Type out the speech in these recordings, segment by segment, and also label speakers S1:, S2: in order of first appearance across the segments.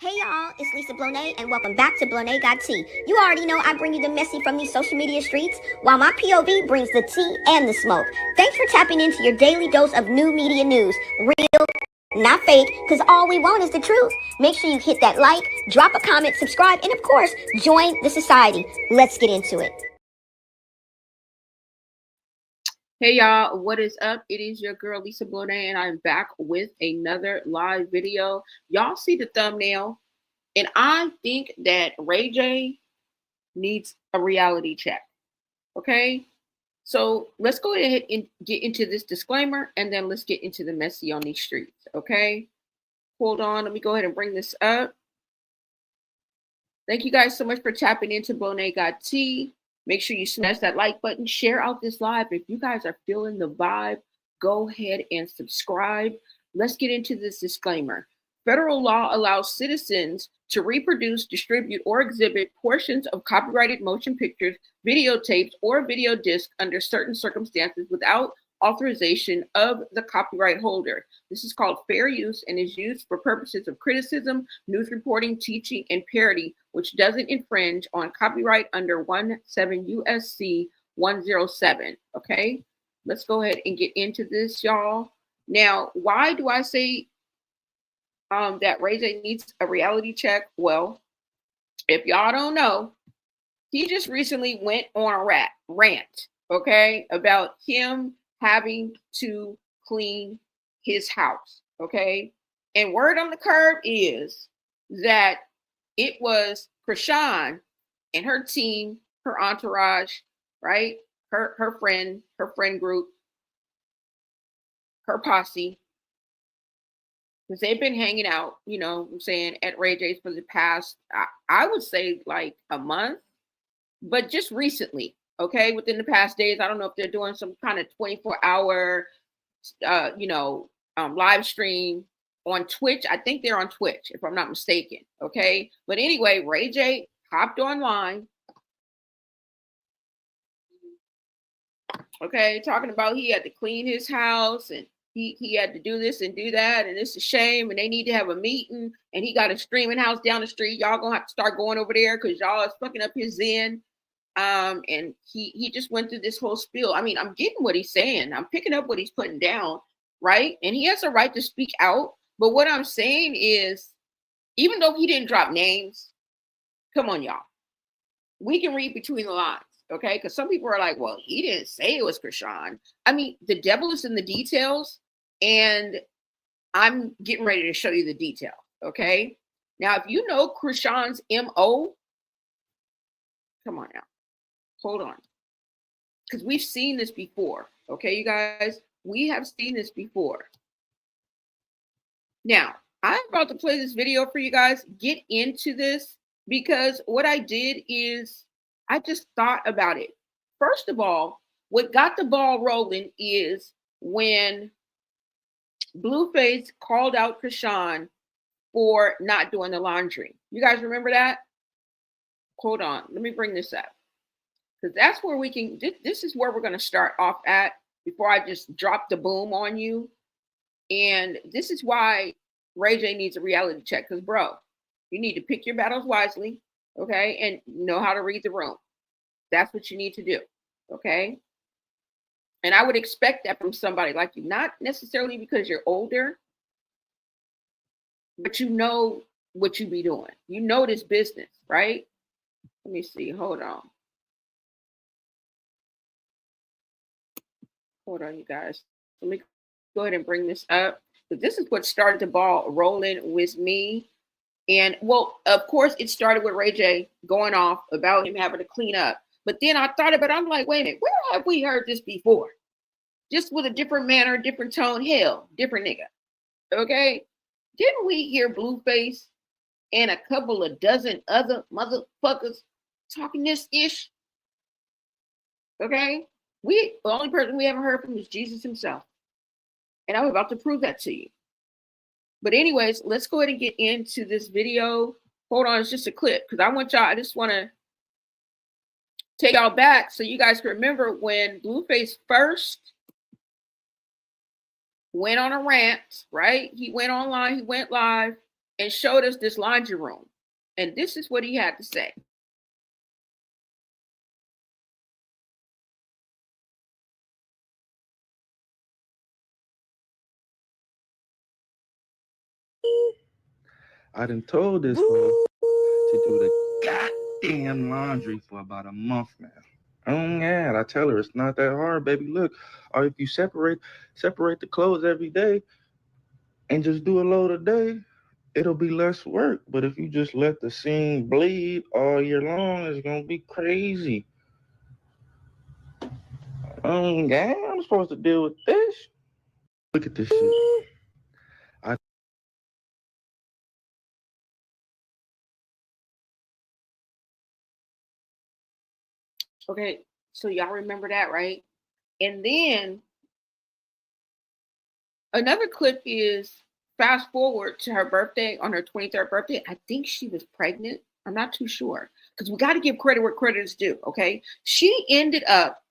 S1: Hey y'all, it's Lisa Blonay, and welcome back to Blonay Got Tea. You already know I bring you the messy from these social media streets, while my POV brings the tea and the smoke. Thanks for tapping into your daily dose of new media news. Real, not fake, because all we want is the truth. Make sure you hit that like, drop a comment, subscribe, and of course, join the society. Let's get into it.
S2: Hey y'all, what is up? It is your girl Lisa Blonay, and I'm back with another live video. Y'all see the thumbnail, and I think that Ray J needs a reality check. Okay, so let's go ahead and get into this disclaimer, and then let's get into the messy on these streets. Okay, hold on, let me go ahead and bring this up. Thank you guys so much for tapping into Blonay Got Tea. Make sure you smash that like button, share out this live. If you guys are feeling the vibe, go ahead and subscribe. Let's get into this disclaimer. Federal law allows citizens to reproduce, distribute, or exhibit portions of copyrighted motion pictures, videotapes, or video discs under certain circumstances without authorization of the copyright holder. This is called fair use and is used for purposes of criticism, news reporting, teaching, and parody, which doesn't infringe on copyright under 17 USC 107. Okay, let's go ahead and get into this, y'all. Now, why do I say that Ray J needs a reality check? Well, if y'all don't know, he just recently went on a rant, okay, about him having to clean his house, okay? And word on the curb is that it was Krishan and her team, her entourage, right? Her friend group, her posse, because they've been hanging out, you know what I'm saying, at Ray J's for the past, I would say like a month, but just recently, okay, within the past days. I don't know if they're doing some kind of 24-hour, live stream on Twitch. I think they're on Twitch, if I'm not mistaken, okay? But anyway, Ray J hopped online, okay, talking about he had to clean his house and he had to do this and do that, and it's a shame, and they need to have a meeting, and he got a streaming house down the street. Y'all gonna have to start going over there because y'all is fucking up his zen. And he just went through this whole spiel. I mean, I'm getting what he's saying. I'm picking up what he's putting down, right? And he has a right to speak out. But what I'm saying is, even though he didn't drop names, come on, y'all. We can read between the lines, okay? Because some people are like, well, he didn't say it was Krishan. I mean, the devil is in the details, and I'm getting ready to show you the detail, okay? Now, if you know Krishan's MO, come on now. Hold on. Because we've seen this before. Okay, you guys? We have seen this before. Now, I'm about to play this video for you guys. Get into this, because what I did is I just thought about it. First of all, what got the ball rolling is when Blueface called out Krishan for not doing the laundry. You guys remember that? Hold on. Let me bring this up. Because that's where we can, this is where we're going to start off at before I just drop the boom on you. And this is why Ray J needs a reality check. Because, bro, you need to pick your battles wisely, okay? And know how to read the room. That's what you need to do, okay? And I would expect that from somebody like you, not necessarily because you're older, but you know what you be doing. You know this business, right? Let me see. Hold on. Hold on, you guys. Let me go ahead and bring this up. But this is what started the ball rolling with me. And, well, of course, it started with Ray J going off about him having to clean up. But then I thought about it. I'm like, wait a minute, where have we heard this before? Just with a different manner, different tone. Hell, different nigga. Okay? Didn't we hear Blueface and a couple of dozen other motherfuckers talking this ish? Okay? The only person we haven't heard from is Jesus himself. And I'm about to prove that to you. But anyways, let's go ahead and get into this video. Hold on, it's just a clip, because I just want to take y'all back so you guys can remember when Blueface first went on a rant, right? He went online, he went live, and showed us this laundry room. And this is what he had to say.
S3: I done told this hoe to do the goddamn laundry for about a month now. Oh yeah, I tell her it's not that hard, baby. Look, or if you separate the clothes every day and just do a load a day, it'll be less work. But if you just let the seam bleed all year long, it's gonna be crazy. Yeah, I'm supposed to deal with this. Look at this shit. I
S2: Okay, so y'all remember that, right? And then another clip is fast forward to her birthday, on her 23rd birthday. I think she was pregnant. I'm not too sure because we got to give credit where credit is due. Okay. She ended up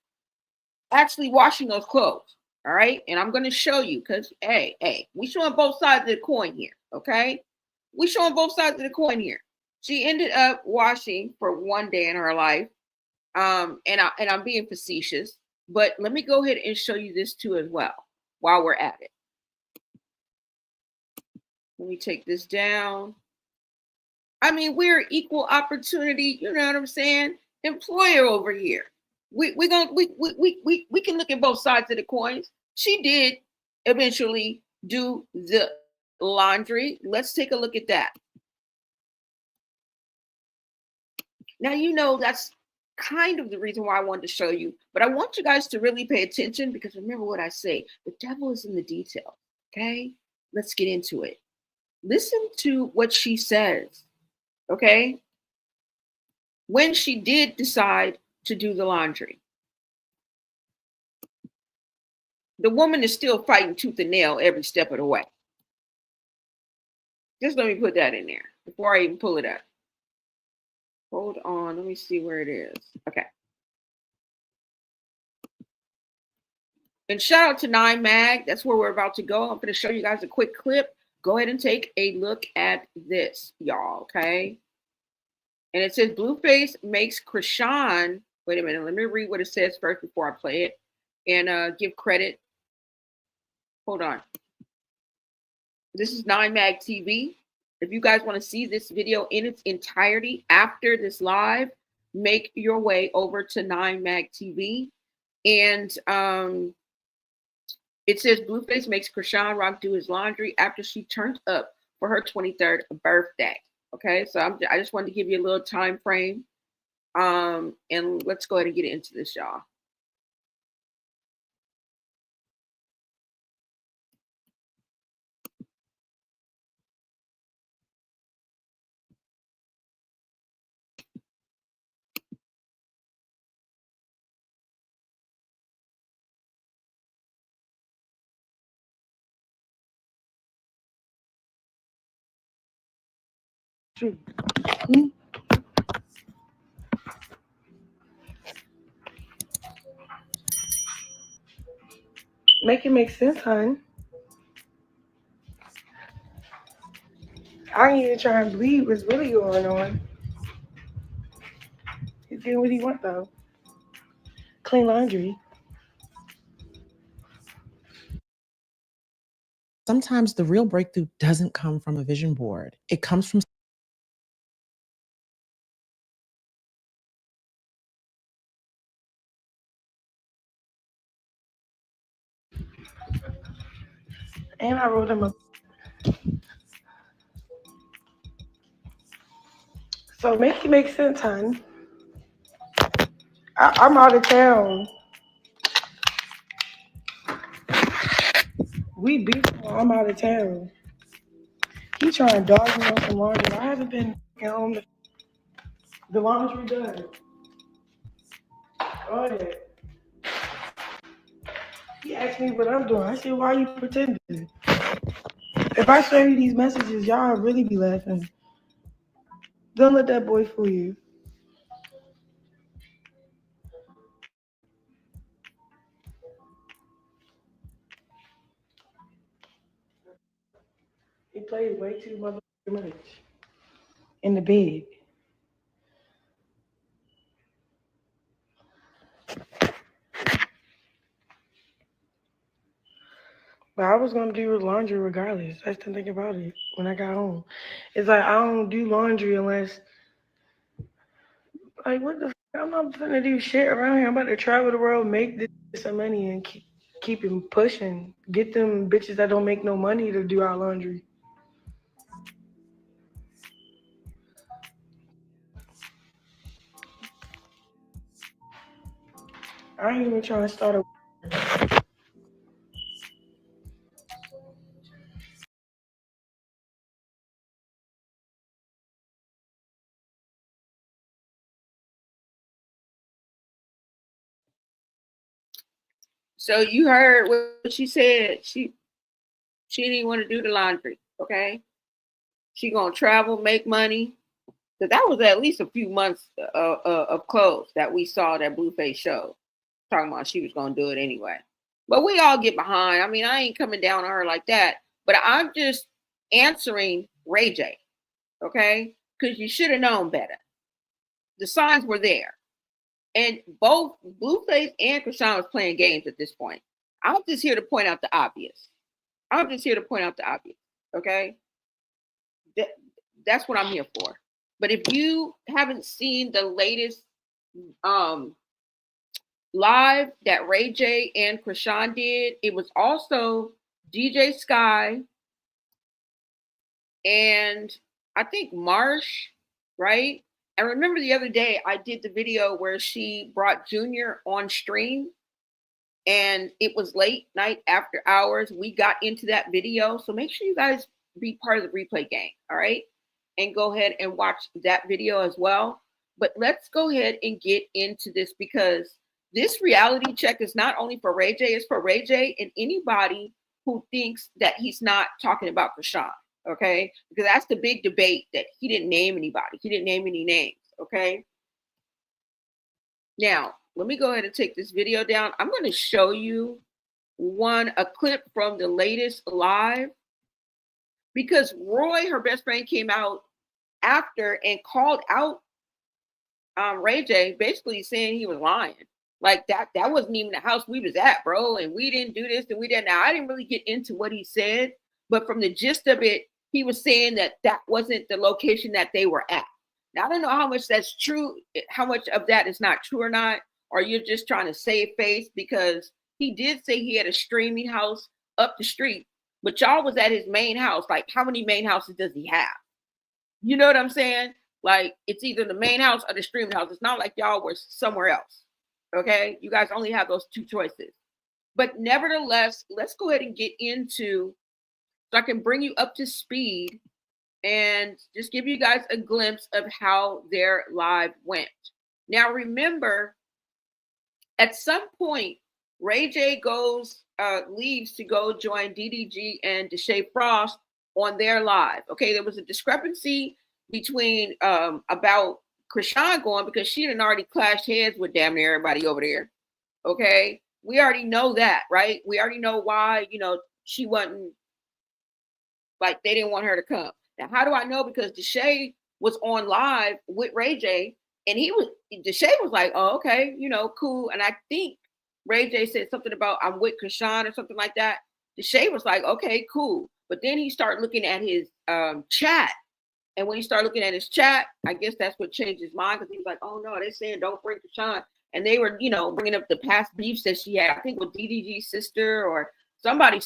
S2: actually washing those clothes. All right. And I'm going to show you because, hey, we showing both sides of the coin here. Okay. We showing both sides of the coin here. She ended up washing for one day in her life. And I'm being facetious, but let me go ahead and show you this too as well while we're at it. Let me take this down. I mean, we're equal opportunity, you know what I'm saying? Employer over here. We can look at both sides of the coins. She did eventually do the laundry. Let's take a look at that. Now, you know, that's kind of the reason why I wanted to show you, but I want you guys to really pay attention because remember what I say, the devil is in the detail. Okay, let's get into it. Listen to what she says. Okay, when she did decide to do the laundry, the woman is still fighting tooth and nail every step of the way. Just let me put that in there before I even pull it up. Hold on, let me see where it is. Okay. And shout out to 9mag. That's where we're about to go. I'm going to show you guys a quick clip. Go ahead and take a look at this, y'all, okay? And it says Blueface makes Krishan. Wait a minute. Let me read what it says first before I play it and give credit. Hold on. This is 9mag TV. If you guys want to see this video in its entirety after this live, make your way over to 9mag TV. And it says Blueface makes Krishan Rock do his laundry after she turned up for her 23rd birthday. Okay, so I just wanted to give you a little time frame. And let's go ahead and get into this, y'all.
S4: Make it make sense, hon. I ain't even trying to believe what's really going on. He's getting what he want though. Clean laundry.
S5: Sometimes the real breakthrough doesn't come from a vision board. It comes from
S4: And I wrote him a. So make it make sense, hon. I'm out of town. We beat. I'm out of town. He trying to dog me on some laundry. I haven't been home. The laundry done. Go ahead. He asked me what I'm doing. I said, why are you pretending? If I show you these messages, y'all really be laughing. Don't let that boy fool you. He plays way too much much in the bed. But I was gonna do laundry regardless. That's the thing about it. When I got home, it's like I don't do laundry unless, like, what the? I'm not gonna do shit around here. I'm about to travel the world, make this some money, and keep it pushing. Get them bitches that don't make no money to do our laundry. I ain't even trying to start a.
S2: So you heard what she said. She didn't want to do the laundry. Okay, she gonna travel, make money. Because that was at least a few months of clothes that we saw that Blueface showed. Talking about she was gonna do it anyway. But we all get behind. I mean, I ain't coming down on her like that. But I'm just answering Ray J. Okay, because you should have known better. The signs were there. And both Blueface and Krishan was playing games at this point. I'm just here to point out the obvious. I'm just here to point out the obvious. Okay? That's what I'm here for. But if you haven't seen the latest live that Ray J and Krishan did, it was also DJ Sky and I think Marsh, right? And remember the other day I did the video where she brought Junior on stream and it was late night after hours. We got into that video. So make sure you guys be part of the replay game. All right. And go ahead and watch that video as well. But let's go ahead and get into this because this reality check is not only for Ray J, it's for Ray J and anybody who thinks that he's not talking about Krishan. Okay, because that's the big debate that he didn't name anybody. He didn't name any names. Okay. Now, let me go ahead and take this video down. I'm going to show you a clip from the latest live because Roy, her best friend, came out after and called out Ray J, basically saying he was lying. Like that wasn't even the house we was at, bro. And we didn't do this and we didn't. Now, I didn't really get into what he said, but from the gist of it, he was saying that wasn't the location that they were at. Now, I don't know how much that's true, how much of that is not true or not, or you're just trying to save face because he did say he had a streaming house up the street, but y'all was at his main house. Like, how many main houses does he have? You know what I'm saying? Like, it's either the main house or the streaming house. It's not like y'all were somewhere else. Okay? You guys only have those two choices. But nevertheless, let's go ahead and get into so I can bring you up to speed and just give you guys a glimpse of how their live went. Now, remember, at some point, Ray J leaves to go join DDG and Deshae Frost on their live. Okay, there was a discrepancy between about Krishan going because she had already clashed heads with damn near everybody over there. Okay, we already know that, right? We already know why, she wasn't, like, they didn't want her to come. Now, how do I know? Because Deshae was on live with Ray J, and Deshae was like, oh, okay, cool. And I think Ray J said something about I'm with Krishan or something like that. Deshae was like, okay, cool. But then he started looking at his chat. And when he started looking at his chat, I guess that's what changed his mind because he was like, oh, no, they're saying don't bring Krishan. And they were, bringing up the past beefs that she had, I think with DDG's sister or somebody,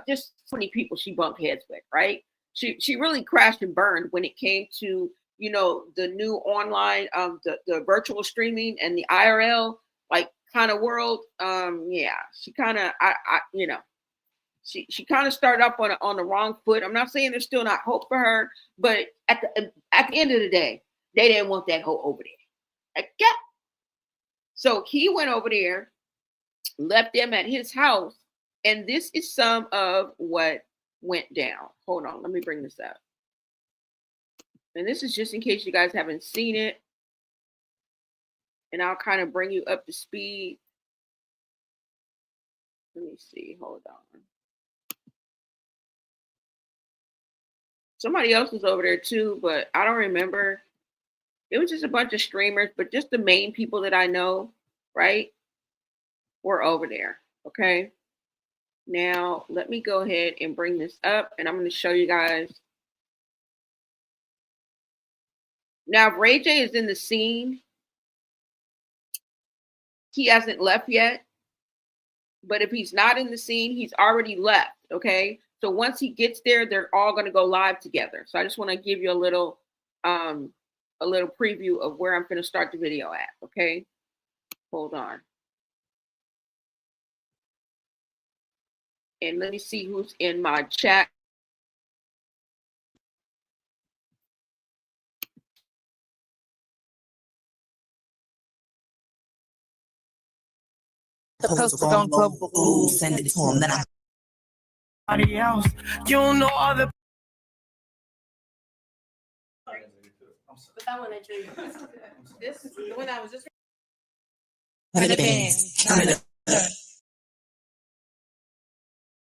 S2: just 20 people she bumped heads with, right? She really crashed and burned when it came to, the new online, the virtual streaming and the IRL, like, kind of world. Yeah, she kind of, she kind of started up on the wrong foot. I'm not saying there's still not hope for her, but at the end of the day, they didn't want that hoe over there. Okay? So he went over there, left them at his house, and this is some of what went down. Hold on, let me bring this up. And this is just in case you guys haven't seen it. And I'll kind of bring you up to speed. Let me see, hold on. Somebody else was over there too, but I don't remember. It was just a bunch of streamers, but just the main people that I know, right, were over there. Okay. Now, let me go ahead and bring this up, and I'm going to show you guys. Now, if Ray J is in the scene, he hasn't left yet. But if he's not in the scene, he's already left. Okay. So once he gets there, they're all going to go live together. So I just want to give you a little preview of where I'm going to start the video at. Okay. Hold on. And let me see who's in my chat.
S6: The post on global, send it to him. Then
S7: Somebody else. You don't know other.
S8: But that one I drew. This is the one I was just.
S6: put it in.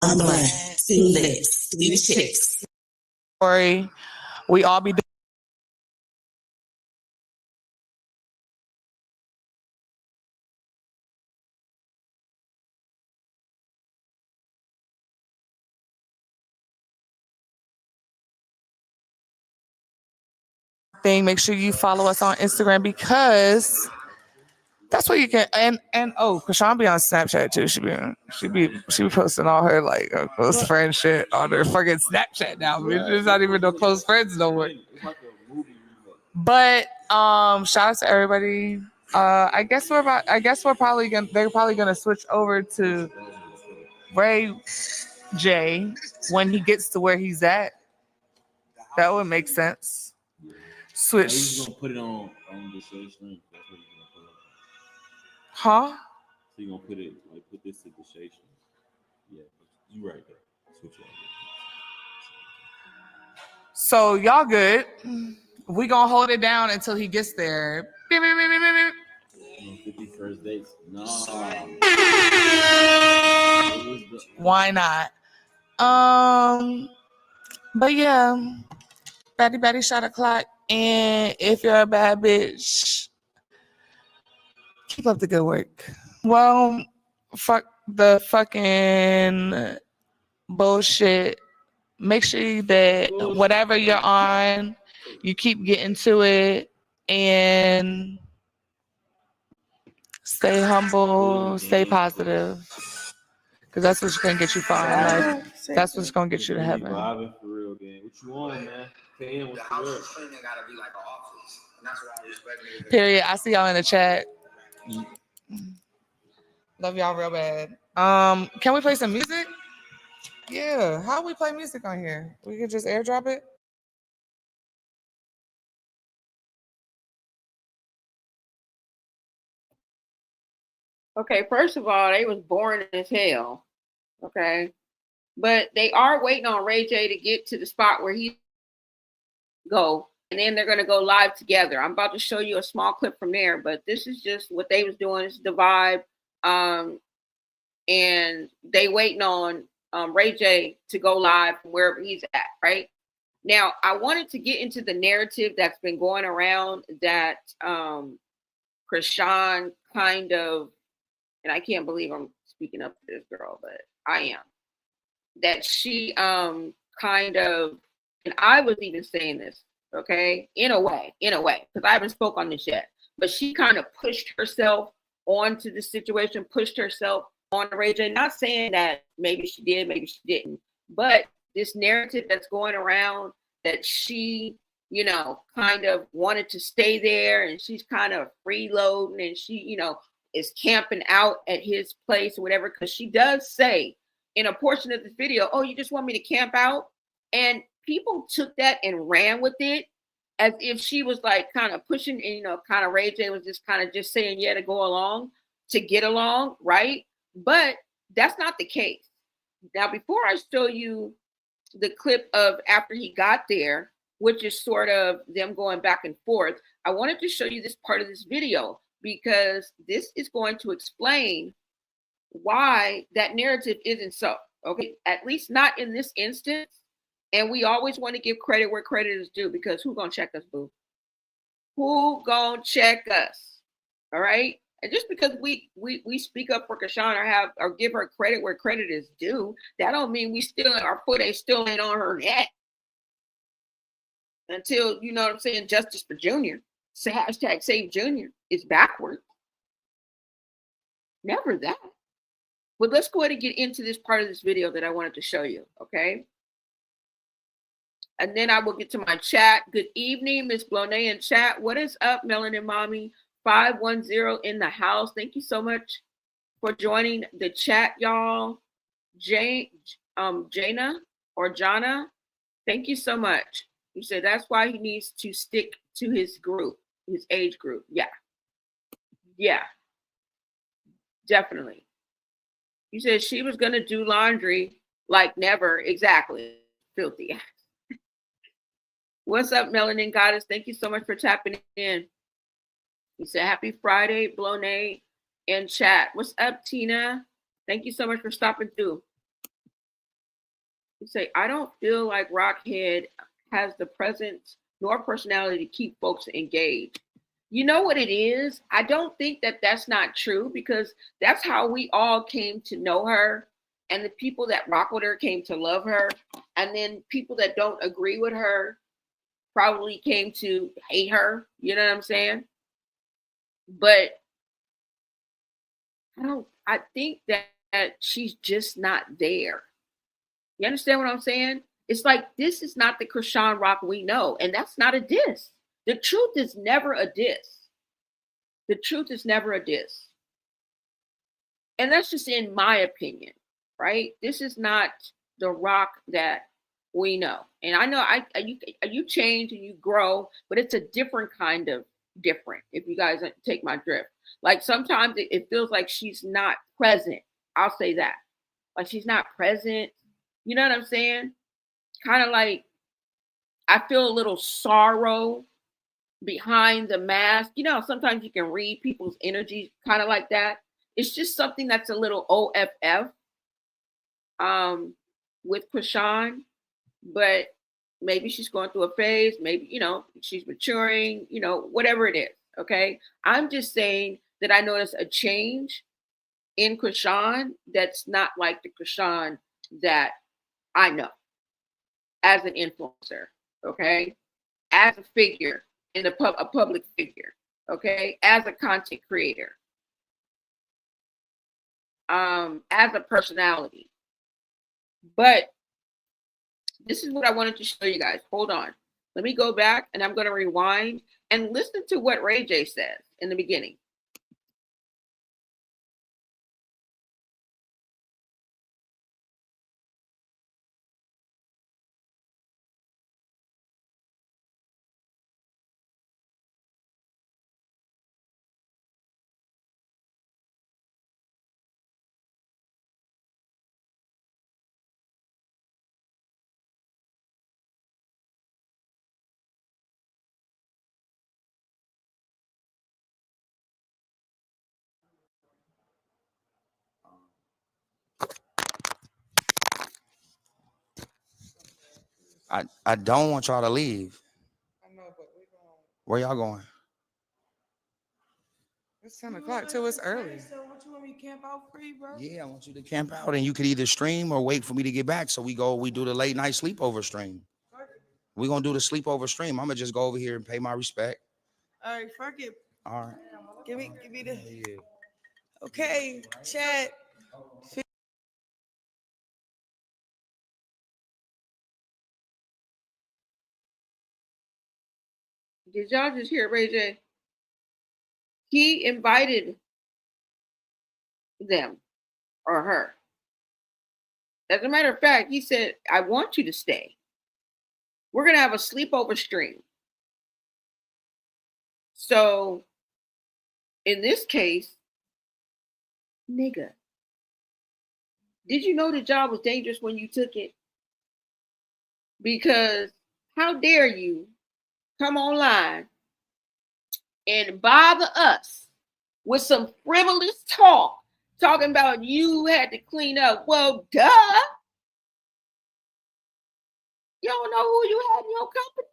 S6: I'm black. 2 lips, 3 chicks.
S7: Story. We all be. Thing. Make sure you follow us on Instagram because that's where you can and oh, Krishan be on Snapchat too. She be posting all her like close friend shit on her fucking Snapchat now. It's not even no close friends no more. But shout out to everybody. I guess we're probably they're probably gonna switch over to Ray J when he gets to where he's at. That would make sense. Switch.
S9: He's gonna put it on the share stream. That's what he's gonna put it.
S7: Huh?
S9: So you're gonna put this to the share stream. Yeah, you right there. Switch it.
S7: So y'all good. We gonna hold it down until he gets there.
S9: 51st dates. No.
S7: Why not? But yeah. Batty shot o'clock. And if you're a bad bitch, keep up the good work. Well, fuck the fucking bullshit. Make sure that whatever you're on, you keep getting to it and stay humble, stay positive. Because that's what's going to get you far in life. That's what's going to get you to heaven.
S9: Vibing for real, gang. What you want, man? The house is clean, it gotta be like an office. And that's why I respect it.
S7: Period. I see y'all in the chat. Love y'all real bad. Can we play some music? Yeah. How we play music on here? We can just airdrop it?
S2: Okay, first of all, they was boring as hell. Okay. But they are waiting on Ray J to get to the spot where he go, and then they're gonna go live together. I'm about to show you a small clip from there, but this is just what they was doing. This is the vibe. And they waiting on Ray J to go live from wherever he's at, right? Now, I wanted to get into the narrative that's been going around that Krishan kind of, and I can't believe I'm speaking up to this girl, but I am. That she kind of, and I was even saying this, okay, in a way, because I haven't spoke on this yet, but she kind of pushed herself onto the situation, pushed herself on Ray J. Not saying that maybe she did, maybe she didn't, but this narrative that's going around that she, you know, kind of wanted to stay there and she's kind of freeloading and she, you know, is camping out at his place or whatever, because she does say in a portion of the video, oh, you just want me to camp out? And people took that and ran with it as if she was like kind of pushing, and, you know, kind of Ray J was just kind of just saying, yeah, to go along, to get along, right? But that's not the case. Now, before I show you the clip of after he got there, which is sort of them going back and forth, I wanted to show you this part of this video because this is going to explain why that narrative isn't so. Okay, at least not in this instance. And we always want to give credit where credit is due, because who gonna check us, boo? Who gonna check us? All right. And just because we speak up for Kashawn or give her credit where credit is due, that don't mean we still our foot ain't on her neck until, you know what I'm saying, justice for Junior. Say hashtag save Junior is backwards. Never that. But let's go ahead and get into this part of this video that I wanted to show you, okay? And then I will get to my chat. Good evening, Miss Blonay in chat. What is up, Melanin Mommy? 510 in the house. Thank you so much for joining the chat, y'all. Jana or Jana, thank you so much. You said that's why he needs to stick to his group, his age group. Yeah, definitely. You said she was gonna do laundry like never. Exactly. Filthy. What's up, Melanin Goddess? Thank you so much for tapping in. You said happy Friday, Blonay in chat. What's up, Tina? Thank you so much for stopping through. You say, I don't feel like Rockhead has the presence nor personality to keep folks engaged. You know what it is? I don't think that that's not true, because that's how we all came to know her. And the people that rock with her came to love her. And then people that don't agree with her probably came to hate her. You know what I'm saying? But I think that she's just not there. You understand what I'm saying? It's like, this is not the Krishan Rock we know. And that's not a diss. The truth is never a diss. The truth is never a diss. And that's just in my opinion, right? This is not the Rock that we know. And I know you change and you grow, but it's a different kind of different, if you guys take my drift. Like sometimes it feels like she's not present. I'll say that. Like she's not present. You know what I'm saying? Kind of like I feel a little sorrow behind the mask. You know, sometimes you can read people's energy kind of like that. It's just something that's a little OFF with Krishan, but maybe she's going through a phase. Maybe, you know, she's maturing, you know, whatever it is. Okay. I'm just saying that I noticed a change in Krishan that's not like the Krishan that I know as an influencer. Okay. As a figure in a public figure. Okay. As a content creator. As a personality. But this is what I wanted to show you guys. Hold on. Let me go back and I'm going to rewind and listen to what Ray J says in the beginning.
S10: I don't want y'all to leave.
S7: I know, but we're going.
S10: Where y'all going?
S7: It's 10 o'clock too. It's early.
S4: So what you want me to camp out for you, bro?
S10: Yeah, I want you to camp out, and you could either stream or wait for me to get back. So we do the late night sleepover stream. We're gonna do the sleepover stream. I'm gonna just go over here and pay my respect.
S4: All right, fuck it.
S10: All right.
S4: Give me the.
S10: Yeah.
S4: Okay, chat.
S2: Did y'all just hear Ray J? He invited them or her. As a matter of fact, he said, I want you to stay. We're going to have a sleepover stream. So in this case, nigga, did you know the job was dangerous when you took it? Because how dare you come online and bother us with some frivolous talk, talking about you had to clean up. Well, duh. You don't know who you had in your company?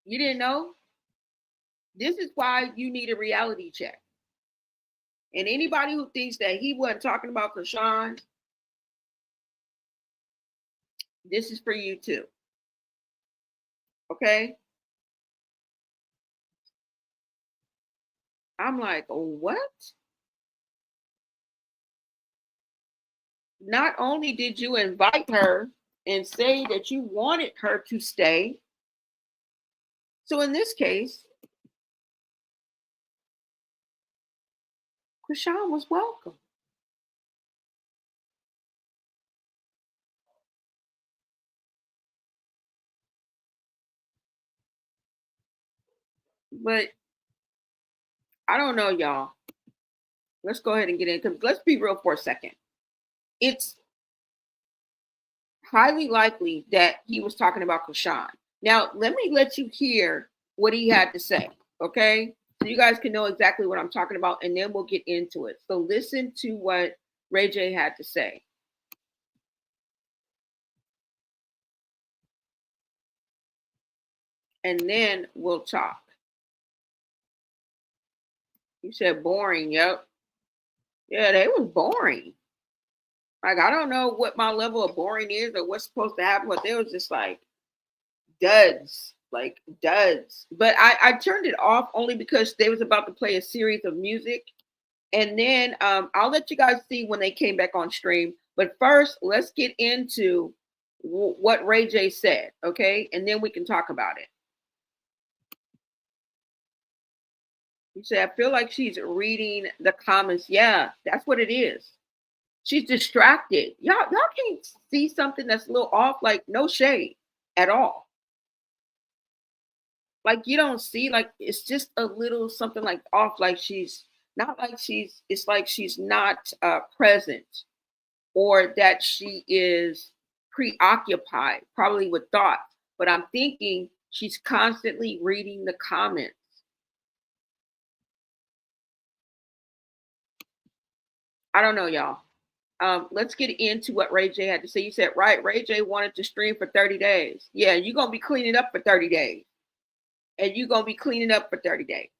S2: You didn't know? This is why you need a reality check. And anybody who thinks that he wasn't talking about Krishan, this is for you too. Okay? I'm like, what? Not only did you invite her and say that you wanted her to stay, so in this case, Krishan was welcome. But I don't know, y'all. Let's go ahead and get into it. Let's be real for a second. It's highly likely that he was talking about Krishan. Now, let me let you hear what he had to say, okay? So you guys can know exactly what I'm talking about, and then we'll get into it. So listen to what Ray J had to say. And then we'll talk. You said boring, yep. Yeah, they was boring. Like, I don't know what my level of boring is or what's supposed to happen, but they was just like duds, like duds. But I turned it off only because they was about to play a series of music. And then I'll let you guys see when they came back on stream. But first, let's get into what Ray J said, okay? And then we can talk about it. You say, I feel like she's reading the comments. Yeah, that's what it is. She's distracted. Y'all can't see something that's a little off, like no shade at all. Like you don't see, like it's just a little something like off, like she's not like it's like she's not present, or that she is preoccupied, probably with thoughts. But I'm thinking she's constantly reading the comments. I don't know, y'all. Let's get into what Ray J had to say. You said, right, Ray J wanted to stream for 30 days. Yeah, you're going to be cleaning up for 30 days. And you're going to be cleaning up for 30 days.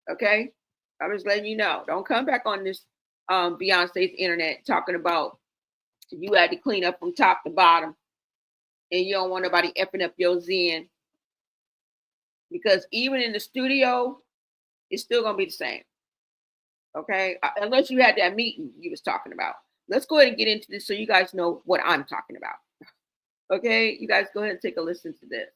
S2: Okay? I'm just letting you know. Don't come back on this Beyonce's internet talking about you had to clean up from top to bottom and you don't want nobody effing up your zen. Because even in the studio, it's still going to be the same. Okay? Unless you had that meeting you was talking about. Let's go ahead and get into this so you guys know what I'm talking about. Okay, you guys go ahead and take a listen to this.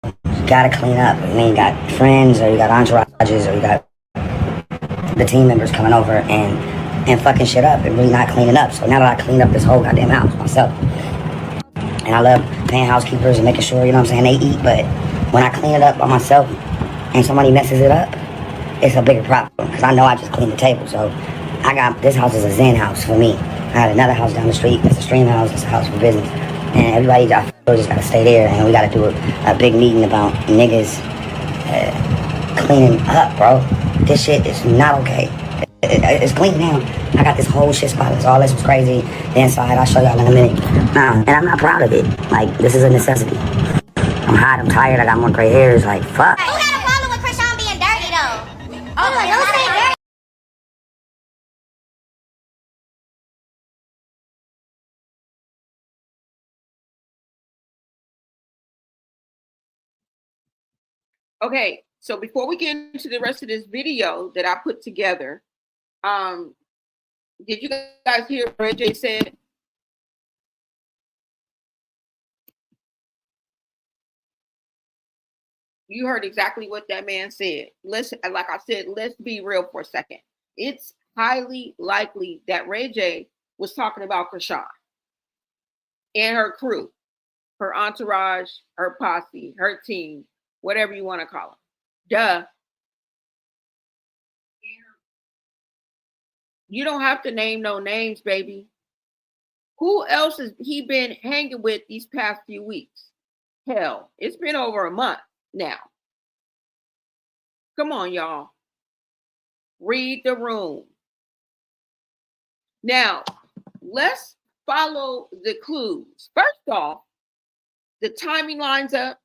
S11: You gotta clean up. I mean, you got friends or you got entourages or you got the team members coming over and fucking shit up and really not cleaning up. So now that I cleaned up this whole goddamn house myself, and I love paying housekeepers and making sure, you know what I'm saying, they eat, but when I clean it up by myself and somebody messes it up, it's a bigger problem because I know I just cleaned the table. So I got, this house is a zen house for me. I had another house down the street that's a stream house, it's a house for business. And everybody just gotta stay there and we gotta do a big meeting about niggas cleaning up, bro. This shit is not okay. It's clean now. I got this whole shit spotless. All this was crazy. The inside, I'll show y'all in a minute. And I'm not proud of it. Like, this is a necessity. I'm hot, I'm tired, I got more gray hairs, like, fuck.
S1: Who got a problem with Krishan being dirty though? Oh, like, don't say dirty.
S2: Okay, so before we get into the rest of this video that I put together, did you guys hear what Ray J said? You heard exactly what that man said. Listen, like I said, let's be real for a second. It's highly likely that Ray J was talking about Krishan and her crew, her entourage, her posse, her team, whatever you want to call them. Duh. You don't have to name no names, baby. Who else has he been hanging with these past few weeks? Hell, it's been over a month. Now, come on, y'all. Read the room. Now, let's follow the clues. First off, the timing lines up,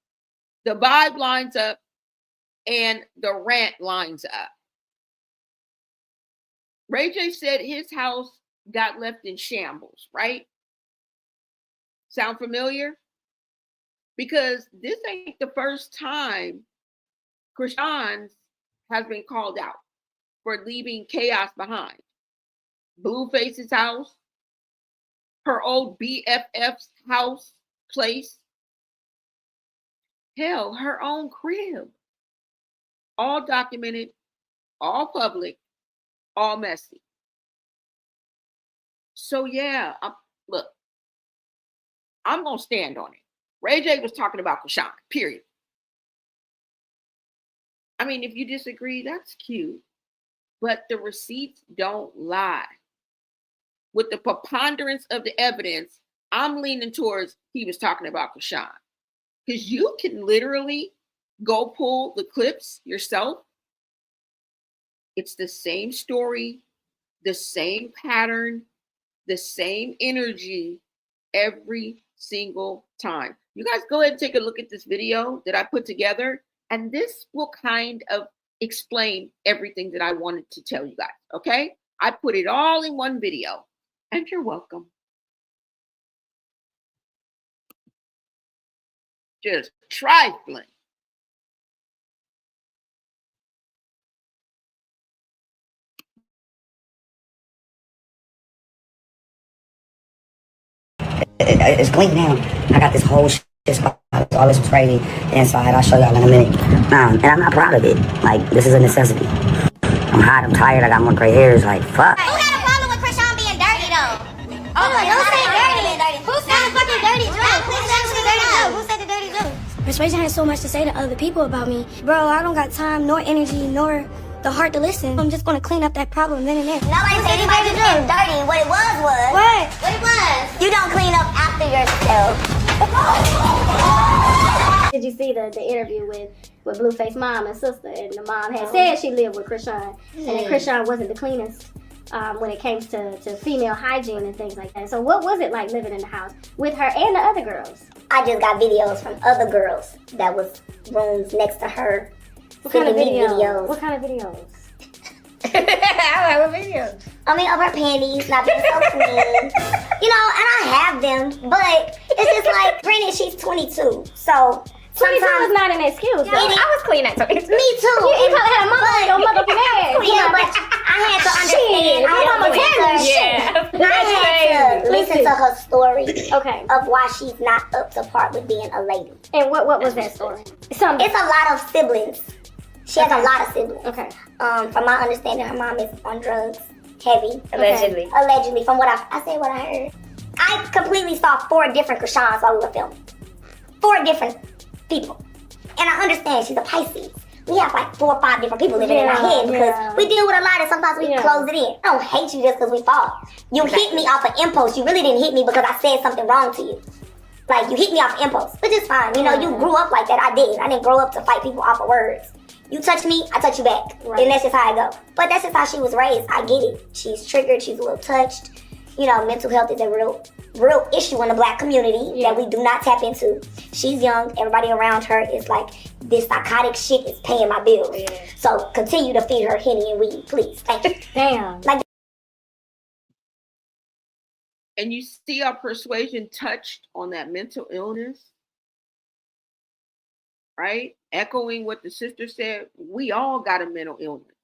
S2: the vibe lines up, and the rant lines up. Ray J said his house got left in shambles, right? Sound familiar? Because this ain't the first time Krishan has been called out for leaving chaos behind. Blueface's house, her old BFF's house, place, hell, her own crib. All documented, all public, all messy. So yeah, look, I'm gonna stand on it. Ray J was talking about Krishan, period. I mean, if you disagree, that's cute. But the receipts don't lie. With the preponderance of the evidence, I'm leaning towards he was talking about Krishan. Because you can literally go pull the clips yourself. It's the same story, the same pattern, the same energy every single time. You guys go ahead and take a look at this video that I put together, and this will kind of explain everything that I wanted to tell you guys, okay? I put it all in one video, and you're welcome. Just trifling.
S11: It's clean now. I got this whole shit spot. All this was crazy inside. I'll show y'all in a minute. And I'm not proud of it. Like, this is a necessity. I'm hot, I'm tired, I got more gray hairs. Like, fuck.
S1: Who had a problem with Krishan being dirty though? Oh, who said dirty? Who said the fucking dirty joke? Who said the dirty joke?
S12: Persuasion has so much to say to other people about me. Bro, I don't got time, nor energy, nor the heart to listen. I'm just gonna clean up that problem then and there.
S1: Nobody said anybody was being dirty. What it was.
S12: What?
S1: What it was? You don't clean up after yourself.
S12: Did you see the interview with Blueface mom and sister? And the mom had said she lived with Krishan, and that Krishan wasn't the cleanest when it came to female hygiene and things like that. So what was it like living in the house with her and the other girls?
S1: I just got videos from other girls that was rooms next to her.
S12: What kind of
S1: videos?
S12: What kind of videos?
S1: What videos? I mean, of her panties not being so clean. You know, and I have them, but it's just like, granted, she's 22, so
S12: 22 is not an excuse.
S1: Yeah, I was clean at 22. Me too.
S12: You probably had a mama on your motherfucking ass.
S1: Yeah, but I had to understand. I had to listen to her story.
S12: Okay.
S1: Of why she's not up to par with being a lady.
S12: And what was that story?
S1: It's a lot of siblings. She has a lot of siblings.
S12: Okay.
S1: From my understanding, her mom is on drugs, heavy.
S12: Allegedly.
S1: Allegedly, from what I said what I heard. I completely saw 4 different Krishans while we were filming. 4 different people. And I understand she's a Pisces. We have like 4 or 5 different people living in our head because we deal with a lot and sometimes we close it in. I don't hate you just because we fought. You hit me off of impulse. You really didn't hit me because I said something wrong to you. Like, you hit me off impulse, which is fine. You know, you grew up like that. I did. I didn't grow up to fight people off of words. You touch me, I touch you back. Right. And that's just how I go. But that's just how she was raised. I get it. She's triggered. She's a little touched. You know, mental health is a real issue in the Black community that we do not tap into. She's young. Everybody around her is like, this psychotic shit is paying my bills. Yeah. So continue to feed her Henny and weed, please. Thank you.
S12: Damn.
S1: Like.
S2: And you see how Persuasion touched on that mental illness, right? Echoing what the sister said, we all got a mental illness.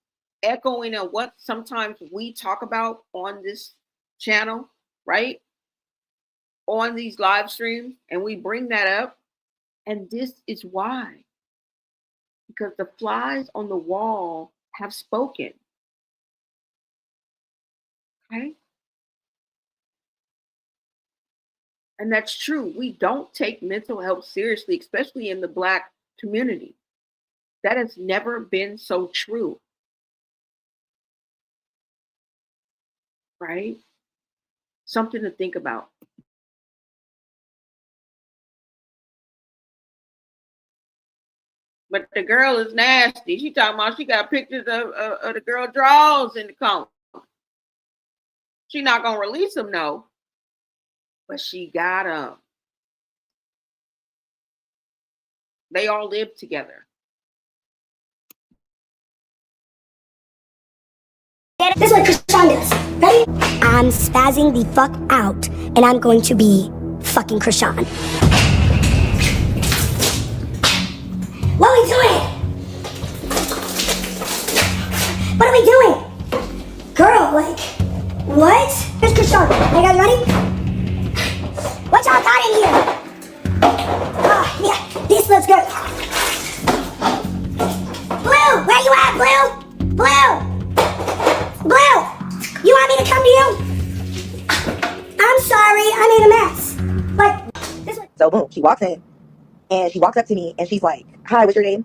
S2: Echoing on what sometimes we talk about on this channel, right? On these live streams, and we bring that up. And this is why. Because the flies on the wall have spoken. Okay? And that's true. We don't take mental health seriously, especially in the Black community. That has never been so true. Right? Something to think about. But the girl is nasty. She talking about she got pictures of the girl drawers in the corner. She not gonna release them, no. But she got them. They all live together.
S12: This is what Krishan does. Ready? I'm spazzing the fuck out, and I'm going to be fucking Krishan. What are we doing? What are we doing? Girl, like, what? Here's Krishan. Are you guys ready? What y'all got in here? Oh, yeah, this looks good. Blue, where you at, Blue? Blue! Blue, you want me to come to you? I'm sorry, I made a mess. Like, this one.
S11: So boom, she walks in and she walks up to me and she's like, "Hi, what's your name?"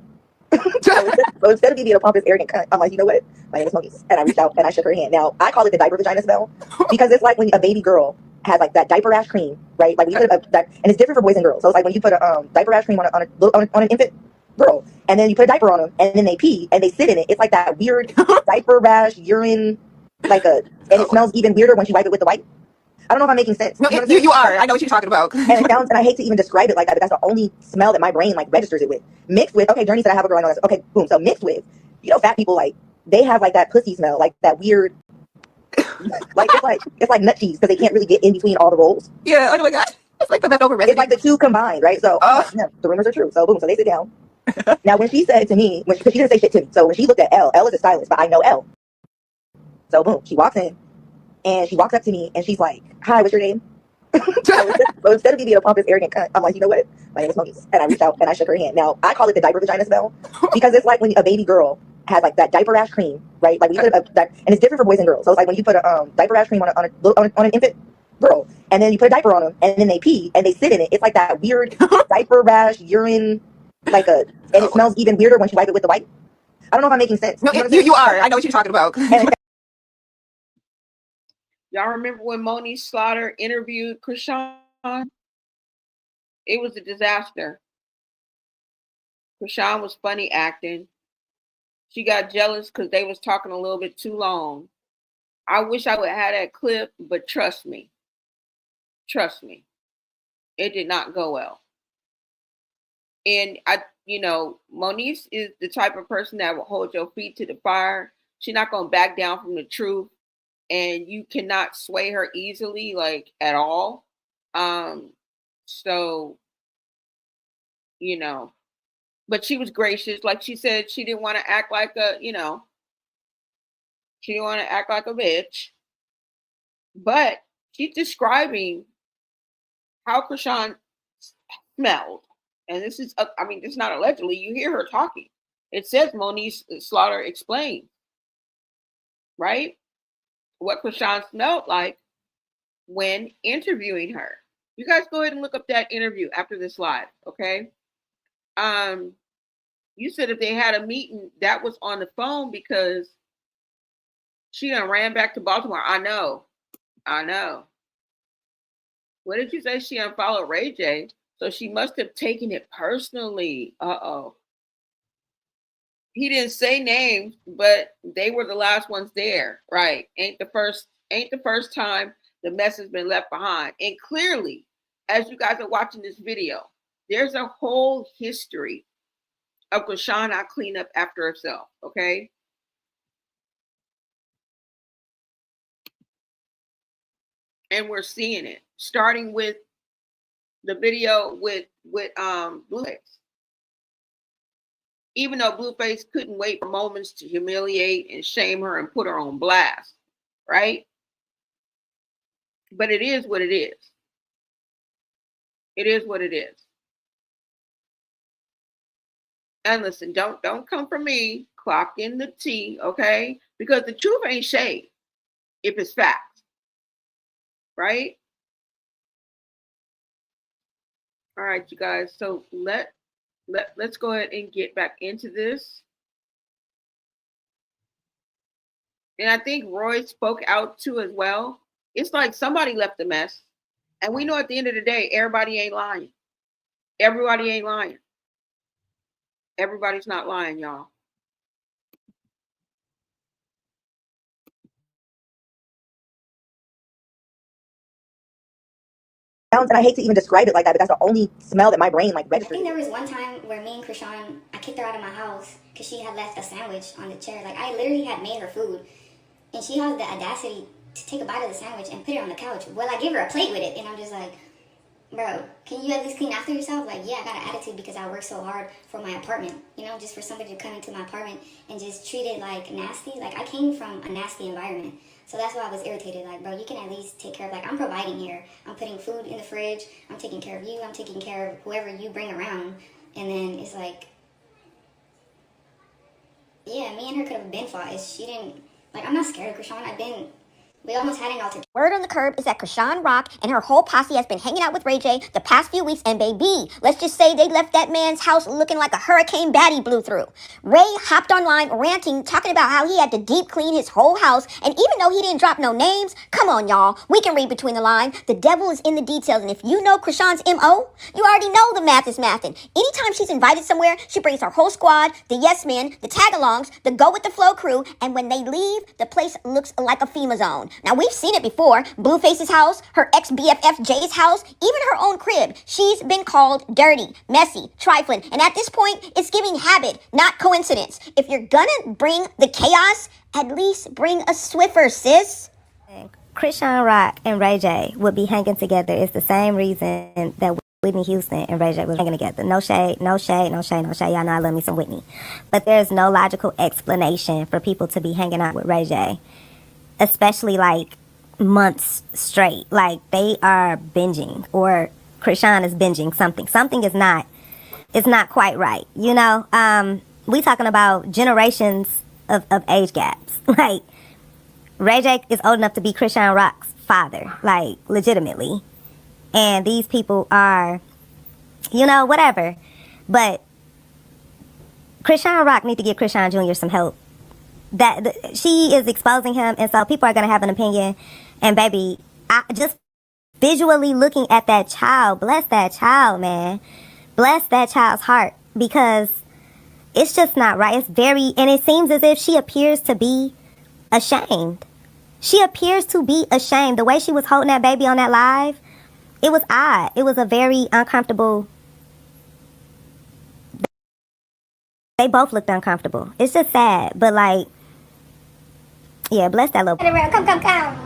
S11: So instead of me being a pompous, arrogant cunt, I'm like, you know what? My name is Moniece. And I reached out and I shook her hand. Now, I call it the diaper vagina smell because it's like when a baby girl has like that diaper rash cream, right? Like when you put that, and it's different for boys and girls. So it's like when you put a diaper rash cream on an infant girl, and then you put a diaper on them, and then they pee and they sit in it. It's like that weird diaper rash urine, and it smells even weirder when you wipe it with the wipe. I don't know if I'm making sense.
S6: No, you are. I know what you're talking about.
S11: And it sounds, and I hate to even describe it like that, but that's the only smell that my brain like registers it with. Mixed with, okay, Journey said I have a girl, I know that's okay, boom. So mixed with, fat people, like they have like that pussy smell, like that weird, like it's like nut cheese because they can't really get in between all the rolls.
S6: Yeah. Oh my god. It's like the leftover residue.
S11: It's like the two combined, right? So yeah, the rumors are true. So boom. So they sit down. Now when she said to me, because she didn't say shit to me, so when she looked at L is a stylist, but I know L. So boom, she walks in and she walks up to me and she's like, "Hi, what's your name?" So instead of me being a pompous, arrogant cunt, I'm like, you know what? My name is Moniece. And I reached out and I shook her hand. Now, I call it the diaper vagina smell because it's like when a baby girl has like that diaper rash cream, right? Like when you put and it's different for boys and girls. So it's like when you put a diaper rash cream on an infant girl, and then you put a diaper on them, and then they pee and they sit in it. It's like that weird diaper rash urine, and it smells even weirder when you wipe it with the wipe. I don't know if I'm making sense.
S6: No, you are. I know what you're talking about.
S2: Y'all remember when Moniece Slaughter interviewed Krishan? It was a disaster. Krishan was funny acting. She got jealous because they was talking a little bit too long. I wish I would have had that clip, but trust me, it did not go well. And Moniece is the type of person that will hold your feet to the fire. She's not going to back down from the truth. And you cannot sway her easily, like at all. So, but she was gracious. Like she said, she didn't want to act like she didn't want to act like a bitch. But she's describing how Krishan smelled. And this is, it's not allegedly, you hear her talking. It says Moniece Slaughter explained, right? What Krishan smelled like when interviewing her. You guys go ahead and look up that interview after this live, okay? You said if they had a meeting, that was on the phone because she done ran back to Baltimore. I know. What did you say? She unfollowed Ray J, so she must have taken it personally. He didn't say names, but they were the last ones there, right? Ain't the first time the mess has been left behind. And clearly, as you guys are watching this video, there's a whole history of Krishan not clean up after herself, okay? And we're seeing it, starting with the video with Blueface. Even though Blueface couldn't wait for moments to humiliate and shame her and put her on blast, right? But it is what it is. It is what it is. And listen, don't come for me. Clock in the T, okay? Because the truth ain't shade if it's facts, right? All right, you guys. So let's go ahead and get back into this. And I think Roy spoke out too as well. It's like somebody left a mess. And we know at the end of the day, everybody ain't lying. Everybody ain't lying. Everybody's not lying, y'all.
S13: And I hate to even describe it like that, but that's the only smell that my brain like
S12: I
S13: registers.
S12: think there was one time where me and Krishan, I kicked her out of my house because she had left a sandwich on the chair. Like, I literally had made her food, and she had the audacity to take a bite of the sandwich and put it on the couch. Well, I give her a plate with it, and I'm just like, bro, can you at least clean after yourself? Like, yeah, I got an attitude because I work so hard for my apartment. You know, just for somebody to come into my apartment and just treat it like nasty. Like, I came from a nasty environment. So that's why I was irritated. Like, bro, you can at least take care of, like, I'm providing here. I'm putting food in the fridge. I'm taking care of you. I'm taking care of whoever you bring around. And then it's like, yeah, me and her could have been fought. She didn't, like, I'm not scared of Krishan. We almost had an altercation.
S1: Word on the curb is that Krishan Rock and her whole posse has been hanging out with Ray J the past few weeks, and baby, let's just say they left that man's house looking like a hurricane baddie blew through. Ray hopped online ranting, talking about how he had to deep clean his whole house, and even though he didn't drop no names, come on y'all, we can read between the lines. The devil is in the details, and if you know Krishan's M.O., you already know the math is mathing. Anytime she's invited somewhere, she brings her whole squad, the yes men, the tag-alongs, the go with the flow crew, and when they leave, the place looks like a FEMA zone. Now, we've seen it before. Blueface's house, her ex-BFF Jay's house, even her own crib. She's been called dirty, messy, trifling, and at this point, it's giving habit, not coincidence. If you're gonna bring the chaos, at least bring a Swiffer, sis.
S14: Krishan Rock and Ray J would be hanging together is the same reason that Whitney Houston and Ray J was hanging together. No shade, no shade, no shade, no shade. Y'all know I love me some Whitney. But there's no logical explanation for people to be hanging out with Ray J, especially like months straight. Like they are binging, or Krishan is binging something. Something is not, it's not quite right. You know, we talking about generations of age gaps. Like Ray J is old enough to be Krishan Rock's father, like legitimately. And these people are, you know, whatever. But Krishan Rock need to give Krishan Jr. some help. She is exposing him, and so people are going to have an opinion. And baby, I just visually looking at that child, bless that child, man. Bless that child's heart, because it's just not right. It's very, and it seems as if she appears to be ashamed. She appears to be ashamed. The way she was holding that baby on that live, it was odd. It was a very uncomfortable. They both looked uncomfortable. It's just sad, but like, yeah, bless that little.
S12: Come.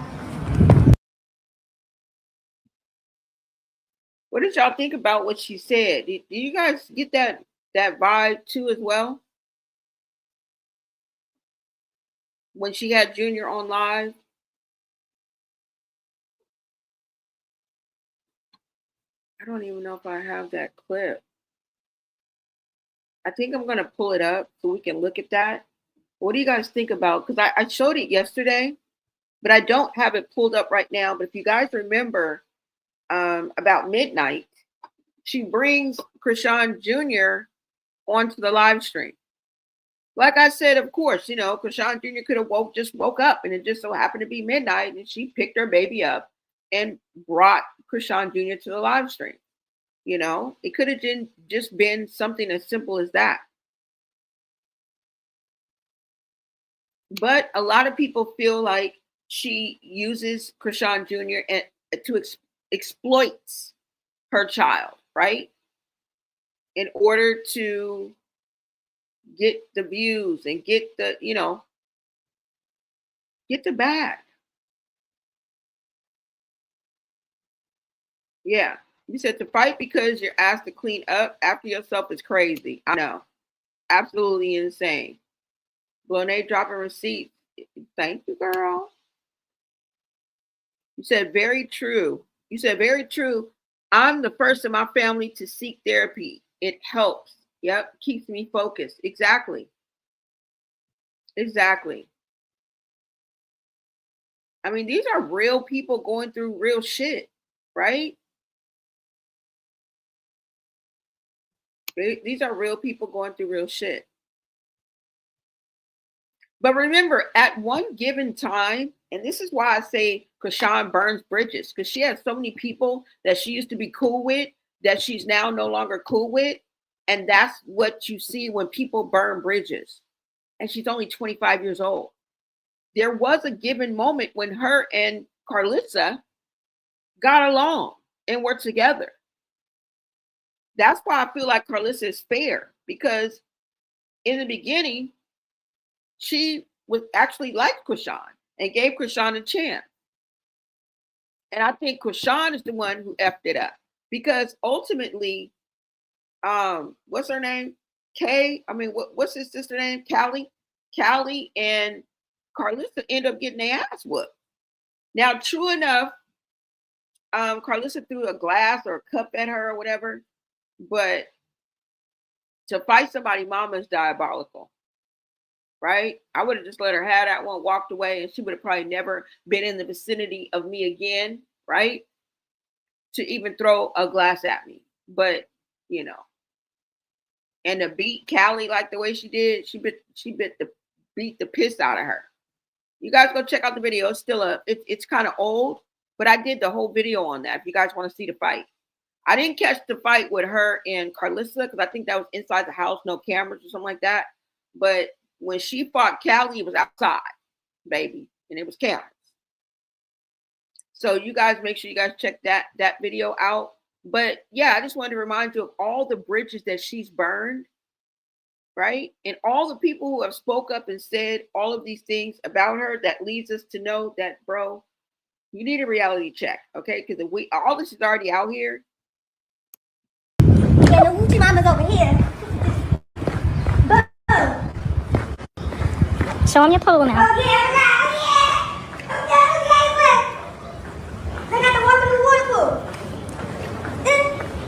S2: What did y'all think about what she said? Do you guys get that vibe too as well? When she had Junior on live? I don't even know if I have that clip. I think I'm going to pull it up so we can look at that. What do you guys think about? Because I showed it yesterday, but I don't have it pulled up right now. But if you guys remember, about midnight, she brings Krishan Jr. onto the live stream. Like I said, of course, you know, Krishan Jr. could have just woke up, and it just so happened to be midnight, and she picked her baby up and brought Krishan Jr. to the live stream. You know, it could have just been something as simple as that. But a lot of people feel like she uses Krishan Jr. to exploits her child, right? In order to get the views and get the, you know, get the bag. Yeah. You said to fight because you're asked to clean up after yourself is crazy. I know. Absolutely insane. Blonet dropping receipts. Thank you, girl. You said very true. You said very true. I'm the first in my family to seek therapy. It helps. Yep. Keeps me focused. Exactly. Exactly. I mean, these are real people going through real shit, right? These are real people going through real shit. But remember, at one given time, and this is why I say Krishan burns bridges, because she has so many people that she used to be cool with that she's now no longer cool with. And that's what you see when people burn bridges. And she's only 25 years old. There was a given moment when her and Carlissa got along and were together. That's why I feel like Carlissa is fair, because in the beginning, she was actually like Krishan and gave Krishan a chance. And I think Krishan is the one who effed it up, because ultimately, what's her name? What's his sister name? Callie and Carlissa end up getting their ass whooped. Now, true enough, Carlissa threw a glass or a cup at her or whatever, but to fight somebody, mama is diabolical, right? I would have just let her have that one, walked away, and she would have probably never been in the vicinity of me again, right? To even throw a glass at me. But, you know, and to beat Callie like the way she did, she beat the piss out of her. You guys go check out the video. It's still it's kind of old, but I did the whole video on that if you guys want to see the fight. I didn't catch the fight with her and Carlissa because I think that was inside the house, no cameras or something like that. But when she fought Callie, it was outside, baby, and it was cameras. So you guys make sure you guys check that video out. But yeah, I just wanted to remind you of all the bridges that she's burned, right? And all the people who have spoke up and said all of these things about her, that leads us to know that, bro, you need a reality check, okay? Because all this is already out here.
S12: Yeah, the Woochie Mama's over here. Show him your pool now. Oh, yeah, look. I got the one from the water pool.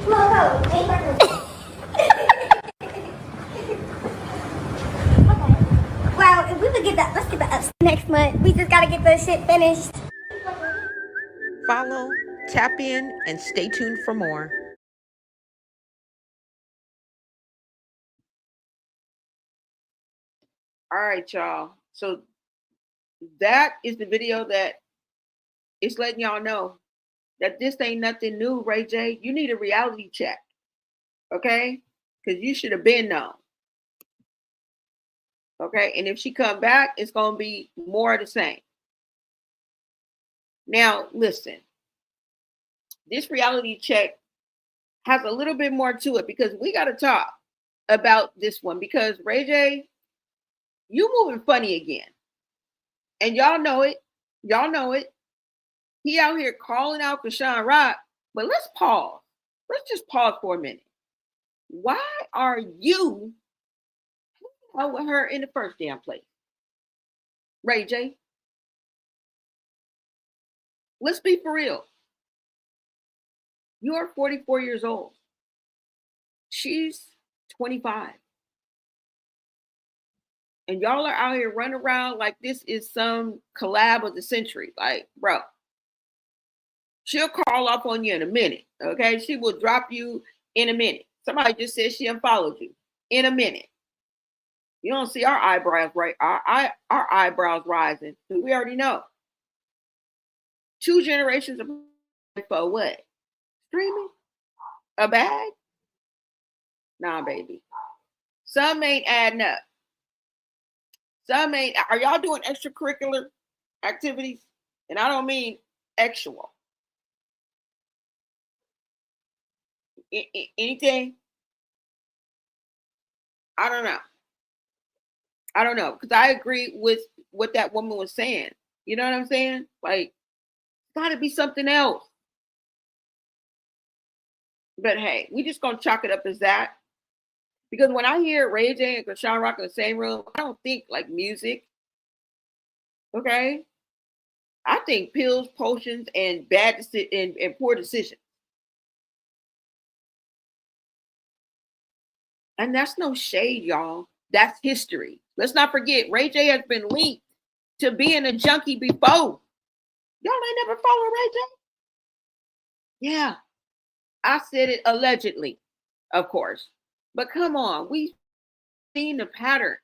S12: Come on, go. Okay. Well, if we would get that, let's get that up next month. We just gotta get this shit finished.
S15: Follow, tap in, and stay tuned for more.
S2: All right, y'all. So that is the video that is letting y'all know that this ain't nothing new, Ray J. You need a reality check, okay? Because you should have been known, okay? And if she come back, it's going to be more of the same. Now, listen. This reality check has a little bit more to it because we got to talk about this one because, Ray J, you moving funny again. And y'all know it. Y'all know it. He out here calling out Krishan Rock, but let's pause. Let's just pause for a minute. Why are you out with her in the first damn place? Ray J? Let's be for real. You're 44 years old. She's 25. And y'all are out here running around like this is some collab of the century. Like, bro, she'll call off on you in a minute, okay? She will drop you in a minute. Somebody just said she unfollowed you in a minute. You don't see our eyebrows, right? Our eyebrows rising. We already know. 2 generations of for what? Streaming? A bag? Nah, baby. Some ain't adding up. Some ain't. Are y'all doing extracurricular activities? And I don't mean actual. Anything? I don't know. Because I agree with what that woman was saying. You know what I'm saying? Like, gotta be something else. But hey, we just gonna chalk it up as that. Because when I hear Ray J and Krishan Rock in the same room, I don't think like music. Okay? I think pills, potions, and and poor decisions. And that's no shade, y'all. That's history. Let's not forget, Ray J has been linked to being a junkie before. Y'all ain't never follow Ray J? Yeah. I said it allegedly, of course. But come on, we've seen the pattern.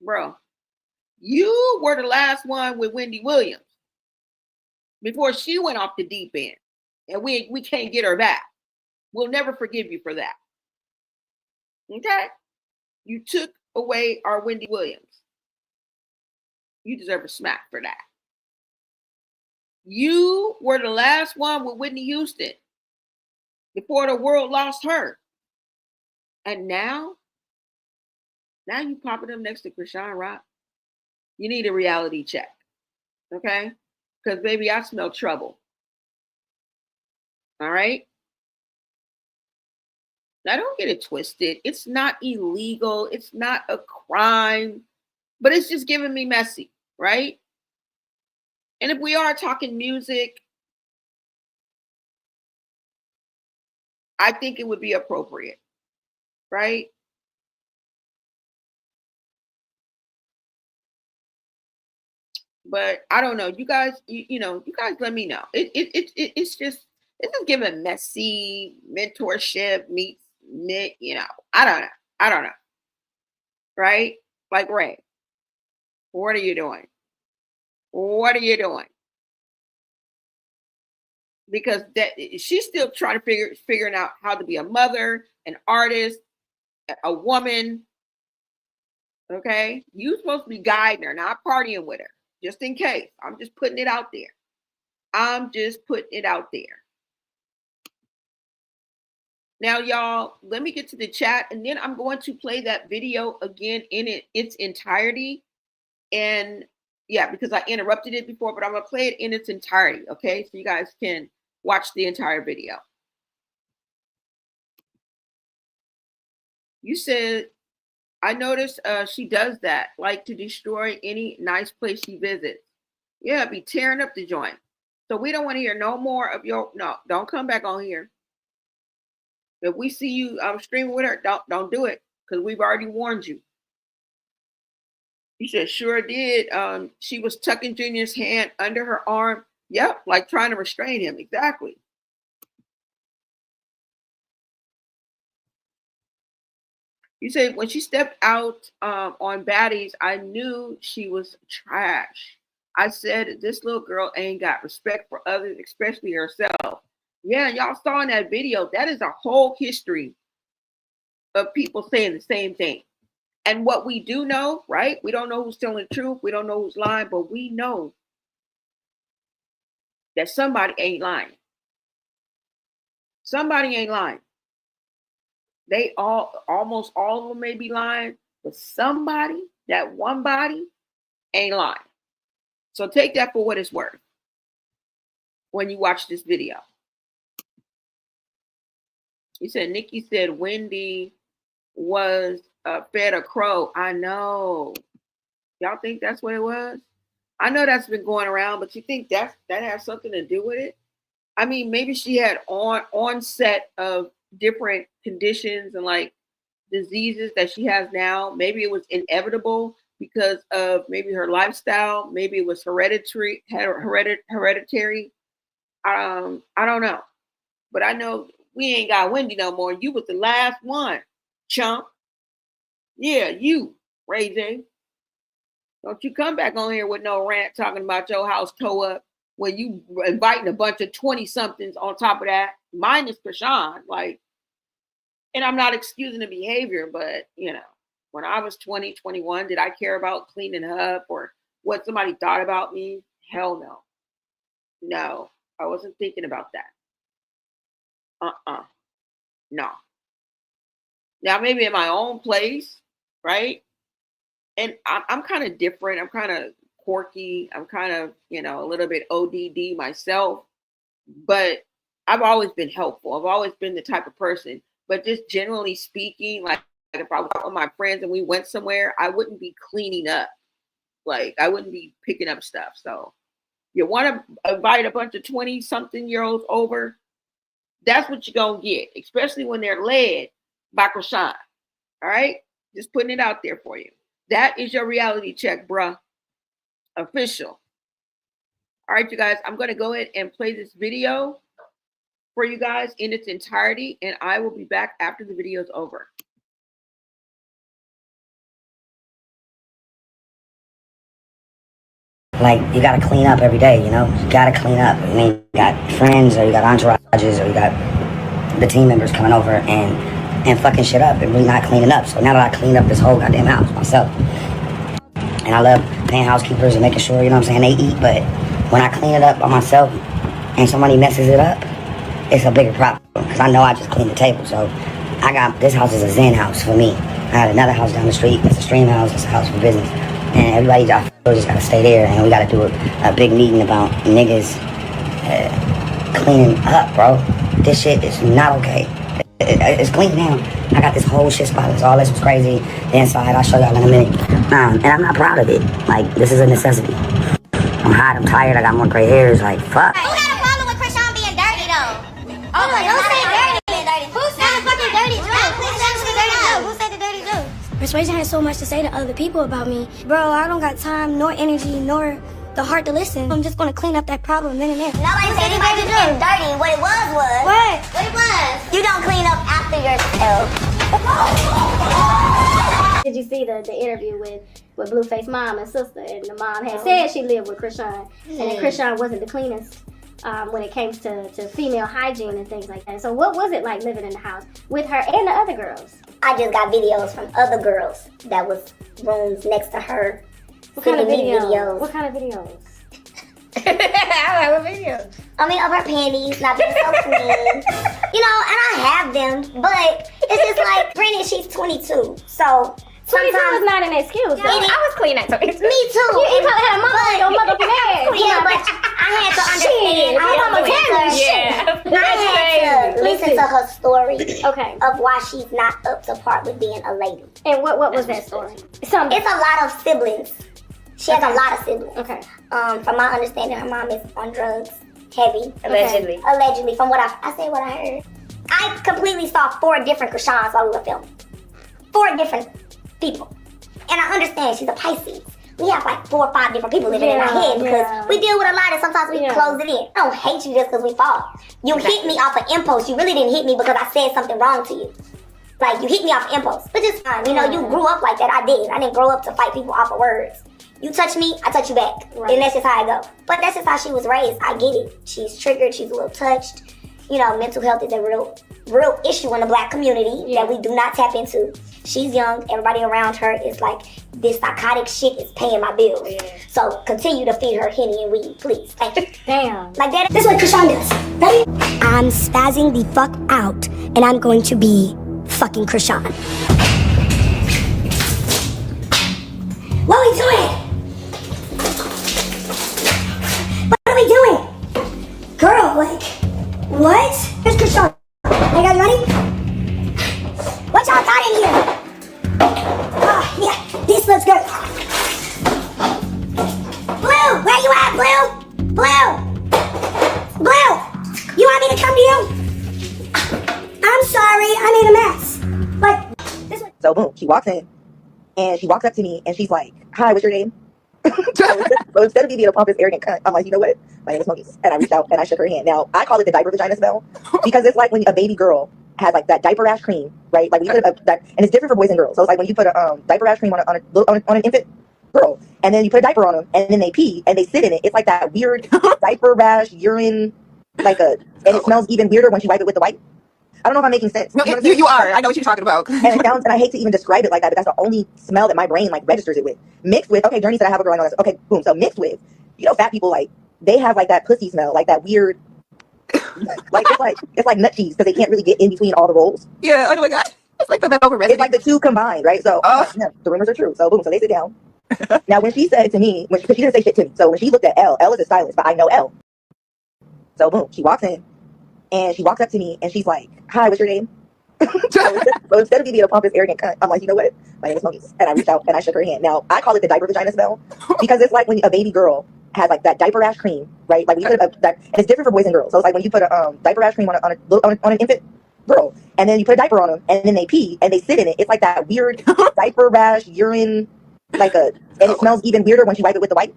S2: Bro, you were the last one with Wendy Williams before she went off the deep end. And we can't get her back. We'll never forgive you for that. Okay? You took away our Wendy Williams. You deserve a smack for that. You were the last one with Whitney Houston before the world lost her. And now you popping up next to Krishan Rock. You need a reality check. Okay? Because, baby, I smell trouble. All right? Now, don't get it twisted. It's not illegal. It's not a crime. But it's just giving me messy, right? And if we are talking music, I think it would be appropriate, right? But I don't know. You guys, you guys let me know. It's just giving messy mentorship meets, I don't know. Right? Like, Ray, what are you doing? What are you doing? Because that she's still trying to figuring out how to be a mother, an artist, a woman. Okay, you supposed to be guiding her, not partying with her. Just in case, I'm just putting it out there. I'm just putting it out there. Now, y'all, let me get to the chat, and then I'm going to play that video again in its entirety. And yeah, because I interrupted it before, but I'm going to play it in its entirety. Okay, so you guys can watch the entire video. You said, I noticed she does that, like to destroy any nice place she visits. Yeah, be tearing up the joint. So we don't want to hear no more of no, don't come back on here. If we see you streaming with her, don't do it, because we've already warned you. He said, sure did. She was tucking Junior's hand under her arm. Yep, like trying to restrain him. Exactly. You said when she stepped out on baddies, I knew she was trash. I said, this little girl ain't got respect for others, especially herself. Yeah, y'all saw in that video, that is a whole history of people saying the same thing. And what we do know, right? We don't know who's telling the truth. We don't know who's lying, but we know that somebody ain't lying. Somebody ain't lying. They almost all of them may be lying, but somebody, that one body, ain't lying. So take that for what it's worth when you watch this video. He said, Nikki said Wendy was fed a crow. I know. Y'all think that's what it was? I know that's been going around, but you think that has something to do with it? I mean, maybe she had onset of different conditions and like diseases that she has now. Maybe it was inevitable because of maybe her lifestyle. Maybe it was hereditary. I don't know, but I know we ain't got Wendy no more. You was the last one, chump. Yeah, you, Ray J. Don't you come back on here with no rant talking about your house toe up when you inviting a bunch of 20-somethings on top of that, minus Krishan. Like, and I'm not excusing the behavior, but, when I was 20, 21, did I care about cleaning up or what somebody thought about me? Hell no. No, I wasn't thinking about that. No. Now, maybe in my own place, right? And I'm kind of different. I'm kind of quirky. I'm kind of, a little bit ODD myself. But I've always been helpful. I've always been the type of person. But just generally speaking, like if I was out with my friends and we went somewhere, I wouldn't be cleaning up. Like I wouldn't be picking up stuff. So you want to invite a bunch of 20-something-year-olds over, that's what you're going to get, especially when they're led by Krishan. All right? Just putting it out there for you. That is your reality check, bruh. Official. All right, you guys, I'm going to go ahead and play this video for you guys in its entirety, and I will be back after the video is over.
S11: Like, you got to clean up every day, You got to clean up. I mean, you got friends or you got entourages or you got the team members coming over and fucking shit up and really not cleaning up. So now that I cleaned up this whole goddamn house myself, and I love paying housekeepers and making sure, you know what I'm saying, they eat, but when I clean it up by myself and somebody messes it up, it's a bigger problem, because I know I just cleaned the table. So this house is a zen house for me. I had another house down the street, it's a stream house, it's a house for business, and everybody just gotta stay there, and we gotta do a big meeting about niggas cleaning up, bro. This shit is not okay. It's clean now. I got this whole shit spotless. All this was crazy. The inside, I'll show y'all in a minute. And I'm not proud of it. Like, this is a necessity. I'm hot, I'm tired, I got more gray hairs. Like, fuck.
S1: Who got a problem with Krishan being dirty though? Oh, like, don't say dirty. Who said the fucking dirty joke? Who said the dirty joke?
S16: Persuasion has so much to say to other people about me. Bro, I don't got time, nor energy, nor the heart to listen. I'm just gonna clean up that problem then and there.
S1: Nobody said anybody was getting dirty. What it was.
S16: What?
S1: What it was? You don't clean up after yourself.
S12: Did you see the interview with Blueface mom and sister? And the mom had said she lived with Krishan, and that Krishan wasn't the cleanest when it came to female hygiene and things like that. So what was it like living in the house with her and the other girls?
S1: I just got videos from other girls that was rooms next to her.
S12: What kind of videos? What kind of videos?
S1: What videos? I mean, of her panties not being so clean. You know, and I have them, but it's just like, granted, she's 22, so
S12: 22 is not an excuse.
S1: I
S8: was clean at 22.
S1: Me too.
S12: You probably had a mother on your motherfucking ass.
S1: Yeah, but I had to understand. I had to listen to her story.
S12: Okay.
S1: Of why she's not up to par with being a lady.
S12: And what was that story?
S1: It's a lot of siblings. She has a lot of siblings.
S12: Okay.
S1: From my understanding, her mom is on drugs, heavy.
S8: Allegedly.
S1: Allegedly, from what I said what I heard. I completely saw 4 different Krishans while we were filming. 4 different people. And I understand she's a Pisces. We have like 4 or 5 different people living in our head because we deal with a lot and sometimes we close it in. I don't hate you just because we fall. You hit me off of impulse. You really didn't hit me because I said something wrong to you. Like, you hit me off impulse, which is fine. You know, you grew up like that. I did. I didn't grow up to fight people off of words. You touch me, I touch you back. Right. And that's just how I go. But that's just how she was raised. I get it. She's triggered. She's a little touched. You know, mental health is a real issue in the black community that we do not tap into. She's young. Everybody around her is like, this psychotic shit is paying my bills. Yeah. So continue to feed her Henny and weed, please. Thank you.
S12: Damn.
S1: Like that. This is what Krishan does. Ready?
S16: I'm spazzing the fuck out, and I'm going to be fucking Krishan.
S1: What are we doing? What are we doing? Girl, like, what? Here's Krishan. You guys ready? What y'all got in here? Yeah, this looks good. Blue, where you at, Blue? Blue, you want me to come to you? I'm sorry, I made a mess. Like, this one.
S13: So boom, she walks in, and she walks up to me, and she's like, "Hi, what's your name?" So instead of me being a pompous, arrogant cunt, I'm like, you know what? My name is Smokey. And I reached out and I shook her hand. Now, I call it the diaper vagina smell because it's like when a baby girl has like that diaper rash cream, right? Like when you put and it's different for boys and girls. So it's like when you put a diaper rash cream on an infant girl, and then you put a diaper on them, and then they pee and they sit in it. It's like that weird diaper rash urine, and it smells even weirder when you wipe it with the wipe. I don't know if I'm making sense.
S8: No, you are. I know what you're talking about.
S13: And it sounds, and I hate to even describe it like that, but that's the only smell that my brain like registers it with. Mixed with, okay, Journey said I have a girl, I know this. Okay, boom. So mixed with, you know, fat people, like, they have like that pussy smell, like that weird, like it's like nut cheese because they can't really get in between all the rolls.
S8: Yeah, oh my god. It's like the over
S13: It's like the two combined, right? So yeah, the rumors are true. So boom, so they sit down. Now when she said to me, because she didn't say shit to me, so when she looked at L is a stylist, but I know L. So boom, she walks in, and she walks up to me, and she's like, "Hi, what's your name?" So instead of me being a pompous, arrogant cunt, I'm like, you know what? My name is Smokey. And I reached out and I shook her hand. Now, I call it the diaper vagina smell because it's like when a baby girl has like that diaper rash cream, right? Like when you put and it's different for boys and girls. So it's like when you put a diaper rash cream on an infant girl, and then you put a diaper on them, and then they pee and they sit in it. It's like that weird diaper rash urine, and it smells even weirder when you wipe it with the wipe.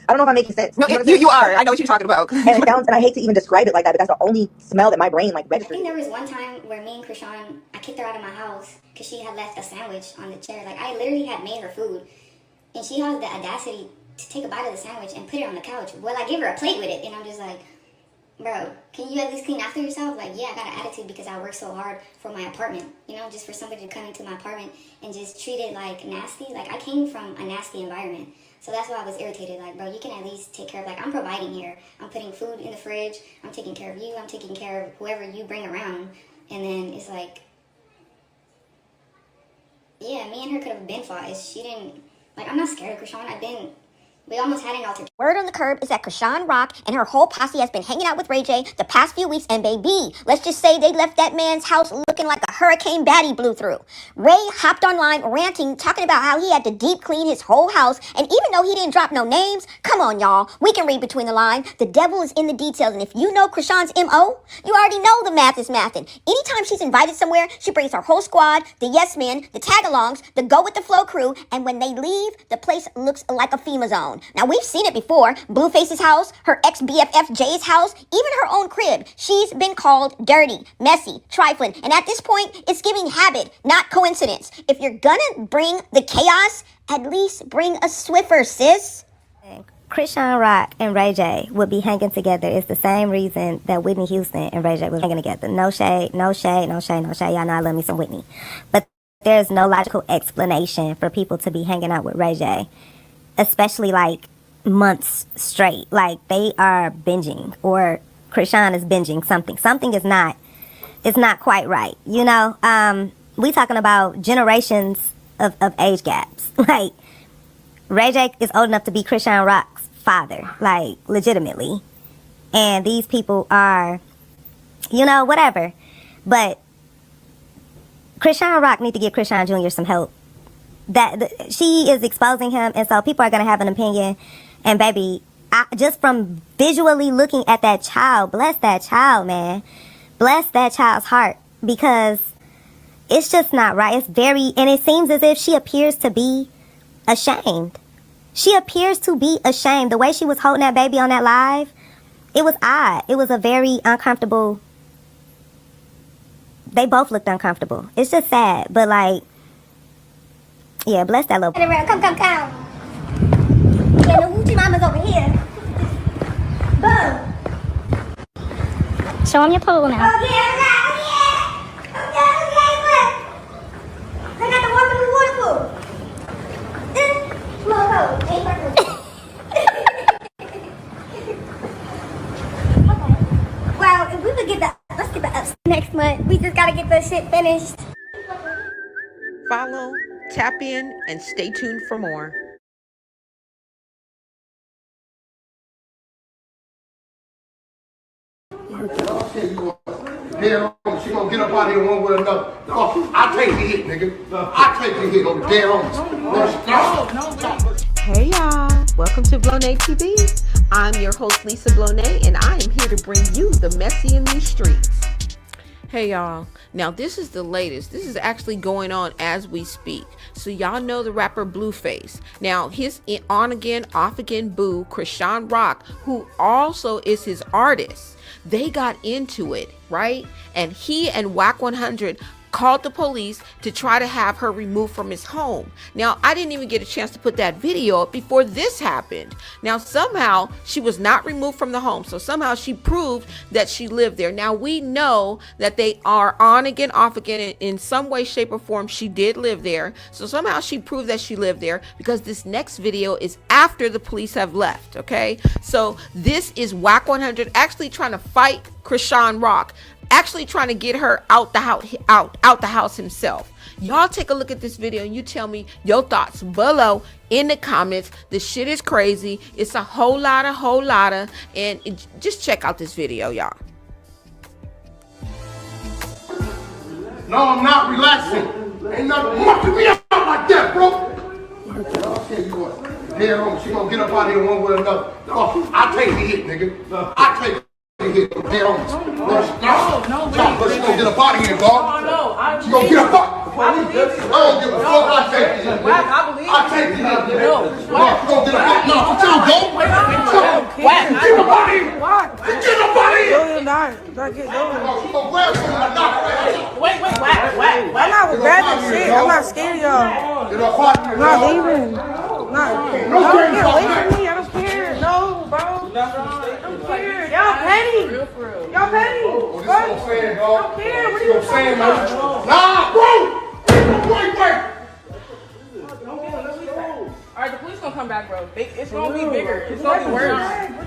S13: I don't know if I'm making sense.
S8: No, you are. I know what you're talking about.
S13: And it sounds, and I hate to even describe it like that, but that's the only smell that my brain like registers.
S16: I think there was one time where me and Krishan, I kicked her out of my house because she had left a sandwich on the chair. Like, I literally had made her food, and she had the audacity to take a bite of the sandwich and put it on the couch. Well, I give her a plate with it, and I'm just like,
S17: bro, can you at least clean after yourself? Like, yeah, I got an attitude because I work so hard for my apartment. You know, just for somebody to come into my apartment and just treat it like nasty. Like, I came from a nasty environment. So that's why I was irritated. Like, bro, you can at least take care of, like, I'm providing here. I'm putting food in the fridge. I'm taking care of you. I'm taking care of whoever you bring around. And then it's like, yeah, me and her could have been fought. She didn't, like, I'm not scared of Krishan. We almost had an altercation.
S1: Word on the curb is that Krishan Rock and her whole posse has been hanging out with Ray J the past few weeks, and baby, let's just say they left that man's house looking like a hurricane baddie blew through. Ray hopped online ranting, talking about how he had to deep clean his whole house, and even though he didn't drop no names, come on y'all, we can read between the lines. The devil is in the details, and if you know Krishan's M.O., you already know the math is mathin'. Anytime she's invited somewhere, she brings her whole squad, the yes men, the tag-alongs, the go with the flow crew, and when they leave, the place looks like a FEMA zone. Now, we've seen it before. Blueface's house, her ex-BFF Jay's house, even her own crib. She's been called dirty, messy, trifling, and at this point, it's giving habit, not coincidence. If you're gonna bring the chaos, at least bring a Swiffer, sis.
S14: Krishan Rock and Ray J would be hanging together is the same reason that Whitney Houston and Ray J was hanging together. No shade, no shade, no shade, no shade. Y'all know I love me some Whitney. But there's no logical explanation for people to be hanging out with Ray J, especially like months straight. Like they are binging, or Krishan is binging something. Something is not, it's not quite right. You know, we talking about generations of age gaps. Like Ray J is old enough to be Krishan Rock's father, like legitimately. And these people are, you know, whatever. But Krishan Rock need to give Krishan Jr. some help. She is exposing him, and so people are going to have an opinion. And baby, just from visually looking at that child, bless that child, man. Bless that child's heart, because it's just not right. It's very, and it seems as if she appears to be ashamed. She appears to be ashamed. The way she was holding that baby on that live, it was odd. It was a very uncomfortable. They both looked uncomfortable. It's just sad, but like, yeah, bless that little.
S16: Come. Yeah, the Hoochie Mama's over here. Boom. Show him your pole now. Oh, yeah. I got the water Well, if we could get that, let's get that up next month. We just gotta get this shit finished.
S15: Follow, tap in, and stay tuned for more.
S18: Dead on, she gonna get up out of here one way or another. No, I take the hit, nigga. I take the hit on the dead on.
S15: Hey y'all, welcome to Blonay TV. I'm your host Lisa Blonay, and I am here to bring you the messy in these streets. Hey y'all, now this is the latest. This is actually going on as we speak. So y'all know the rapper Blueface. Now his on again, off again boo, Krishan Rock, who also is his artist. They got into it, right? And he and Whack 100 called the police to try to have her removed from his home. Now, I didn't even get a chance to put that video up before this happened. Now, somehow she was not removed from the home. So somehow she proved that she lived there. Now, we know that they are on again, off again. In some way, shape, or form, she did live there. So somehow she proved that she lived there, because this next video is after the police have left, okay? So this is Whack 100 actually trying to fight Krishan Rock, actually trying to get her out the house himself. Y'all take a look at this video and you tell me your thoughts below in the comments. This shit is crazy. It's a whole lot of, and just check out this video, y'all.
S18: No, I'm not relaxing. Ain't nothing mucking me out like that, bro. I'll tell you what. Dead on, she gonna get up out of here one way or another. No, I take the hit, nigga. I take the hit. Dead on. No, she gonna get up out of here, dog. She gonna get up out. I don't give a fuck. I take the hit. I take the hit. No, she gonna get up out. No, what y'all go? Get up out of here. Get up out of here.
S4: Wait. I'm not grabbing shit. I'm not scared, y'all. I'm not leaving. Don't get away from me. I don't care. No, bro. I'm scared. Y'all pay petty.
S8: Real for real.
S4: Y'all petty.
S18: Oh, this is what I'm saying, dog.
S4: I don't care. What are
S18: This is
S4: you
S18: what I'm saying,
S4: talking
S18: man.
S4: about?
S18: Nah, bro. Wait.
S8: All right, the police gonna come back, bro. It's gonna be bigger. It's gonna be worse.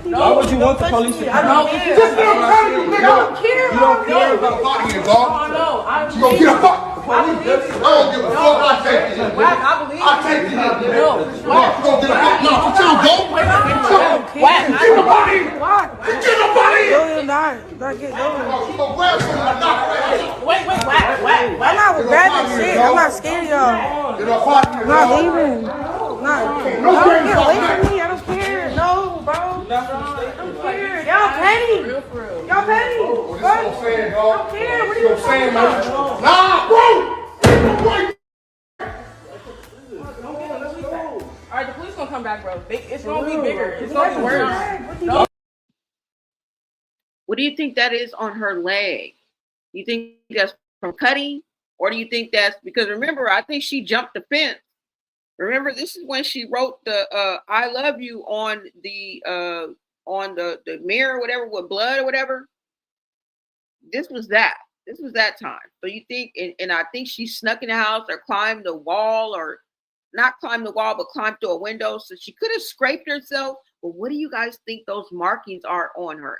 S9: Why would you want the police to come?
S4: I don't care.
S18: This is what I'm telling you, nigga.
S4: Y'all care.
S18: You don't care about body here, dog.
S8: Oh no,
S18: You gonna get a fuck?
S8: I believe you.
S18: I don't give a fuck. I take it.
S8: Whack, I believe you.
S18: I take it.
S8: No,
S18: You gonna get a fuck? No, for sure, go.
S8: Whack,
S18: Get the body.
S4: Why?
S18: Get the body.
S4: Go not get
S18: You gonna grab something and knock her ass.
S8: wait, whack.
S4: I'm not grabbing shit. I'm not scared of y'all.
S18: Get a body here,
S4: I'm not
S18: dog.
S4: leaving. Don't get away from me. I don't care. No, bro. I don't care. Y'all petty.
S8: Real for real.
S4: Y'all petty.
S18: Oh, this is what I'm saying, dog.
S4: I don't care. What are
S18: This
S4: you
S18: is what I'm saying,
S4: talking
S18: man.
S4: about?
S18: Nah, bro. Wait.
S8: All right, the police gonna come back, bro. It's gonna be bigger. It's gonna be worse.
S2: What do you think that is on her leg? You think that's from cutting? Or do you think that's because remember, I think she jumped the fence. Remember, this is when she wrote the I love you on the mirror or whatever with blood or whatever. This was that. This was that time. So you think, and I think she snuck in the house or climbed the wall or not climbed the wall, but climbed through a window. So she could have scraped herself. But what do you guys think those markings are on her?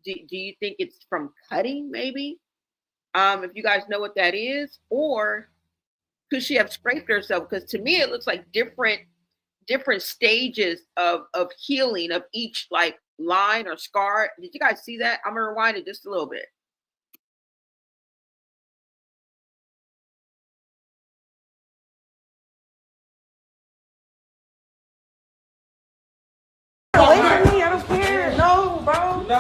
S2: Do you think it's from cutting maybe? If you guys know what that is, or could she have scraped herself? Because to me, it looks like different stages of healing of each like line or scar. Did you guys see that? I'm gonna rewind it just a little bit.
S4: Away from me. I don't care. No, bro. I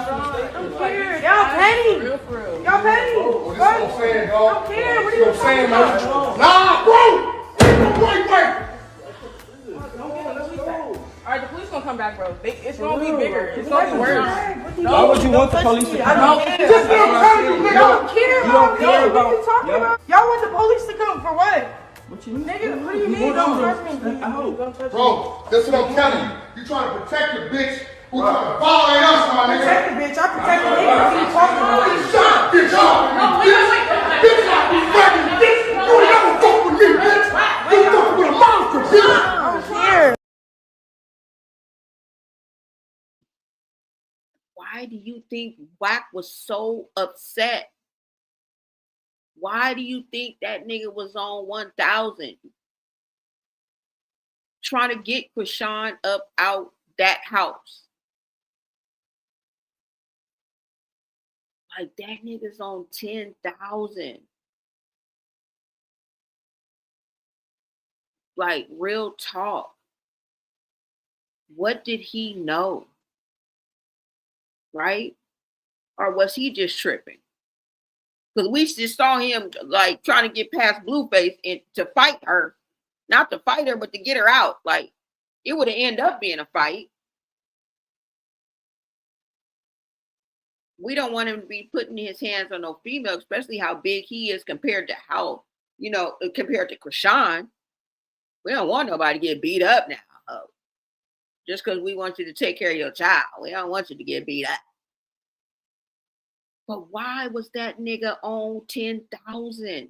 S4: don't care. Y'all petty.
S8: Real for real.
S4: Y'all petty.
S18: Oh, this is what I'm saying, dog.
S4: I don't care. What are
S18: This is
S4: you
S18: what I'm saying,
S4: talking
S18: man.
S4: about?
S18: Nah, bro. Wait.
S8: All right, the police gonna come back, bro. It's gonna be bigger. It's gonna be worse.
S9: Why would you want the police to come?
S8: No.
S18: This is what I'm telling you, nigga.
S4: Y'all care
S9: You don't
S4: about me.
S9: care
S4: What
S9: about-
S4: are you talking
S9: Yep.
S4: about? Y'all want the police to come for what?
S9: What you mean?
S4: Nigga, what do you
S9: You
S4: mean?
S9: want
S4: Don't
S9: them
S4: touch
S9: to
S4: me.
S9: step out.
S4: Don't touch me.
S18: Bro, that's what I'm telling you. You trying to protect the bitch who trying to violate us, my nigga.
S4: Protect the bitch. I protect the nigga. What are you talking about?
S18: Shut up, bitch. Bitch, I be fucking bitch. You never fuck with me, bitch. You fuck with a monster, bitch.
S4: I don't care.
S2: Why do you think Wack was so upset? Why do you think that nigga was on 1,000? Trying to get Krishan up out that house. Like that nigga's on 10,000. Like real talk. What did he know? Right? Or was he just tripping? Because we just saw him like trying to get past Blueface and to fight her. Not to fight her, but to get her out. Like it would have ended up being a fight. We don't want him to be putting his hands on no female, especially how big he is compared to how, compared to Krishan. We don't want nobody to get beat up now. Just because we want you to take care of your child. We don't want you to get beat up. But why was that nigga on 10,000?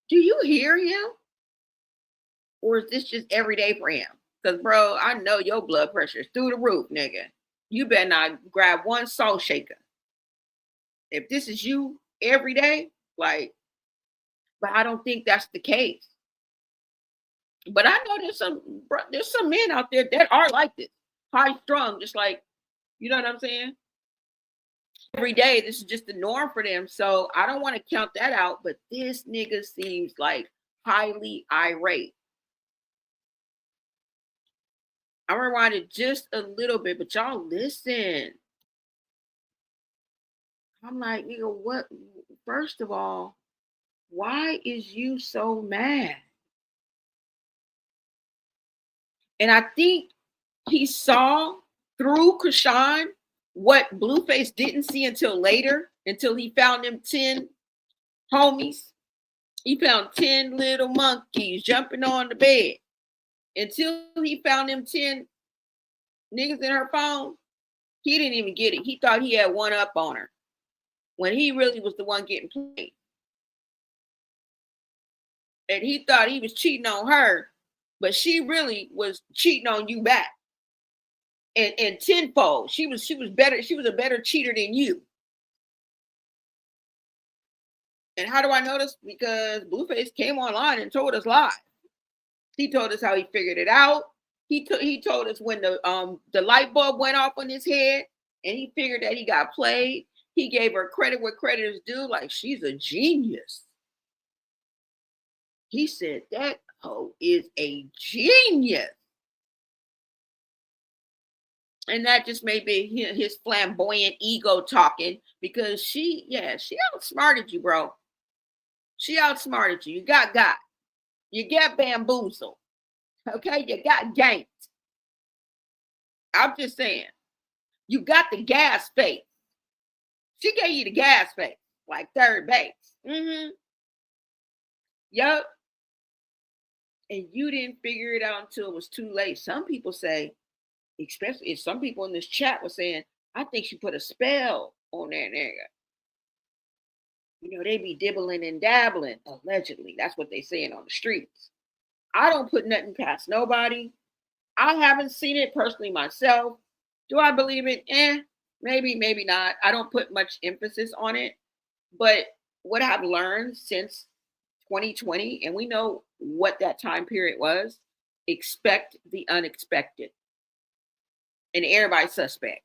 S2: Do you hear him? Or is this just every day for him? Because, bro, I know your blood pressure is through the roof, nigga. You better not grab one salt shaker. If this is you every day, like, but I don't think that's the case. But I know there's some men out there that are like this, high strung, just like, you know what I'm saying? Every day, this is just the norm for them. So I don't want to count that out, but this nigga seems like highly irate. I'm gonna rewind it just a little bit, but y'all listen. I'm like, nigga, what? First of all, why is you so mad? And I think he saw through Krishan what Blueface didn't see until later, until he found them 10 homies. He found 10 little monkeys jumping on the bed. Until he found them 10 niggas in her phone, He didn't even get it. He thought he had one up on her when he really was the one getting played. And he thought he was cheating on her, but she really was cheating on you back. And tenfold. She was better. She was a better cheater than you. And how do I know this? Because Blueface came online and told us live. He told us how he figured it out. He told us when the light bulb went off on his head and he figured that he got played. He gave her credit where credit is due, like she's a genius. He said that hoe is a genius. And that just may be his flamboyant ego talking, because she outsmarted you, bro. She outsmarted you. You got. You got bamboozled. Okay, you got ganked. I'm just saying. You got the gas face. She gave you the gas face, like third base. Yup. And you didn't figure it out until it was too late. Some people say, especially if some people in this chat were saying, I think she put a spell on that nigga. You know, they be dibbling and dabbling, allegedly. That's what they saying on the streets. I don't put nothing past nobody. I haven't seen it personally myself. Do I believe it? Maybe, maybe not. I don't put much emphasis on it. But what I've learned since 2020, and we know what that time period was, expect the unexpected. And everybody's suspect.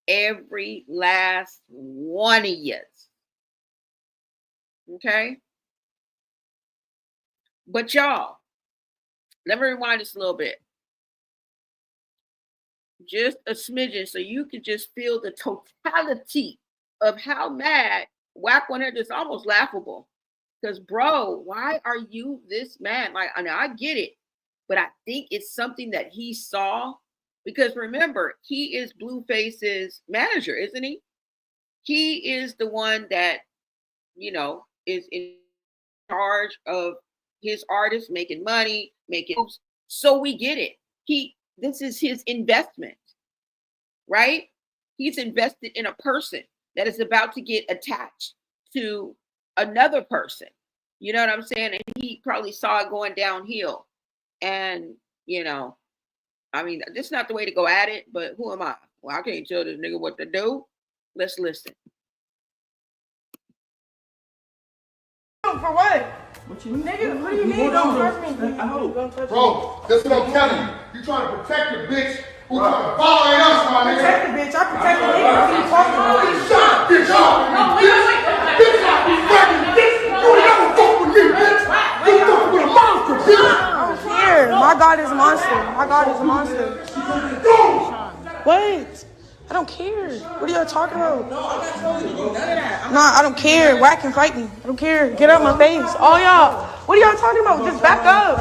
S2: Every last one of you. Okay? But y'all, let me rewind this a little bit. Just a smidgen so you can just feel the totality of how mad Whack 100 is. Almost laughable. Because, bro, why are you this mad? Like, I know I get it, but I think it's something that he saw. Because remember, he is Blueface's manager, isn't he? He is the one that, you know, is in charge of his artists making money, making moves. So we get it. This is his investment, right? He's invested in a person that is about to get attached to another person. You know what I'm saying? And he probably saw it going downhill. And, you know, I mean, this is not the way to go at it, but who am I? Well, I can't tell this nigga what to do. Let's listen.
S8: For what?
S18: What you mean?
S8: Nigga, what do you mean? Don't touch me.
S18: Bro, that's what I'm telling you. You trying to protect the bitch who trying to violate us, my nigga.
S8: Protect the bitch. I protect the nigga. What are you talking about?
S18: Shut up, bitch. No, wait. Bitch, I be fucking bitch. You ain't never fuck with me, bitch. You fuck with a monster, bitch.
S8: I don't care. My God is a monster. My God is a monster. What? I don't care. What are y'all talking about? No, I'm not telling you to do none of that. Nah, I don't care. Whack can fight me. I don't care. Get out my face. All y'all. What are y'all talking about? Just back up.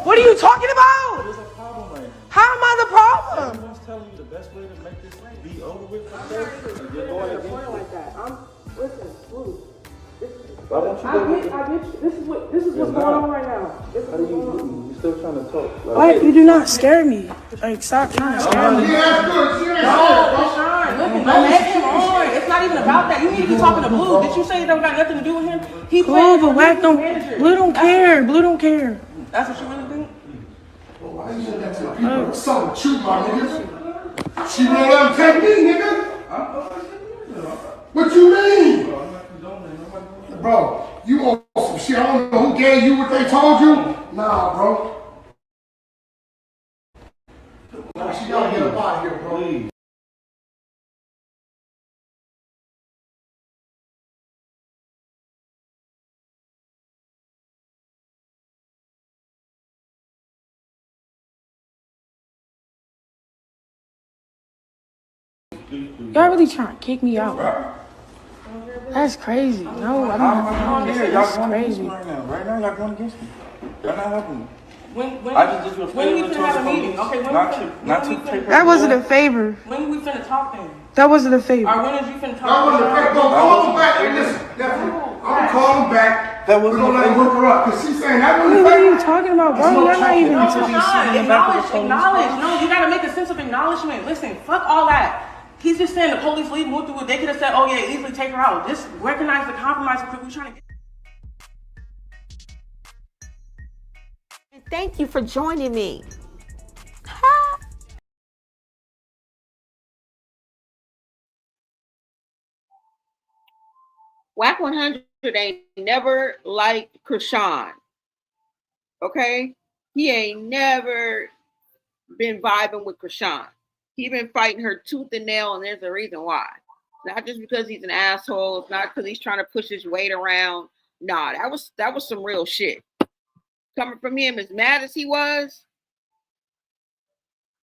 S8: What are you talking about?
S9: There's a problem right now.
S8: How am I the problem?
S9: I'm just telling you the best way to make this be over with. You're going against
S8: like that. Listen, Blue.
S9: I want you
S8: to. This is what's going on right now. This is what's going on.
S9: You're still trying to talk.
S8: What? You do not scare me. Like, stop trying to scare me. Listen, don't make him on. It's not even about that. You need to be talking to Blue. Did you say that got nothing to do with him? He played, but Whack don't. Blue don't care. Blue don't care. That's what you really think?
S18: Why you said that to the people? Something with you, my nigga. She won't let him take me, nigga. What you mean? Bro, you on some shit. I don't know who gave you what they told you. Nah, bro. She gotta get up out of here, bro.
S8: Y'all really trying to kick me out? That's crazy. No, I don't have to. That's crazy.
S9: Right now, y'all going against me. Y'all not helping me.
S8: When we finna have a meeting? Okay,
S9: That
S8: wasn't a favor. When we finna talk then? That wasn't a favor.
S18: When is you finna talk? That wasn't a favor. Call him back. Hey, listen, I'm gonna call him back. We're gonna let him hook her up, because she's saying that wasn't a favor.
S8: What are you talking about, bro? You're not even talking. Acknowledge. No, you gotta make a sense of acknowledge. acknowledgement. Listen, fuck all that. He's just saying the police moved through it. They could have said, oh yeah, easily take her out. Just recognize the compromise because we're trying to get.
S15: And thank you for joining me.
S2: Whack 100 ain't never liked Krishan. Okay? He ain't never been vibing with Krishan. He been fighting her tooth and nail, and there's a reason why. Not just because he's an asshole. It's not because he's trying to push his weight around. Nah, that was some real shit. Coming from him, as mad as he was,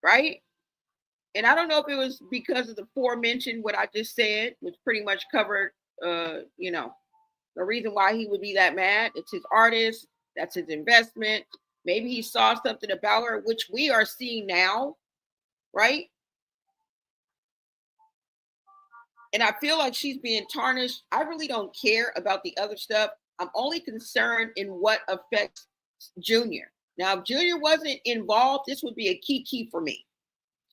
S2: right? And I don't know if it was because of the aforementioned what I just said, which pretty much covered, you know, the reason why he would be that mad. It's his artist. That's his investment. Maybe he saw something about her, which we are seeing now, right? And I feel like she's being tarnished. I really don't care about the other stuff. I'm only concerned in what affects Junior. Now, if Junior wasn't involved, this would be a key for me.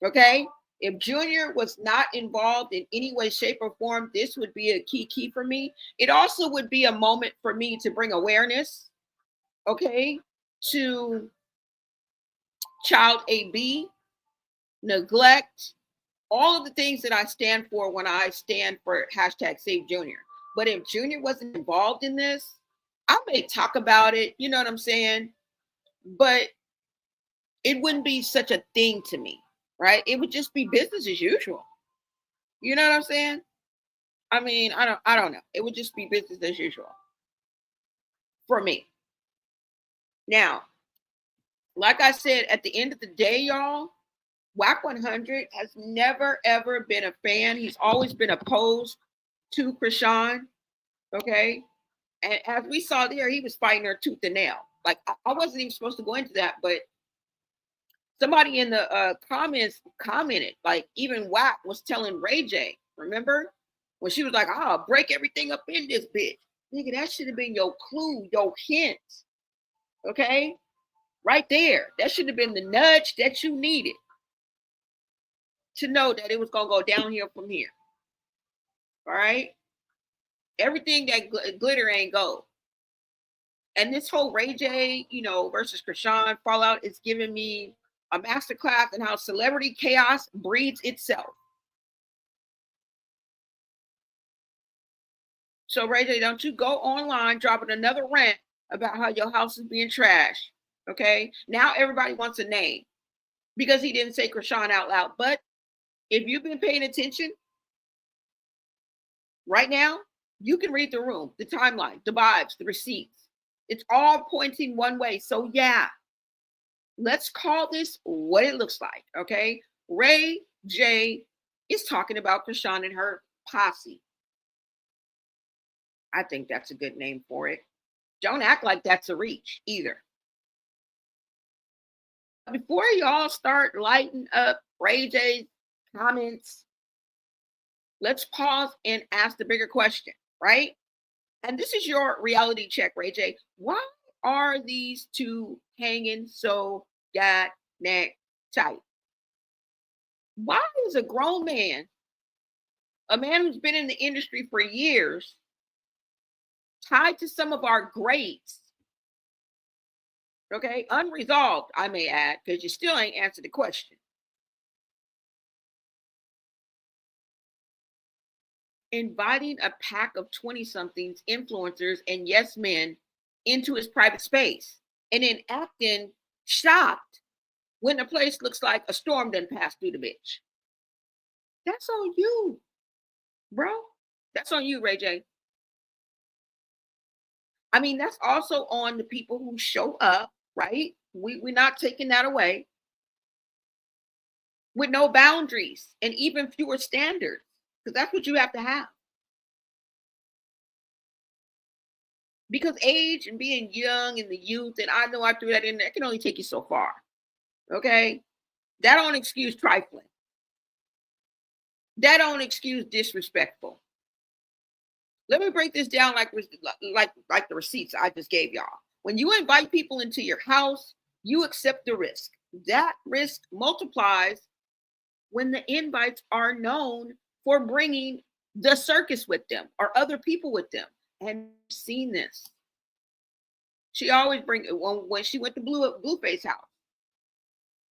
S2: Okay? If Junior was not involved in any way, shape, or form, this would be a key for me. It also would be a moment for me to bring awareness, okay, to child AB, neglect, all of the things that I stand for when I stand for hashtag Save Junior. But if Junior wasn't involved in this, I may talk about it, you know what I'm saying? But it wouldn't be such a thing to me, right? It would just be business as usual. You know what I'm saying? I mean, I don't know. It would just be business as usual for me. Now, like I said, at the end of the day, y'all, Whack 100 has never, ever been a fan. He's always been opposed to Krishan, okay? And as we saw there, he was fighting her tooth and nail. Like, I wasn't even supposed to go into that, but somebody in the comments commented, like, even Whack was telling Ray J, remember? When she was like, I'll break everything up in this bitch. Nigga, that should have been your clue, your hint, okay? Right there. That should have been the nudge that you needed to know that it was going to go downhill from here. All right? Everything that glitter ain't gold. And this whole Ray J, you know, versus Krishan fallout is giving me a masterclass in how celebrity chaos breeds itself. So Ray J, don't you go online dropping another rant about how your house is being trashed. Okay? Now everybody wants a name because he didn't say Krishan out loud. But if you've been paying attention, right now, you can read the room, the timeline, the vibes, the receipts. It's all pointing one way. So yeah, let's call this what it looks like, okay? Ray J is talking about Krishan and her posse. I think that's a good name for it. Don't act like that's a reach either. Before y'all start lighting up Ray J's comments, let's pause and ask the bigger question, right? And this is your reality check, Ray J. Why are these two hanging so goddamn tight? Why is a grown man, a man who's been in the industry for years, tied to some of our greats, okay, unresolved, I may add, because you still ain't answered the question. Inviting a pack of 20-somethings, influencers, and yes men into his private space and then acting shocked when the place looks like a storm done passed through the bitch. That's on you, bro. That's on you, Ray J. I mean, that's also on the people who show up, right? We're not taking that away. With no boundaries and even fewer standards, because that's what you have to have. Because age and being young and the youth, and I know I threw that in there, can only take you so far. Okay? That don't excuse trifling. That don't excuse disrespectful. Let me break this down like the receipts I just gave y'all. When you invite people into your house, you accept the risk. That risk multiplies when the invites are known for bringing the circus with them or other people with them? And seen this. She always bring when she went to Blueface house.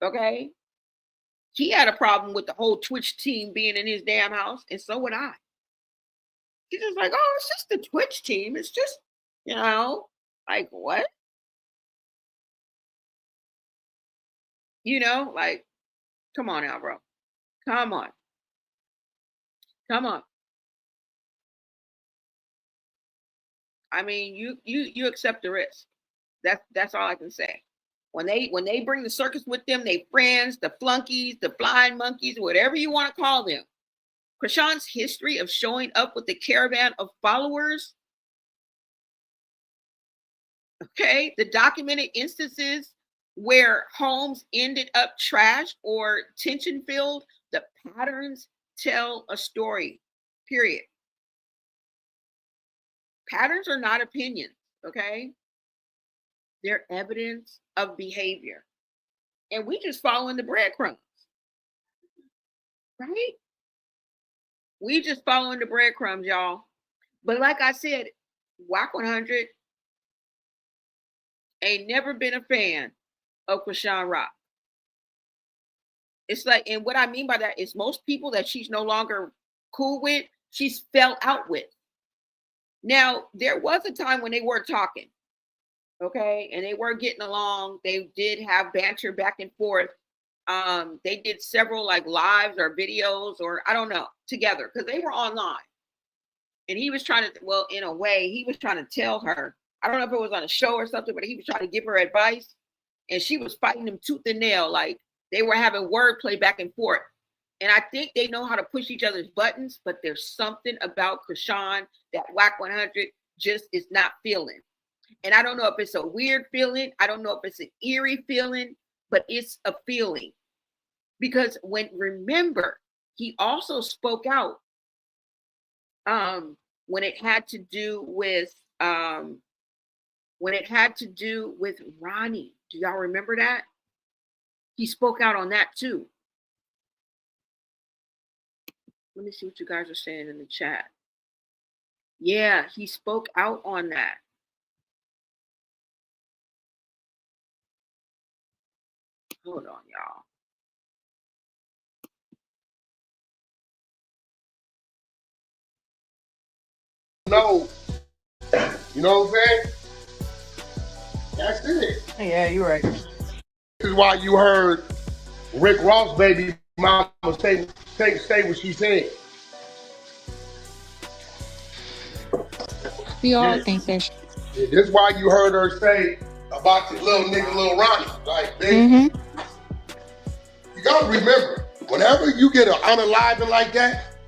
S2: Okay, he had a problem with the whole Twitch team being in his damn house, and so would I. He's just like, oh, it's just the Twitch team. It's just, like what? Like, come on now, bro. Come on. Come on. I mean, you accept the risk. That's all I can say. When they bring the circus with them, they friends, the flunkies, the blind monkeys, whatever you want to call them. Krishan's history of showing up with the caravan of followers. Okay, the documented instances where homes ended up trashed or tension filled, the patterns tell a story. Period. Patterns are not opinions, okay? They're evidence of behavior. And we just following the breadcrumbs. Right? We just following the breadcrumbs, y'all. But like I said, WAC 100 ain't never been a fan of Krishan Rock. It's like, and what I mean by that is most people that she's no longer cool with, she's fell out with. Now, there was a time when they were talking, okay, and they were getting along. They did have banter back and forth. They did several like lives or videos or I don't know together because they were online. And he was trying to, well, in a way, he was trying to tell her. I don't know if it was on a show or something, but he was trying to give her advice, and she was fighting him tooth and nail. Like they were having wordplay back and forth. And I think they know how to push each other's buttons, but there's something about Krishan that WAC 100 just is not feeling. And I don't know if it's a weird feeling. I don't know if it's an eerie feeling, but it's a feeling. Because remember, he also spoke out when it had to do with Ronnie. Do y'all remember that? He spoke out on that too. Let me see what you guys are saying in the chat. Yeah, he spoke out on that. Hold on, y'all.
S18: No. You know what I'm saying? That's it.
S8: Yeah, you're right.
S18: This is why you heard Rick Ross' baby mama say what she said.
S7: We all think that.
S18: This is why you heard her say about the little nigga, Lil Ronnie. Like, baby, you gotta remember, whenever you get an unaliving like that,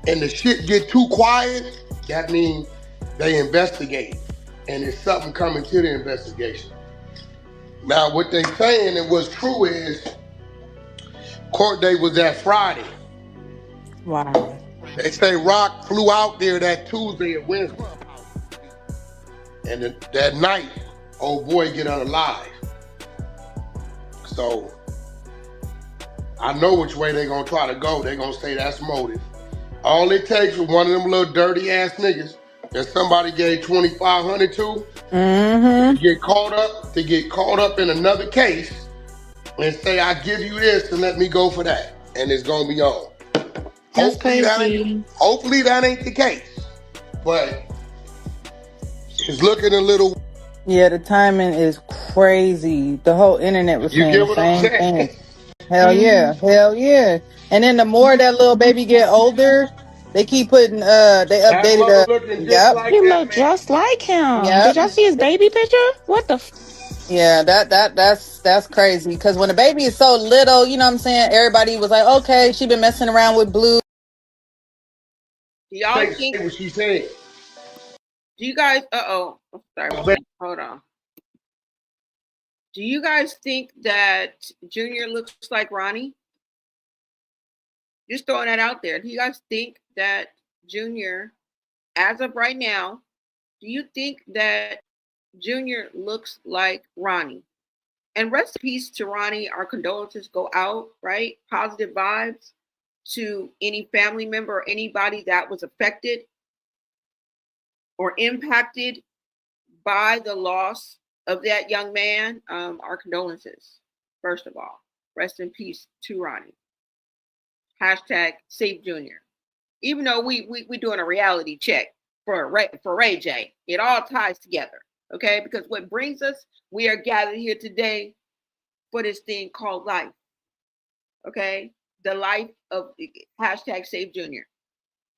S18: and the shit get too quiet, that means they investigate. And there's something coming to the investigation. Now, what they saying and what's true is court date was that Friday.
S8: Wow.
S18: They say Rock flew out there that Tuesday and Wednesday. And that night, old boy get unalive. So, I know which way they gonna try to go. They gonna say that's motive. All it takes is one of them little dirty ass niggas that somebody gave $2,500 to get caught up in another case and say, I give you this and let me go for that. And it's gonna be on. Hopefully that ain't the case. But it's looking a little.
S8: Yeah, the timing is crazy. The whole internet was saying the same thing. Hell yeah, hell yeah. And then the more that little baby get older, they keep putting they updated yep.
S7: He looked just like him.
S8: Yep.
S7: Did y'all see his baby picture? What the
S8: Yeah, that's crazy. Because when a baby is so little, you know what I'm saying? Everybody was like, okay, she been messing around with Blue.
S2: Do y'all think
S18: what she said?
S2: Do you guys sorry, hold on. Do you guys think that Junior looks like Ronnie? Just throwing that out there. Do you guys think that Junior, as of right now, do you think that Junior looks like Ronnie? And rest in peace to Ronnie. Our condolences go out, right? Positive vibes to any family member or anybody that was affected or impacted by the loss of that young man. Our condolences, first of all. Rest in peace to Ronnie. Hashtag Save Junior. Even though we doing a reality check for Ray J, it all ties together, okay? Because what brings us, we are gathered here today for this thing called life, okay? The life of hashtag Save Junior.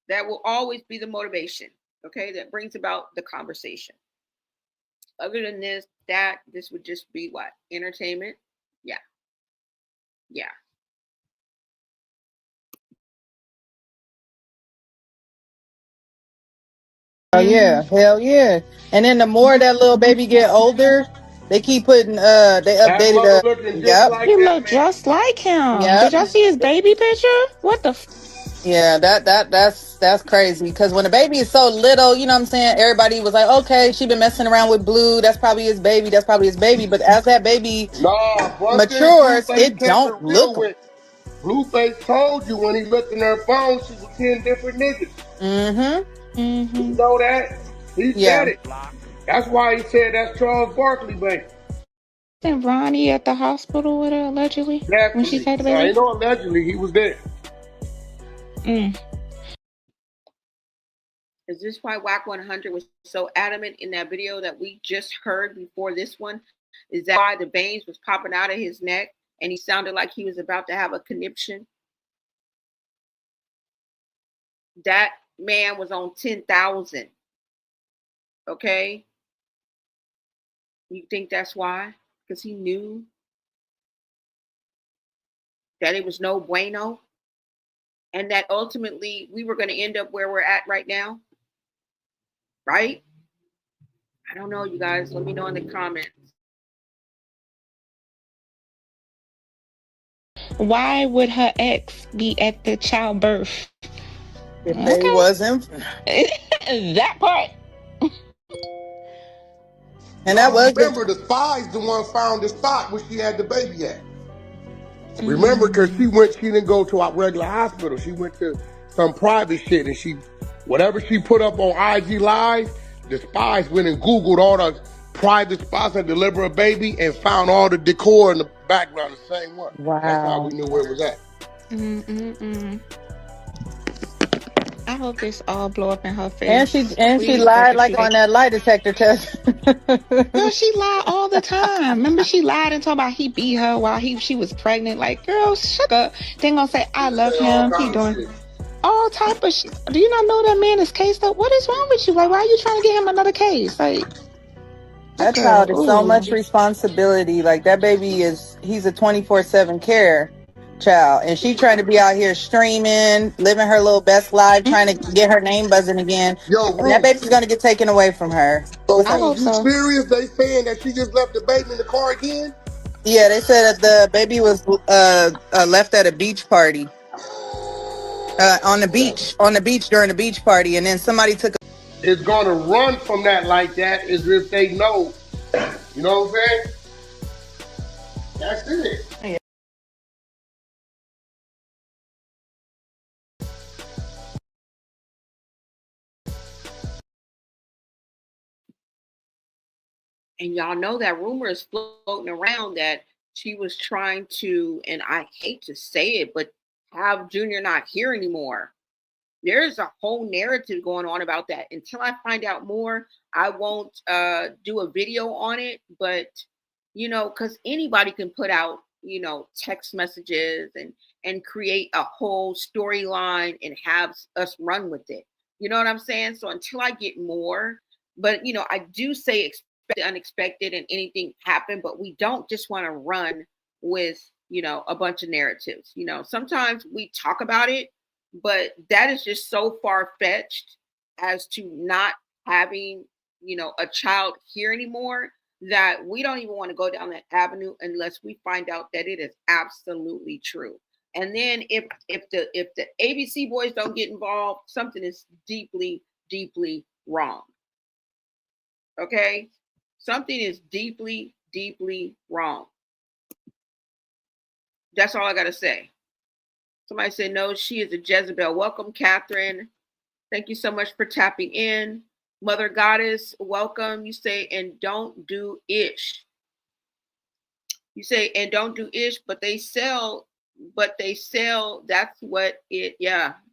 S2: That will always be the motivation, okay? That brings about the conversation. Other than this would just be what? Entertainment? Yeah. Yeah.
S8: Oh yeah, hell yeah. And then the more that little baby get older, they keep putting they
S18: That
S8: updated
S18: mother looking just
S8: yep.
S18: like
S7: He
S18: that
S7: look
S18: man.
S7: just like him. Did
S8: Yep.
S7: y'all see his baby picture? What the?
S8: Yeah, that's crazy. Because when a baby is so little, you know what I'm saying? Everybody was like, okay, she been messing around with Blue. That's probably his baby. That's probably his baby. But as that baby
S18: Nah, one thing
S8: matures,
S18: Blueface
S8: it
S18: kept it
S8: don't
S18: real
S8: look.
S18: with. Blueface told you when he looked in her phone, she was 10 different niggas. You know that? He
S8: Yeah.
S18: said it. That's why he said that's Charles Barkley, baby.
S7: And Ronnie at the hospital with her allegedly when she
S18: Definitely.
S7: had the
S18: Now,
S7: baby.
S18: ain't no allegedly, he was there.
S2: Is this why Whack 100 was so adamant in that video that we just heard before this one? Is that why the veins was popping out of his neck and he sounded like he was about to have a conniption? That man was on 10,000. Okay? You think that's why? Because he knew that it was no bueno and that ultimately we were going to end up where we're at right now? Right? I don't know, you guys. Let me know in the comments.
S7: Why would her ex be at the childbirth?
S8: If they wasn't
S7: that part.
S8: And that was
S18: Remember, the spies the one found the spot where she had the baby at. Remember, because she didn't go to our regular hospital. She went to some private shit, and whatever she put up on IG Live, the spies went and Googled all the private spots that deliver a baby and found all the decor in the background, the same one. That's how we
S8: wow.
S18: knew where it was at.
S7: I hope this all blow up in her
S8: And
S7: face.
S8: she
S7: Please let
S8: lied
S7: this
S8: like
S7: be.
S8: on that lie detector test.
S7: Girl, she lied all the time. Remember, she lied and talked about he beat her while she was pregnant. Like, girl, shut up. Then gonna say I love
S18: Say all
S7: him. He
S18: kind of
S7: doing
S18: shit.
S7: all type of shit. Do you not know that man is cased up? What is wrong with you? Like, why are you trying to get him another case? Like,
S8: That
S7: girl,
S8: child is so
S7: ooh.
S8: much responsibility. Like that baby he's a 24/7 care child. And she trying to be out here streaming, living her little best life, trying to get her name buzzing again.
S18: Yo,
S8: And that
S18: Blue.
S8: baby's gonna get taken away from her.
S18: So,
S8: What's up?
S18: Blue, you serious? They saying that she just left the baby in the car again?
S8: Yeah, they said that the baby was left at a beach party. On the beach during the beach party, and then somebody took
S18: Is gonna run from that like that as if they know. You know what I'm saying? That's it.
S2: And y'all know that rumor is floating around that she was trying to, and I hate to say it, but have Junior not here anymore. There's a whole narrative going on about that. Until I find out more, I won't do a video on it. But because anybody can put out text messages and create a whole storyline and have us run with it. You know what I'm saying? So until I get more, but I do say expect the unexpected and anything happen, but we don't just want to run with a bunch of narratives. Sometimes we talk about it, but that is just so far fetched as to not having a child here anymore that we don't even want to go down that avenue unless we find out that it is absolutely true. And then if the ABC boys don't get involved, something is deeply wrong. Okay, something is deeply wrong. That's all I got to say. Somebody said, no, she is a Jezebel. Welcome, Catherine. Thank you so much for tapping in. Mother Goddess, welcome. You say, and don't do ish. You say, and don't do ish, but they sell, that's what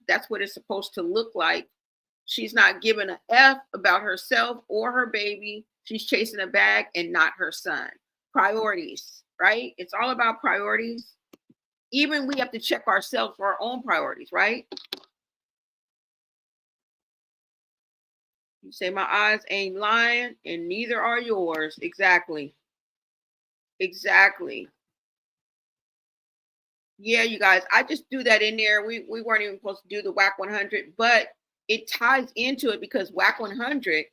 S2: that's what it's supposed to look like. She's not giving a F about herself or her baby. She's chasing a bag and not her son. Priorities, right? It's all about priorities. Even we have to check ourselves for our own priorities, right? You say, my eyes ain't lying and neither are yours. Exactly. Exactly. Yeah, you guys, I just do that in there. We weren't even supposed to do the WAC 100, but it ties into it because WAC 100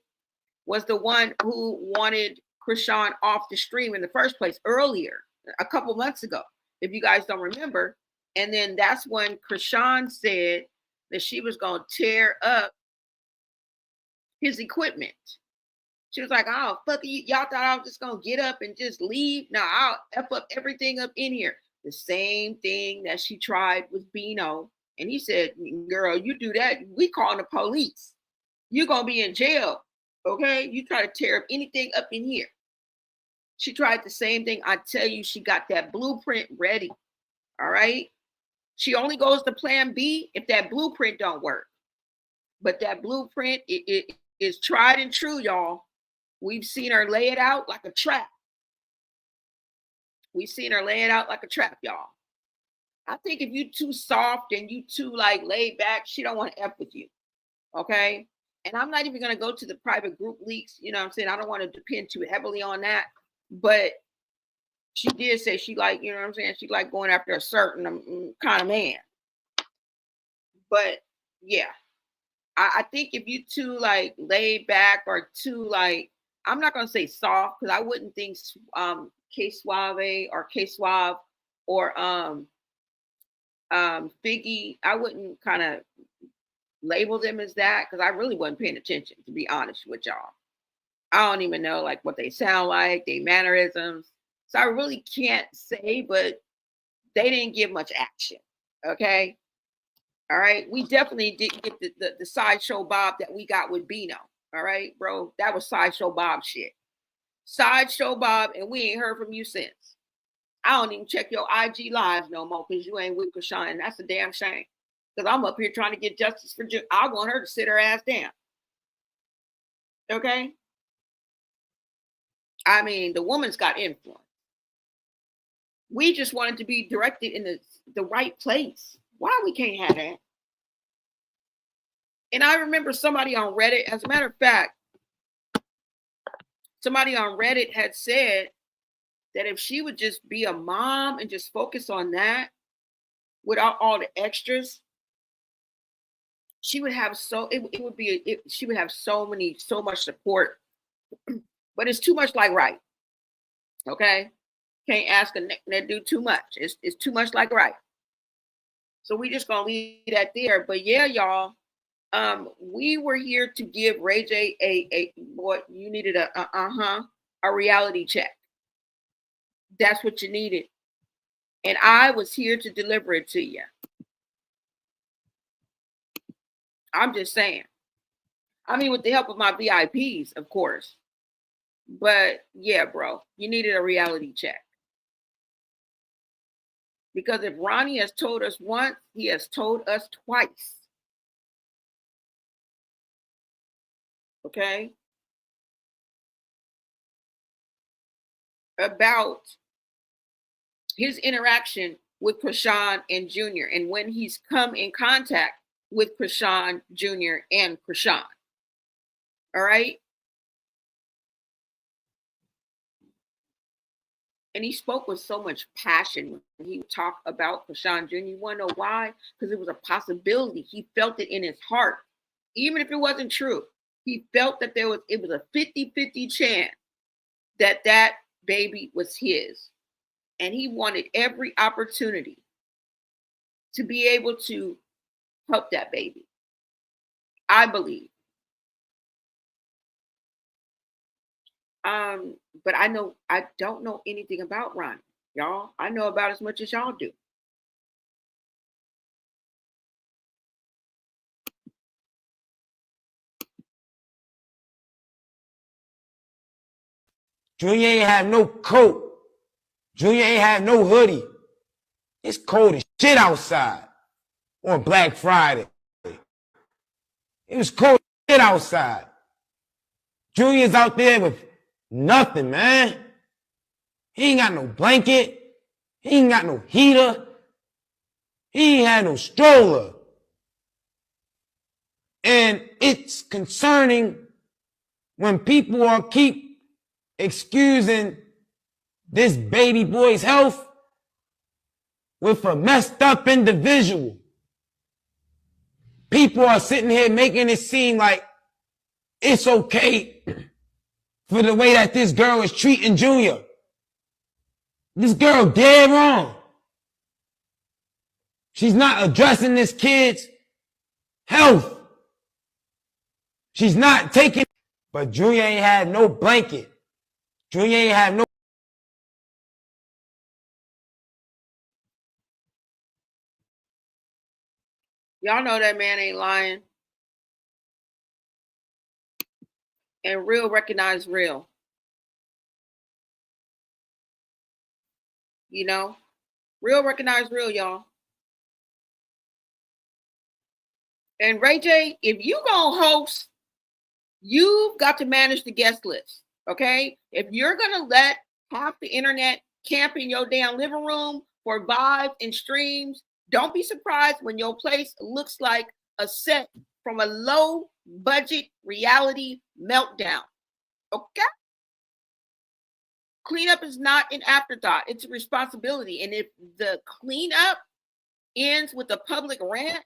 S2: was the one who wanted Krishan off the stream in the first place earlier, a couple months ago, if you guys don't remember. And then that's when Krishan said that she was going to tear up his equipment. She was like, oh, fuck you. Y'all thought I was just going to get up and just leave? No, I'll F up everything up in here. The same thing that she tried with Bino. And he said, girl, you do that, we calling the police. You're going to be in jail. Okay? You try to tear up anything up in here. She tried the same thing. I tell you, she got that blueprint ready. All right? She only goes to plan B if that blueprint don't work. But that blueprint, it is tried and true, y'all. We've seen her lay it out like a trap. We've seen her lay it out like a trap, y'all. I think if you too soft and you too like laid back, she don't want to F with you. Okay? And I'm not even going to go to the private group leaks. You know what I'm saying? I don't want to depend too heavily on that. But she did say she like, you know what I'm saying? She like going after a certain kind of man. But yeah, I think if you too like laid back or too like, I'm not going to say soft because I wouldn't think K Suave or K Suave or Figgy, I wouldn't kind of label them as that because I really wasn't paying attention, to be honest with y'all. I don't even know like what they sound like, their mannerisms. So I really can't say, but they didn't give much action. Okay. All right. We definitely didn't get the sideshow Bob that we got with Bino. All right, bro. That was sideshow Bob shit. Sideshow Bob, and we ain't heard from you since. I don't even check your IG lives no more because you ain't with Krishan. That's a damn shame. Because I'm up here trying to get justice for I want her to sit her ass down. Okay? I mean, the woman's got influence. We just wanted to be directed in the right place. Why we can't have that? And I remember somebody on Reddit, as a matter of fact, somebody on Reddit had said that if she would just be a mom and just focus on that without all the extras, she would have so much support. But it's too much like right. Okay? Can't ask a nigga to do too much. It's too much like right. So we just gonna leave that there. But yeah, y'all, we were here to give Ray J a what you needed a reality check. That's what you needed. And I was here to deliver it to you. I'm just saying. I mean, with the help of my VIPs, of course. But yeah, bro, you needed a reality check. Because if Ronnie has told us once, he has told us twice. Okay? About his interaction with Krishan and Junior and when he's come in contact with Krishan Jr. and Krishan. All right? And he spoke with so much passion when he talked about Krishan Jr. You want to know why? Because it was a possibility. He felt it in his heart. Even if it wasn't true, he felt that it was a 50-50 chance that that baby was his. And he wanted every opportunity to be able to help that baby. I believe. But I don't know anything about Ronnie, y'all. I know about as much as y'all do.
S19: Junior ain't have no coat. Junior ain't have no hoodie. It's cold as shit outside on Black Friday. It was cold as shit outside. Junior's out there with nothing, man. He ain't got no blanket. He ain't got no heater. He ain't had no stroller. And it's concerning when people are keep excusing this baby boy's health with a messed up individual. People are sitting here making it seem like it's okay for the way that this girl is treating Junior. This girl dead wrong. She's not addressing this kid's health. She's not taking, but Junior ain't had no blanket. Junior ain't had no.
S2: Y'all know that man ain't lying. And real recognize real. You know? Real recognize real, y'all. And Ray J, if you gonna host, you've got to manage the guest list. Okay? If you're gonna let half the internet camp in your damn living room for vibes and streams, don't be surprised when your place looks like a set from a low budget reality meltdown. Okay? Cleanup is not an afterthought. It's a responsibility. And if the cleanup ends with a public rant,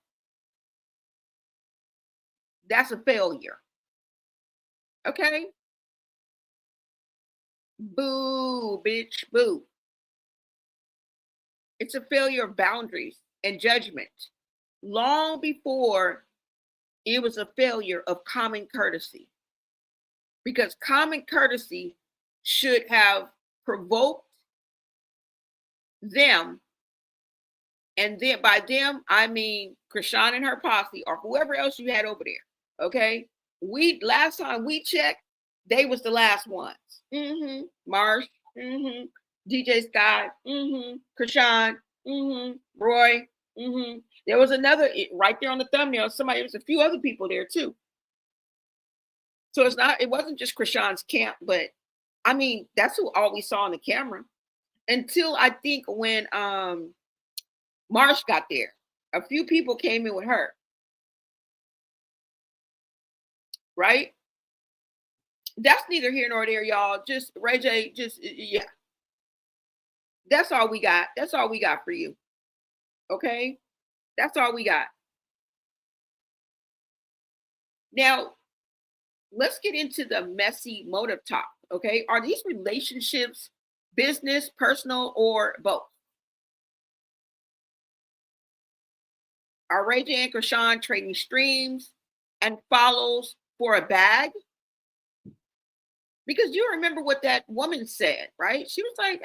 S2: that's a failure. Okay? Boo, bitch, boo. It's a failure of boundaries and judgment. Long before it was a failure of common courtesy. Because common courtesy should have provoked them, and then by them I mean Krishan and her posse or whoever else you had over there. Okay, last time we checked, they was the last ones. Marsh, DJ Sky, Krishan, Roy. There was another right there on the thumbnail. Somebody, there was a few other people there too. So it wasn't just Krishan's camp, but I mean, that's who all we saw on the camera until I think when Marsh got there. A few people came in with her. Right? That's neither here nor there, y'all. Just Ray J, yeah. That's all we got. That's all we got for you. Okay? That's all we got. Now, let's get into the messy motive talk. Okay? Are these relationships business, personal, or both? Are Ray J and Krishan trading streams and follows for a bag? Because you remember what that woman said, right? She was like,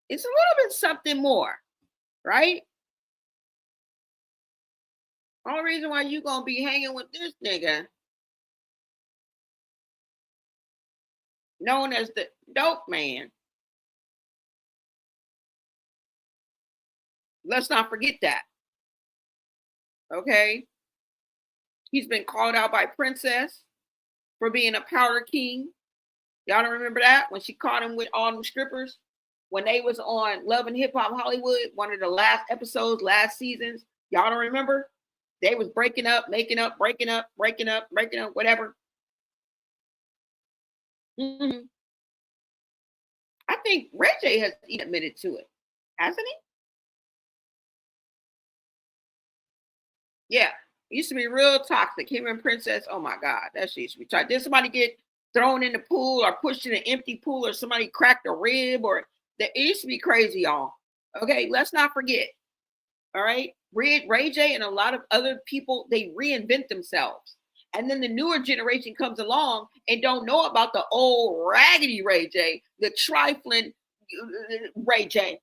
S2: it's a little bit something more, right? Only reason why you gonna be hanging with this nigga, known as the dope man. Let's not forget that. Okay? He's been called out by Princess for being a powder king. Y'all don't remember that? When she caught him with all them strippers? When they was on Love and Hip Hop Hollywood, one of the last episodes, last seasons. Y'all don't remember? They was breaking up, making up, breaking up, whatever. I think Ray J has admitted to it, hasn't he? Yeah, it used to be real toxic. Him and Princess, oh my God, that shit used to be toxic. Did somebody get thrown in the pool or pushed in an empty pool or somebody cracked a rib or it used to be crazy, y'all. Okay, let's not forget. All right, Ray J and a lot of other people, they reinvent themselves. And then the newer generation comes along and don't know about the old raggedy Ray J, the trifling Ray J.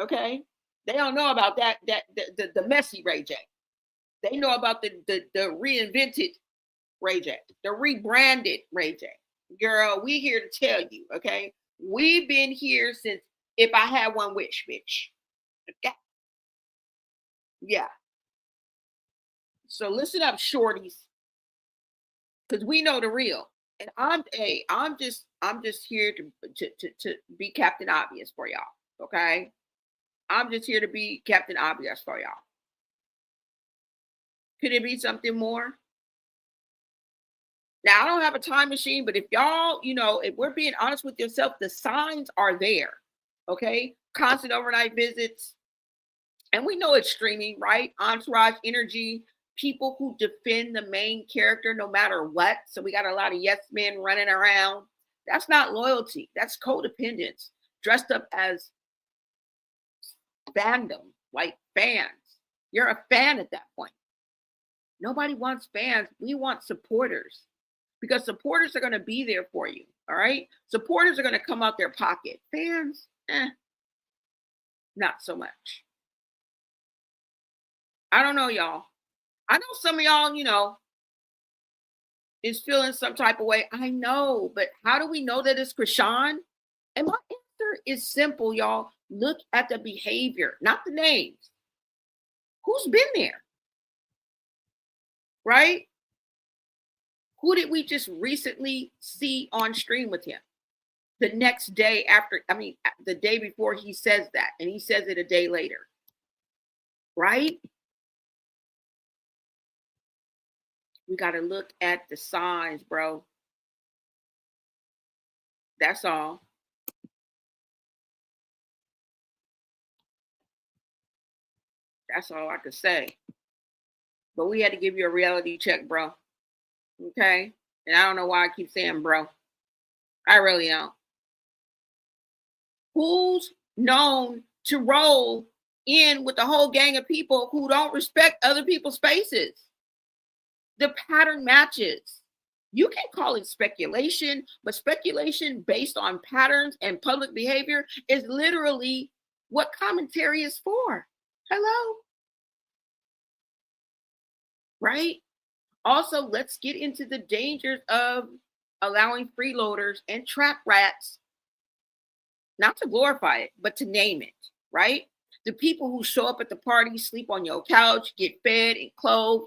S2: Okay, they don't know about the messy Ray J. They know about the reinvented Ray J, the rebranded Ray J. Girl, we here to tell you, okay? We've been here since if I had one wish, bitch. Okay? Yeah. So listen up, shorties, because we know the real. And I'm just here to be Captain Obvious for y'all. Okay. I'm just here to be Captain Obvious for y'all. Could it be something more? Now I don't have a time machine, but if y'all, if we're being honest with yourself, the signs are there. Okay. Constant overnight visits. And we know it's streaming, right? Entourage energy, people who defend the main character no matter what. So we got a lot of yes men running around. That's not loyalty. That's codependence dressed up as fandom, like fans. You're a fan at that point. Nobody wants fans. We want supporters because supporters are going to be there for you. All right. Supporters are going to come out their pocket. Fans, not so much. I don't know, y'all. I know some of y'all, is feeling some type of way. I know, but how do we know that it's Krishan? And my answer is simple, y'all. Look at the behavior, not the names. Who's been there? Right? Who did we just recently see on stream with him? The next day after, the day before he says that, and he says it a day later. Right? We got to look at the signs, bro. That's all. That's all I could say. But we had to give you a reality check, bro. Okay? And I don't know why I keep saying bro. I really don't. Who's known to roll in with a whole gang of people who don't respect other people's spaces? The pattern matches. You can call it speculation, but speculation based on patterns and public behavior is literally what commentary is for. Hello? Right? Also, let's get into the dangers of allowing freeloaders and trap rats, not to glorify it, but to name it, right? The people who show up at the party, sleep on your couch, get fed and clothed,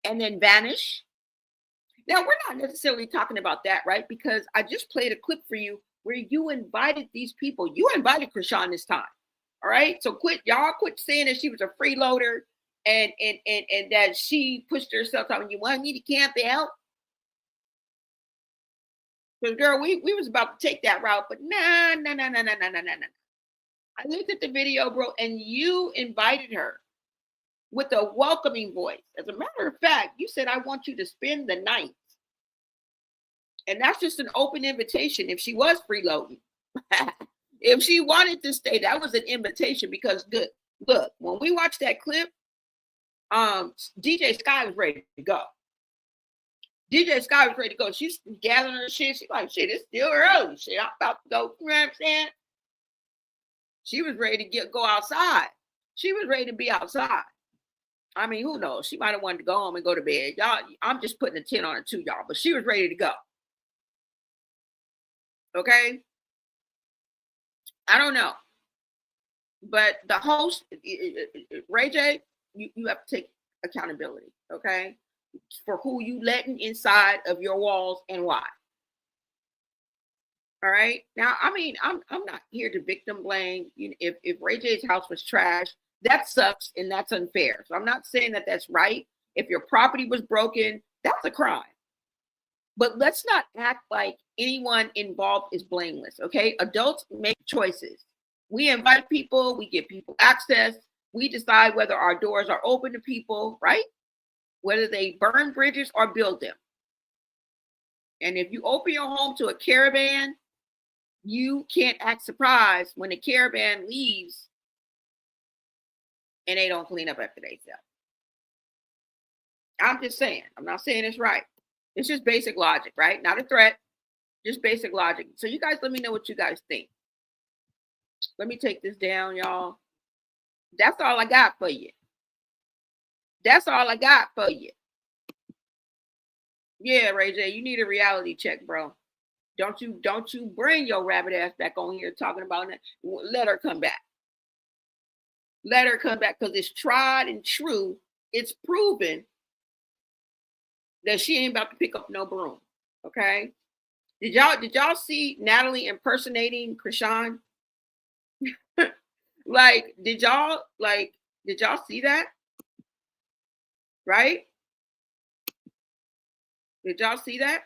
S2: and then vanish. Now, we're not necessarily talking about that, right? Because I just played a clip for you where you invited these people. You invited Krishan this time, all right? So y'all quit saying that she was a freeloader and that she pushed herself out. You want me to camp out? Because girl, we was about to take that route, but nah. I looked at the video, bro, and you invited her with a welcoming voice. As a matter of fact, you said, I want you to spend the night. And that's just an open invitation if she was freeloading. If she wanted to stay, that was an invitation because good. Look, when we watched that clip, DJ Sky was ready to go. DJ Sky was ready to go. She's gathering her shit. She's like, shit, it's still early. Shit, I'm about to go. You know what I'm saying? She was ready to go outside. She was ready to be outside. I mean, who knows? She might have wanted to go home and go to bed. Y'all, I'm just putting a 10 on it too, y'all. But she was ready to go. Okay? I don't know. But the host, Ray J, you have to take accountability, okay? For who you letting inside of your walls and why. All right. Now, I mean, I'm not here to victim blame. If Ray J's house was trash, that sucks and that's unfair. So I'm not saying that that's right. If your property was broken, that's a crime. But let's not act like anyone involved is blameless. Okay. Adults make choices. We invite people. We give people access. We decide whether our doors are open to people, right? Whether they burn bridges or build them. And if you open your home to a caravan, you can't act surprised when the caravan leaves and they don't clean up after themselves. I'm just saying. I'm not saying it's right. It's just basic logic, right? Not a threat, just basic logic. So you guys let me know what you guys think. Let me take this down, y'all. That's all I got for you. That's all I got for you. Yeah, Ray J, you need a reality check, bro. Don't you bring your rabbit ass back on here talking about it. Let her come back. Let her come back because it's tried and true. It's proven that she ain't about to pick up no broom. Okay. Did y'all see Natalie impersonating Krishan? Like, did y'all see that? Right? Did y'all see that?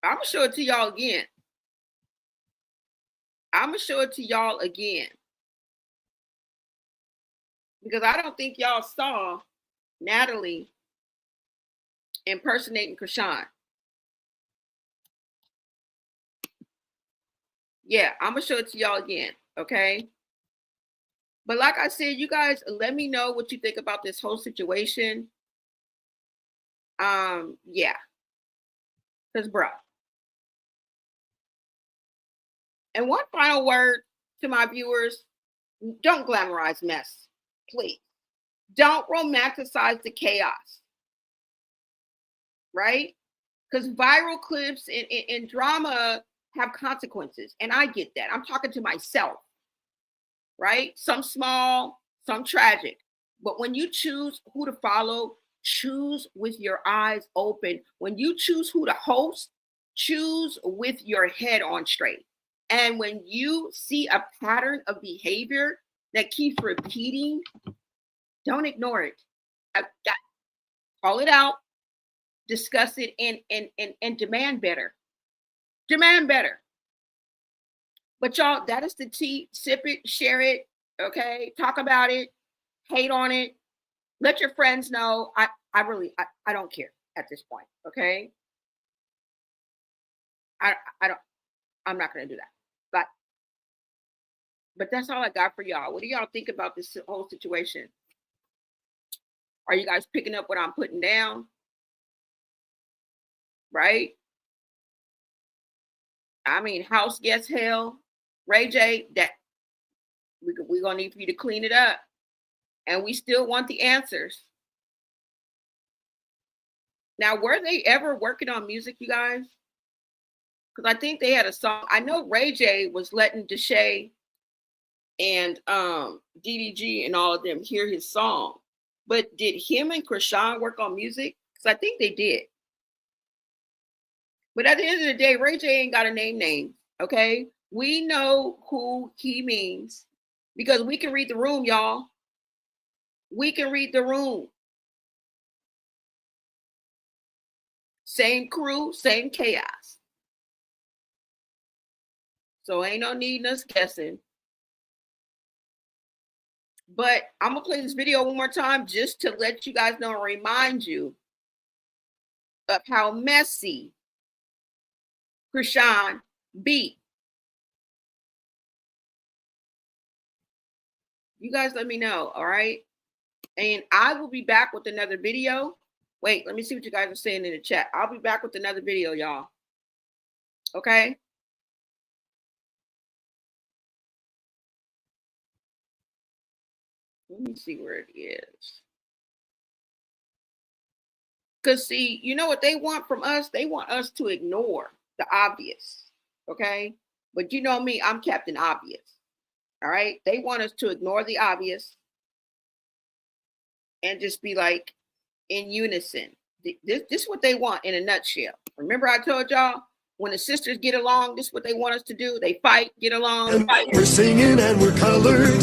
S2: I'm gonna show it to y'all again. I'm gonna show it to y'all again. Because I don't think y'all saw Natalie impersonating Krishan. Yeah, I'm gonna show it to y'all again, okay? But like I said, you guys let me know what you think about this whole situation. Yeah. Because bro. And one final word to my viewers, don't glamorize mess, please. Don't romanticize the chaos, right? Because viral clips and drama have consequences. And I get that. I'm talking to myself, right? Some small, some tragic. But when you choose who to follow, choose with your eyes open. When you choose who to host, choose with your head on straight. And when you see a pattern of behavior that keeps repeating, don't ignore it. Call it out, discuss it, and demand better. Demand better. But y'all, that is the tea. Sip it, share it, okay? Talk about it, hate on it. Let your friends know. I don't care at this point, okay? I'm not gonna do that. But that's all I got for y'all. What do y'all think about this whole situation? Are you guys picking up what I'm putting down? Right? I mean, house gets hell. Ray J, that we're gonna need for you to clean it up. And we still want the answers. Now, were they ever working on music, you guys? Because I think they had a song. I know Ray J was letting Deshae and DDG and all of them hear his song. But did him and Krishan work on music? Because I think they did. But at the end of the day, Ray J ain't got a name. Okay? We know who he means because we can read the room, y'all. We can read the room. Same crew, same chaos. So ain't no needing us guessing. But I'm going to play this video one more time just to let you guys know and remind you of how messy Krishan be. You guys let me know, all right? And I will be back with another video. Wait, let me see what you guys are saying in the chat. I'll be back with another video, y'all. Okay? Let me see where it is. Because, see, you know what they want from us? They want us to ignore the obvious. Okay? But you know me, I'm Captain Obvious. All right? They want us to ignore the obvious and just be like in unison. This is what they want in a nutshell. Remember I told y'all, when the sisters get along, this is what they want us to do. They fight, get along. Fight.
S20: We're singing and we're colored.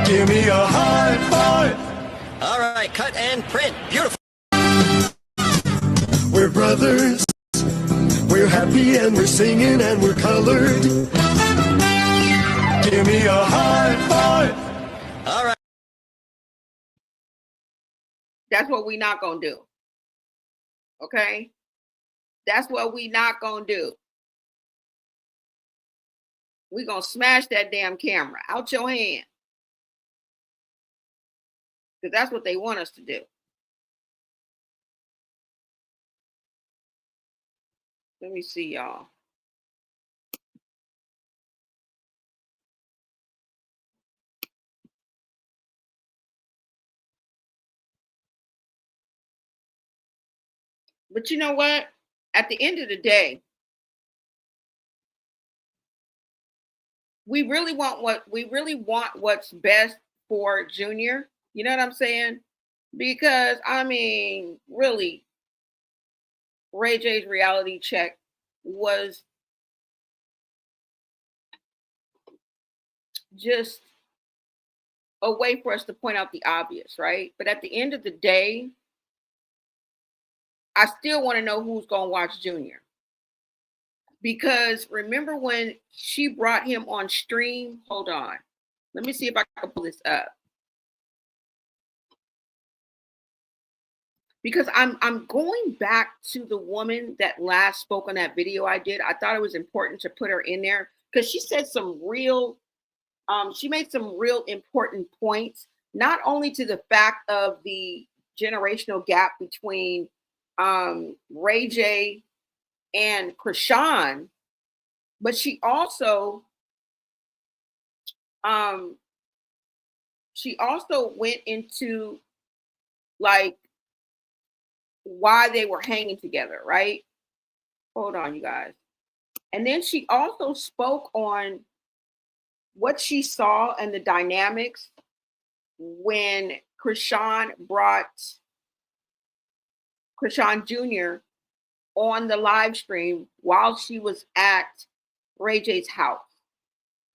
S20: Give me a high five.
S21: All right, cut and print. Beautiful.
S20: We're brothers. We're happy and we're singing and we're colored. Give me a high five.
S21: All right.
S2: That's what we not gonna do. Okay? That's what we not gonna do. We gonna smash that damn camera out your hand. Because that's what they want us to do. Let me see, y'all. But you know what? At the end of the day, we really want what's best for Junior. You know what I'm saying? Because I mean, really, Ray J's reality check was just a way for us to point out the obvious, right? But at the end of the day, I still want to know who's going to watch Junior. Because remember when she brought him on stream? Hold on. Let me see if I can pull this up. Because I'm going back to the woman that last spoke on that video I did. I thought it was important to put her in there because she said some real she made some real important points, not only to the fact of the generational gap between Ray J and Krishan, but she also went into like why they were hanging together, right? Hold on, you guys. And then she also spoke on what she saw and the dynamics when Krishan brought Krishan Jr. on the live stream while she was at Ray J's house.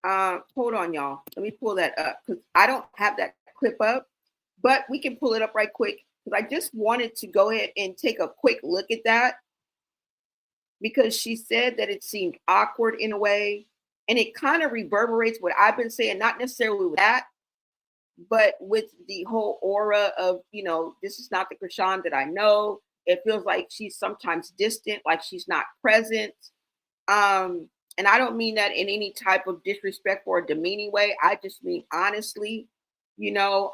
S2: Hold on, y'all. Let me pull that up because I don't have that clip up, but we can pull it up right quick because I just wanted to go ahead and take a quick look at that because she said that it seemed awkward in a way, and it kind of reverberates what I've been saying, not necessarily with that, but with the whole aura of, you know, this is not the Krishan that I know. It feels like she's sometimes distant, like she's not present. And I don't mean that in any type of disrespect or demeaning way. I just mean honestly, you know,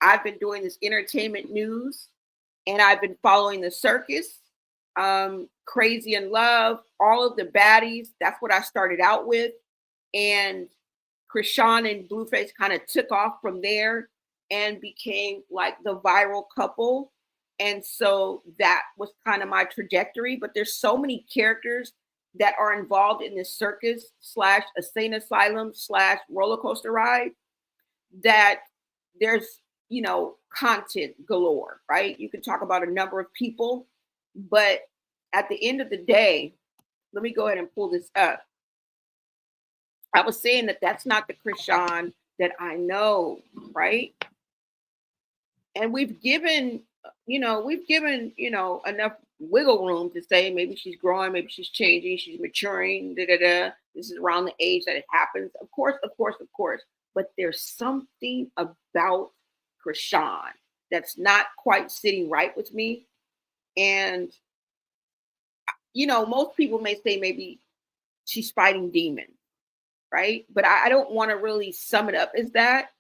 S2: I've been doing this entertainment news and I've been following the circus, Crazy in Love, all of the baddies. That's what I started out with. And Krishan and Blueface kind of took off from there and became like the viral couple. And so that was kind of my trajectory. But there's so many characters that are involved in this circus / insane asylum / roller coaster ride that there's, you know, content galore, right? You can talk about a number of people, but at the end of the day, let me go ahead and pull this up. I was saying that that's not the Krishan that I know, right? And we've given enough wiggle room to say maybe she's growing, maybe she's changing, she's maturing, This is around the age that it happens. Of course. But there's something about Krishan that's not quite sitting right with me. And, you know, most people may say maybe she's fighting demons, right? But I don't want to really sum it up as that.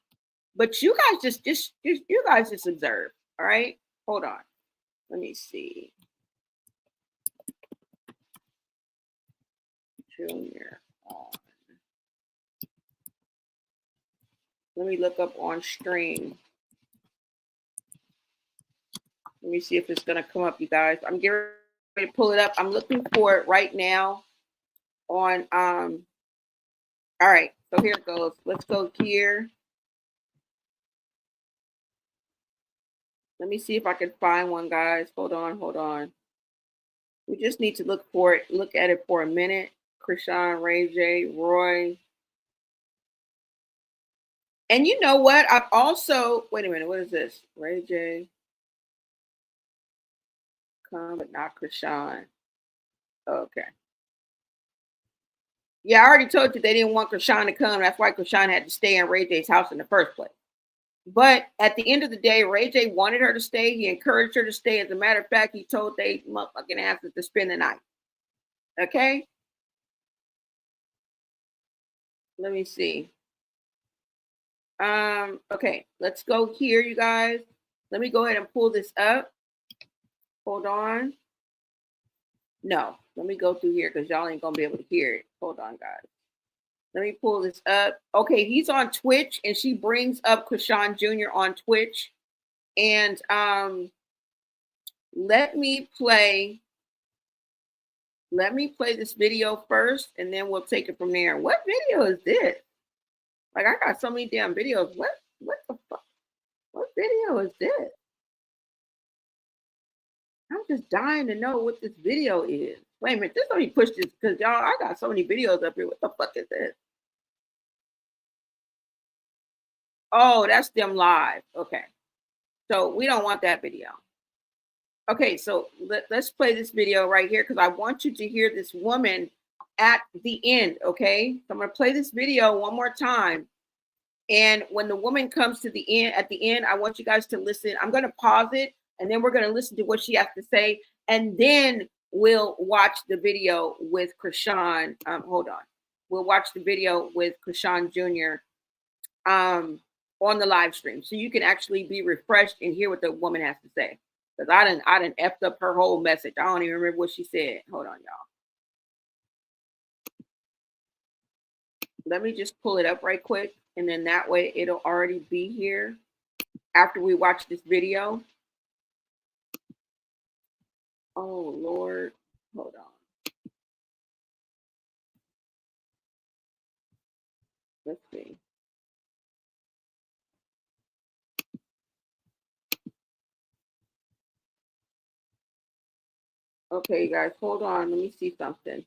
S2: But you guys just observe, all right? Hold on. Let me see. Junior on. Let me look up on stream. Let me see if it's gonna come up, you guys. I'm getting ready to pull it up. I'm looking for it right now on all right, so here it goes. Let's go here. Let me see if I can find one, guys. Hold on. We just need to look at it for a minute. Krishan, Ray J, Roy. And you know what? I've also, wait a minute, what is this? Ray J. Come, but not Krishan. Okay. Yeah, I already told you they didn't want Krishan to come. That's why Krishan had to stay in Ray J's house in the first place. But at the end of the day, Ray J wanted her to stay. He encouraged her to stay. As a matter of fact, he told they motherfucking asses to spend the night. Okay? Let me see. Okay, let's go here, you guys. Let me go ahead and pull this up. Hold on. No, let me go through here because y'all ain't gonna be able to hear it. Hold on, guys. Let me pull this up. Okay, he's on Twitch, and she brings up Krishan Jr. on Twitch. And let me play this video first, and then we'll take it from there. What video is this? Like, I got so many damn videos. What the fuck? What video is this? I'm just dying to know what this video is. Wait a minute, just let me push this, because y'all, I got so many videos up here. What the fuck is this? Oh, that's them live. Okay. So we don't want that video. Okay, so let's play this video right here, because I want you to hear this woman at the end, okay? So I'm going to play this video one more time. And when the woman comes to the end, at the end, I want you guys to listen. I'm going to pause it, and then we're going to listen to what she has to say. And then we'll watch the video with Krishan. Hold on. We'll watch the video with Krishan Jr. On the live stream. So you can actually be refreshed and hear what the woman has to say. Because I done effed up her whole message. I don't even remember what she said. Hold on, y'all. Let me just pull it up right quick. And then that way it'll already be here after we watch this video. Oh, Lord. Hold on. Let's see. Okay, you guys, hold on. Let me see something.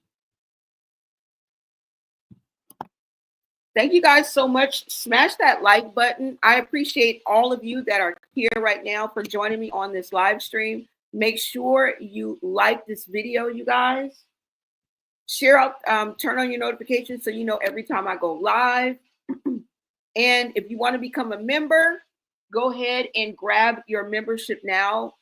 S2: Thank you guys so much. Smash that like button. I appreciate all of you that are here right now for joining me on this live stream. Make sure you like this video, you guys. Share out, turn on your notifications so you know every time I go live. And if you want to become a member, go ahead and grab your membership now.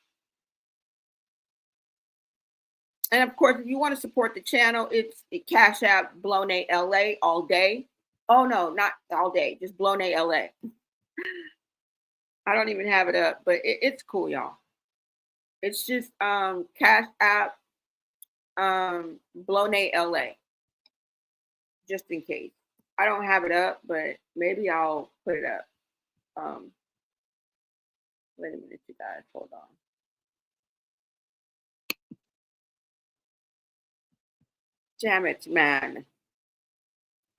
S2: And of course, if you want to support the channel, it's Cash App Blonay LA all day. Oh no, not all day, just Blonay LA. I don't even have it up, but it's cool, y'all. It's just Cash App Blonay LA, just in case. I don't have it up, but maybe I'll put it up. Wait a minute, you guys, hold on. Damn it, man.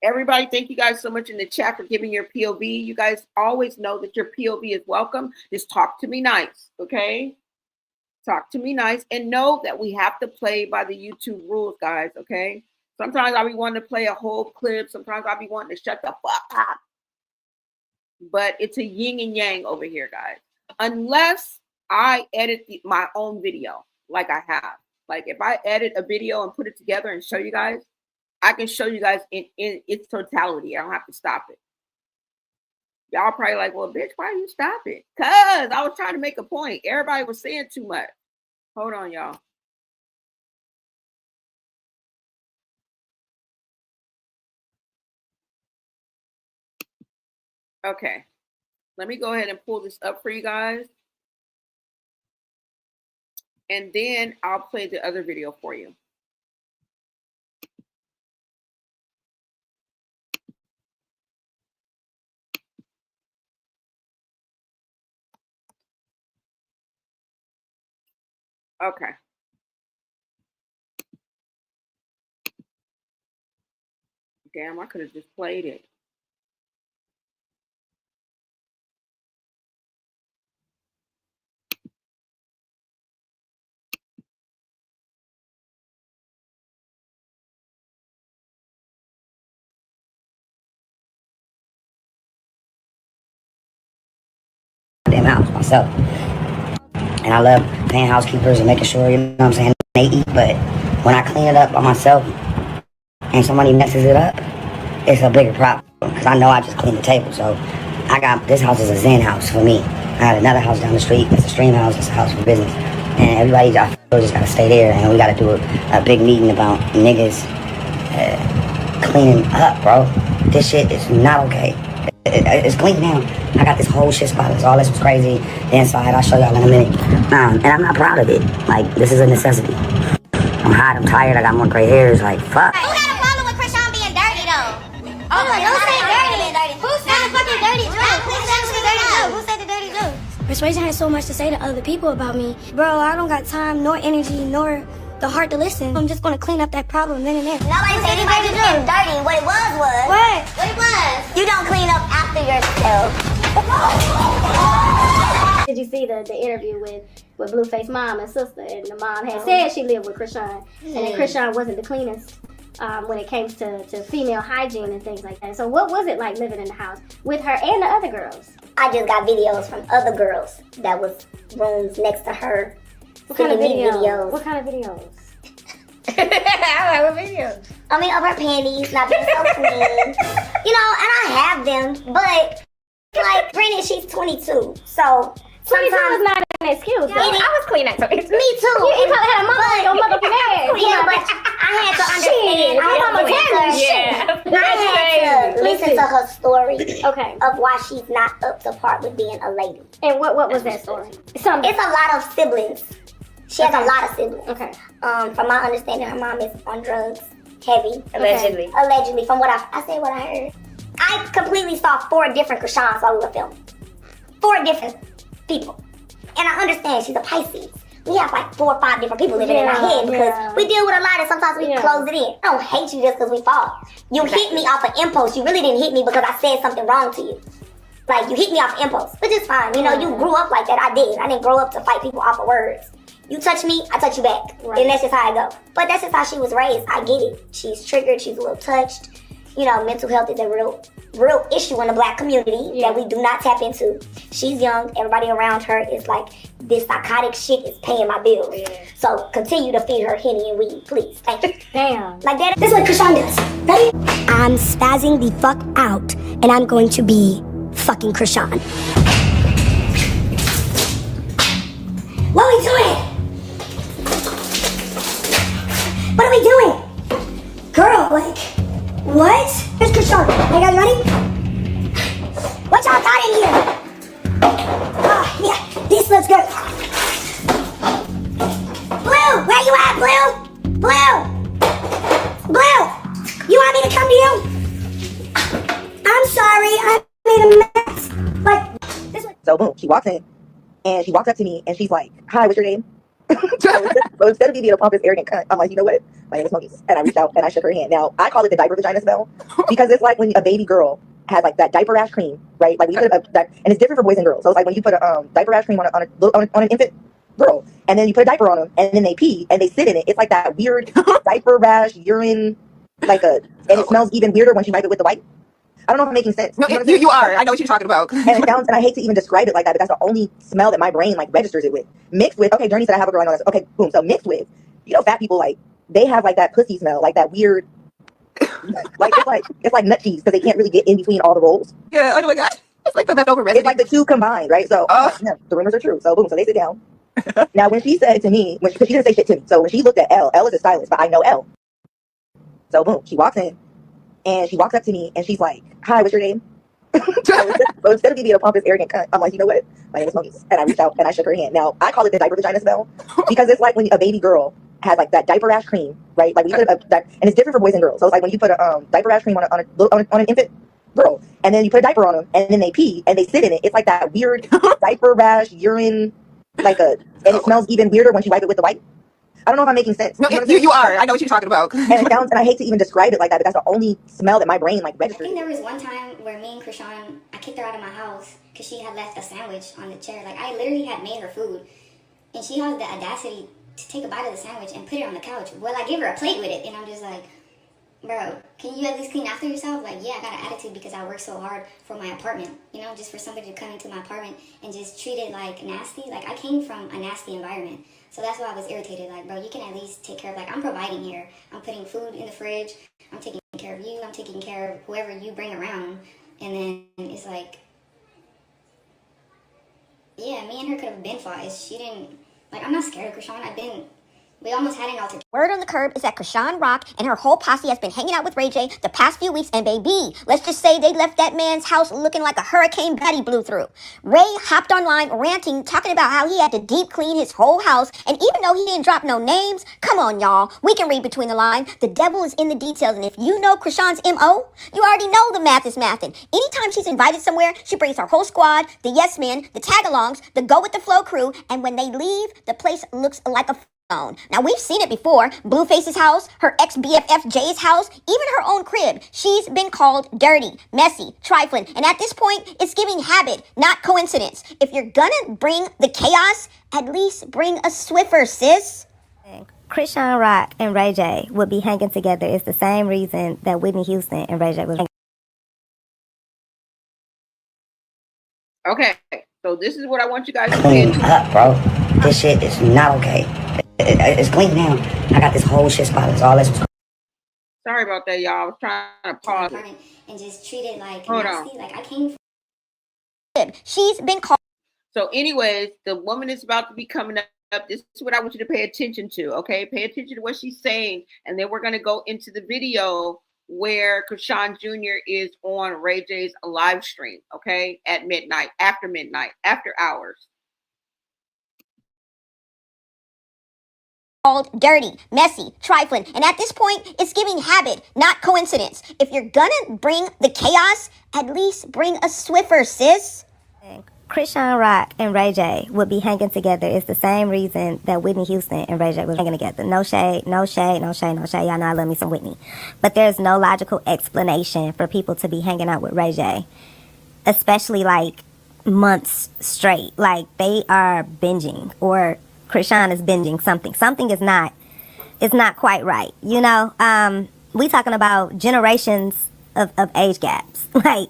S2: Everybody, thank you guys so much in the chat for giving your POV. You guys always know that your POV is welcome. Just talk to me nice, okay? Talk to me nice, and know that we have to play by the YouTube rules, guys, okay? Sometimes I'll be wanting to play a whole clip. Sometimes I'll be wanting to shut the fuck up. But it's a yin and yang over here, guys. Unless I edit my own video like I have. Like if I edit a video and put it together and show you guys, I can show you guys in its totality. I don't have to stop it. Y'all probably like, well, bitch, why you stop it? Because I was trying to make a point. Everybody was saying too much. Hold on, y'all. Okay. Let me go ahead and pull this up for you guys. And then I'll play the other video for you. Okay. Damn, I could have just played it.
S11: Damn house myself. And I love paying housekeepers and making sure, you know what I'm saying, they eat. But when I clean it up by myself and somebody messes it up, it's a bigger problem. Because I know I just cleaned the table. So this house is a zen house for me. I had another house down the street. It's a stream house. It's a house for business. And everybody, I feel, just got to stay there. And we got to do a big meeting about niggas cleaning up, bro. This shit is not okay. It's clean now. I got this whole shit spotless. All this was crazy. The inside, I'll show y'all in a minute. And I'm not proud of it. Like, this is a necessity. I'm hot, I'm tired, I got more gray hairs. Like, fuck.
S17: Who got a problem with Krishan being dirty though? Oh, don't say dirty. Who said fucking dirty joke? Who said the dirty joke? Who said the dirty joke?
S16: Ray J has so much to say to other people about me. Bro, I don't got time, nor energy, nor the heart to listen. I'm just gonna clean up that problem then and there.
S1: Nobody said anybody getting dirty. What it was.
S16: What?
S1: What it was. You don't clean up after yourself.
S12: Did you see the interview with Blueface mom and sister? And the mom had said she lived with Krishan, and that Krishan wasn't the cleanest when it came to female hygiene and things like that. So what was it like living in the house with her and the other girls?
S1: I just got videos from other girls that was rooms next to her.
S12: What kind of
S1: videos?
S12: videos? What kind of videos?
S1: What videos? I mean, of her panties not being so clean. You know, and I have them, but like, granted, she's 22, so
S12: 22 is not an excuse.
S1: Yeah, I was clean at 22. Me too.
S12: You probably had a mama on your motherfucking ass.
S1: Yeah, but I had to understand. I had to listen to her story.
S12: Okay.
S1: Of why she's not up to par with being a lady.
S12: And what was that story?
S1: It's a lot of siblings. She has a lot of siblings.
S12: Okay.
S1: From my understanding, her mom is on drugs, heavy.
S12: Allegedly.
S1: Okay. Allegedly, from what I said, what I heard. I completely saw 4 different Krishans while we were filming. 4 different people. And I understand she's a Pisces. We have like 4 or 5 different people living in our head because we deal with a lot and sometimes we close it in. I don't hate you just because we fall. You hit me off of impulse. You really didn't hit me because I said something wrong to you. Like, you hit me off impulse, which is fine. You know, you grew up like that. I did. I didn't grow up to fight people off of words. You touch me, I touch you back. And that's just how I go. But that's just how she was raised. I get it. She's triggered. She's a little touched. You know, mental health is a real issue in the black community that we do not tap into. She's young. Everybody around her is like, this psychotic shit is paying my bills. So continue to feed her Henny and weed, please. Thank you.
S12: Damn.
S1: Like that. This is what Krishan does. Ready?
S16: I'm spazzing the fuck out, and I'm going to be fucking Krishan.
S1: What are we doing? What are we doing? Girl, like, what? Here's Krishan. Are you guys ready? What y'all got in here? Yeah, this looks good. Blue, where you at, Blue? Blue! Blue! You want me to come to you? I'm sorry, I made a mess. Like, this one.
S13: So boom, she walks in, and she walks up to me, and she's like, "Hi, what's your name?" So instead of me being a pompous, arrogant cunt, I'm like, you know what? My name is Smokey. And I reached out and I shook her hand. Now, I call it the diaper vagina smell because it's like when a baby girl has like that diaper rash cream, right? Like when you put and it's different for boys and girls. So it's like when you put a diaper rash cream on an infant girl, and then you put a diaper on them, and then they pee and they sit in it. It's like that weird diaper rash urine, and it smells even weirder when you wipe it with the wipe. I don't know if I'm making sense.
S6: No, you are. I know what you're talking about.
S13: And it sounds, and I hate to even describe it like that, but that's the only smell that my brain like registers it with. Mixed with, okay, Journey said I have a girl, I know this. Okay, boom. So mixed with, you know, fat people, like, they have like that pussy smell, like that weird, it's like nut cheese because they can't really get in between all the rolls.
S6: Yeah, oh my God. It's like the leftover residue.
S13: It's like the two combined, right? So yeah, the rumors are true. So boom, so they sit down. Now when she said to me, because she didn't say shit to me, so when she looked at Elle is a stylist, but I know Elle. So boom, she walks in, and she walks up to me, and she's like, "Hi, what's your name?" So instead of me being a pompous, arrogant cunt, I'm like, you know what? My name is Smokey. And I reached out and I shook her hand. Now, I call it the diaper vagina smell because it's like when a baby girl has like that diaper rash cream, right? Like when you put and it's different for boys and girls. So it's like when you put a diaper rash cream on an infant girl, and then you put a diaper on them, and then they pee and they sit in it. It's like that weird diaper rash urine, and it smells even weirder when you wipe it with the wipe. I don't know if I'm making sense.
S6: No, you are. I know what you're talking about.
S13: And it sounds, and I hate to even describe it like that, but that's the only smell that my brain like registers.
S17: I think there was one time where me and Krishan, I kicked her out of my house because she had left a sandwich on the chair. Like, I literally had made her food, and she had the audacity to take a bite of the sandwich and put it on the couch. Well, I gave her a plate with it, and I'm just like, bro, can you at least clean after yourself? Like, yeah, I got an attitude because I worked so hard for my apartment. You know, just for somebody to come into my apartment and just treat it like nasty. Like, I came from a nasty environment. So that's why I was irritated. Like, bro, you can at least take care of, like, I'm providing here. I'm putting food in the fridge. I'm taking care of you. I'm taking care of whoever you bring around. And then it's like, yeah, me and her could have been fought. She didn't, like, I'm not scared of Krishan. I've been We almost had an altercation.
S1: Word on the curb is that Krishan Rock and her whole posse has been hanging out with Ray J the past few weeks, and baby, let's just say they left that man's house looking like a hurricane Betty blew through. Ray hopped online ranting, talking about how he had to deep clean his whole house, and even though he didn't drop no names, come on y'all, we can read between the lines. The devil is in the details, and if you know Krishan's MO, you already know the math is mathing. Anytime she's invited somewhere, she brings her whole squad, the yes men, the tag-alongs, the go with the flow crew, and when they leave, the place looks like a own. Now, we've seen it before. Blueface's house, her ex-BFF Jay's house, even her own crib. She's been called dirty, messy, trifling, and at this point, it's giving habit, not coincidence. If you're gonna bring the chaos, at least bring a Swiffer, sis.
S14: Krishan Rock and Ray J would be hanging together is the same reason that Whitney Houston and Ray J was hanging.
S2: Okay, so this is what I want you guys to
S11: Clean
S2: do.
S11: up, bro. This shit is not okay. It's clean now. I got this whole shit spot. It's all this.
S2: Sorry about that, y'all. I was trying to pause it.
S17: And just treat it like
S2: Hold
S17: nasty.
S2: on.
S17: Like I came from.
S1: She's been called.
S2: So anyways, the woman is about to be coming up. This is what I want you to pay attention to, okay? Pay attention to what she's saying, and then we're going to go into the video where Krishan Jr. is on Ray J's live stream, okay? At midnight, after hours.
S1: Called dirty, messy, trifling, and at this point, it's giving habit, not coincidence. If you're gonna bring the chaos, at least bring a Swiffer, sis.
S14: Krishan Rock and Ray J would be hanging together is the same reason that Whitney Houston and Ray J was hanging together. No shade, no shade, no shade, no shade. Y'all know I love me some Whitney. But there's no logical explanation for people to be hanging out with Ray J, especially like months straight. Like they are binging, or Krishan is binging something. Something is not quite right. You know, we talking about generations of age gaps. Like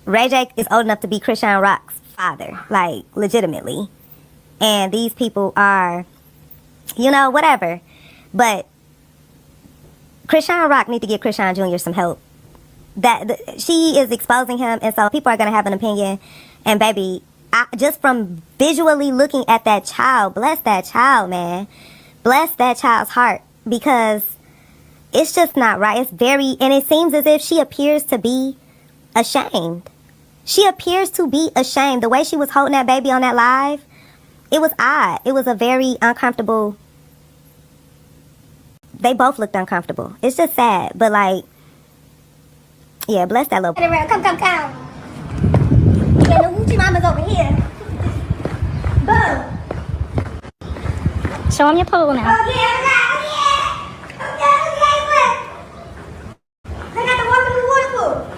S14: Ray J is old enough to be Krishan Rock's father, like legitimately. And these people are, you know, whatever. But Krishan Rock need to give Krishan Jr. some help. She is exposing him, and so people are going to have an opinion. And baby, just from visually looking at that child, bless that child, man. Bless that child's heart, because it's just not right. It's very, and it seems as if she appears to be ashamed. She appears to be ashamed. The way she was holding that baby on that live, it was odd. It was a very uncomfortable. They both looked uncomfortable. It's just sad, but like, yeah, bless that little.
S16: Come. Yeah, the Hoochie Mama's over here. Boom. Show him your pole now. Oh, yeah. I got the water pool.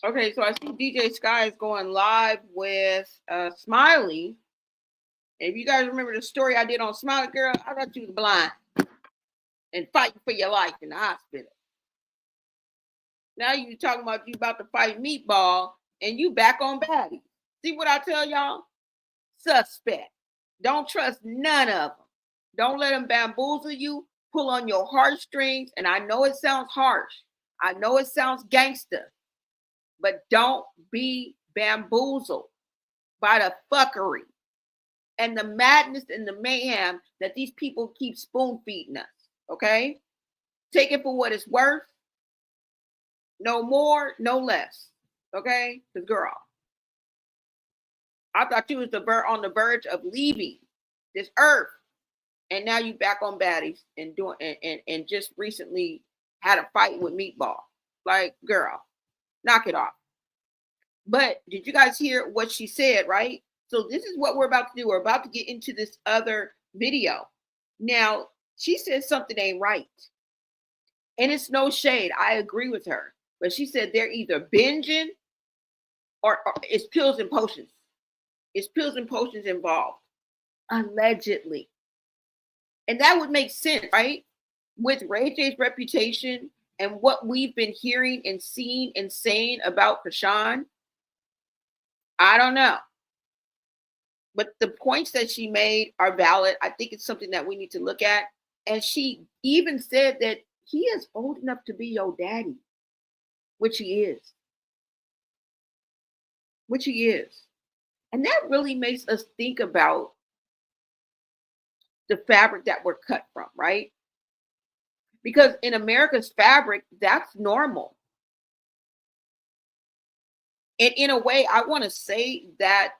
S2: Okay, so I see DJ Sky is going live with Smiley. If you guys remember the story I did on Smiley Girl, I thought you was blind and fighting for your life in the hospital. Now you talking about you about to fight Meatball and you back on Batty. See what I tell y'all? Suspect. Don't trust none of them. Don't let them bamboozle you, pull on your heartstrings. And I know it sounds harsh. I know it sounds gangster. But don't be bamboozled by the fuckery and the madness and the mayhem that these people keep spoon feeding us. Okay? Take it for what it's worth. No more, no less. Okay? Because girl, I thought you was on the verge of leaving this earth. And now you back on baddies and doing and just recently had a fight with Meatball. Like, girl, knock it off. But did you guys hear what she said, right? So this is what we're about to do. We're about to get into this other video. Now, she said something ain't right. And it's no shade. I agree with her. But she said they're either binging or it's pills and potions. It's pills and potions involved. Allegedly. And that would make sense, right? With Ray J's reputation and what we've been hearing and seeing and saying about Krishan, I don't know. But the points that she made are valid. I think it's something that we need to look at. And she even said that he is old enough to be your daddy, which he is. Which he is. And that really makes us think about the fabric that we're cut from, right? Because in America's fabric, that's normal. And in a way, I want to say that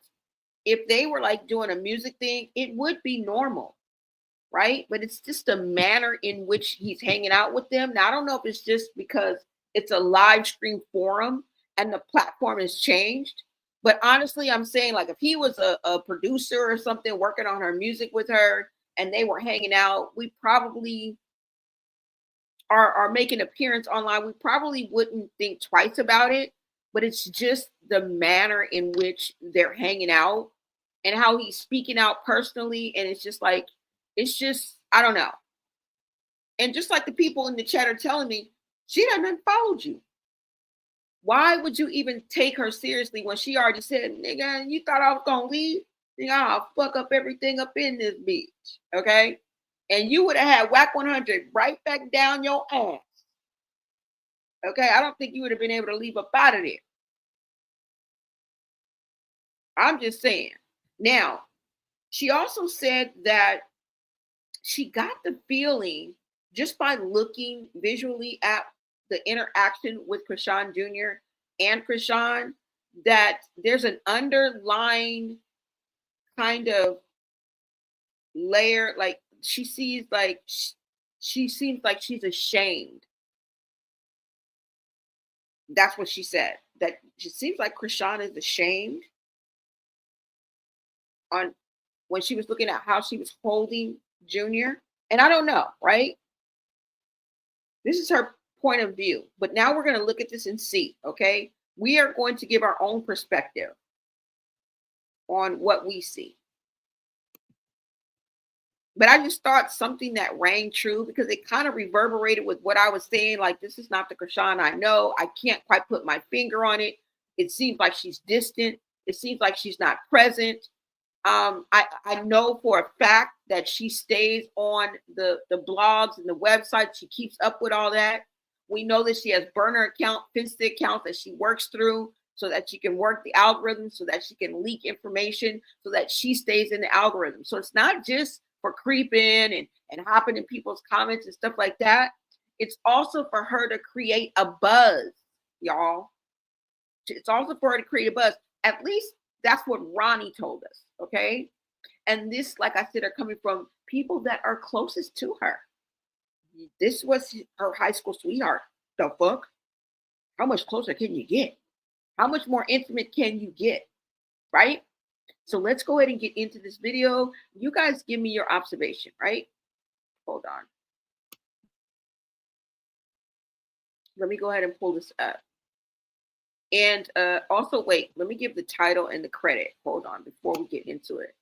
S2: if they were like doing a music thing, it would be normal, right? But it's just the manner in which he's hanging out with them. Now, I don't know if it's just because it's a live stream forum and the platform has changed. But honestly, I'm saying, like, if he was a producer or something working on her music with her and they were hanging out, we probably are making appearance online. We probably wouldn't think twice about it. But it's just the manner in which they're hanging out and how he's speaking out personally. And it's just like, it's just, I don't know. And just like the people in the chat are telling me, she done unfollowed you. Why would you even take her seriously when she already said, nigga, you thought I was going to leave? Nigga, I'll fuck up everything up in this bitch. Okay? And you would have had whack 100 right back down your ass. Okay? I don't think you would have been able to leave up out of there. I'm just saying. Now, she also said that she got the feeling just by looking visually at the interaction with Krishan Jr. and Krishan that there's an underlying kind of layer. Like she sees, like she seems like she's ashamed. That's what she said. That she seems like Krishan is ashamed on when she was looking at how she was holding Junior. And I don't know, right? This is her point of view. But now we're going to look at this and see, okay? We are going to give our own perspective on what we see. But I just thought something that rang true because it kind of reverberated with what I was saying. Like, this is not the Krishan I know. I can't quite put my finger on it. It seems like she's distant. It seems like she's not present. I know for a fact that she stays on the blogs and the website. She keeps up with all that. We know that she has burner account, Finsta accounts that she works through so that she can work the algorithm, so that she can leak information, so that she stays in the algorithm. So it's not just for creeping and hopping in people's comments and stuff like that. It's also for her to create a buzz, y'all. It's also for her to create a buzz. At least that's what Ronnie told us, okay? And this, like I said, are coming from people that are closest to her. This was her high school sweetheart. The fuck? How much closer can you get? How much more intimate can you get? Right? So let's go ahead and get into this video. You guys give me your observation, right? Hold on. Let me go ahead and pull this up. And also, wait, let me give the title and the credit. Hold on before we get into it.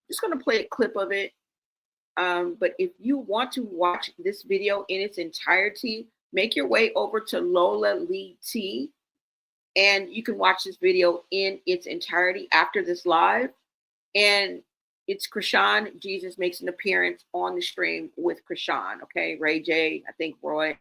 S2: Just going to play a clip of it. But if you want to watch this video in its entirety, make your way over to Lola Lee T, and you can watch this video in its entirety after this live. And it's Krishan Jesus makes an appearance on the stream with Krishan. Okay, Ray J, I think Roy.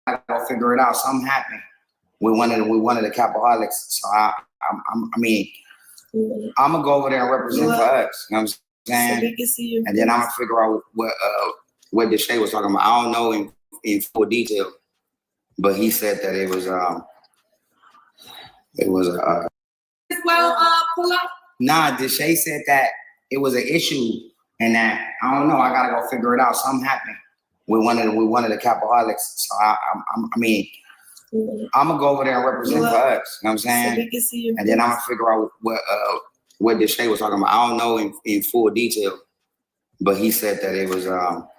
S10: gotta go figure it out. Something happened with one of the Capaholics. So I mean, I'm gonna go over there and represent for us. You know what I'm saying? And then I'm gonna figure out what Deshae was talking about. I don't know in full detail, but he said that it was pull up. Nah, Deshae said that it was an issue and that I don't know. I gotta go figure it out. Something happened with one of the Capaholics. So I mean, I'm gonna go over there and represent for us. You know what I'm saying? And then I'm gonna figure out what Deshae was talking about. I don't know in full detail, but he said that it was
S2: All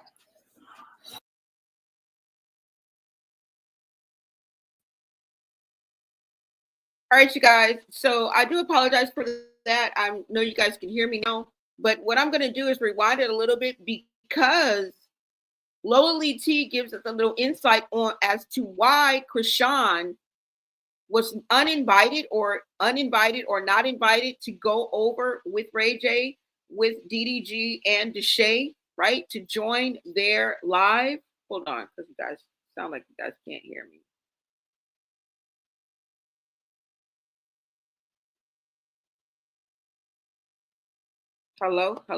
S2: right, you guys. So I do apologize for that. I know you guys can hear me now, but what I'm going to do is rewind it a little bit because Lola Lee T gives us a little insight on as to why Krishan was uninvited or not invited to go over with Ray J, with DDG and Deshae, right? To join their live. Hold on, because you guys sound like you guys can't hear me. Hello? Okay.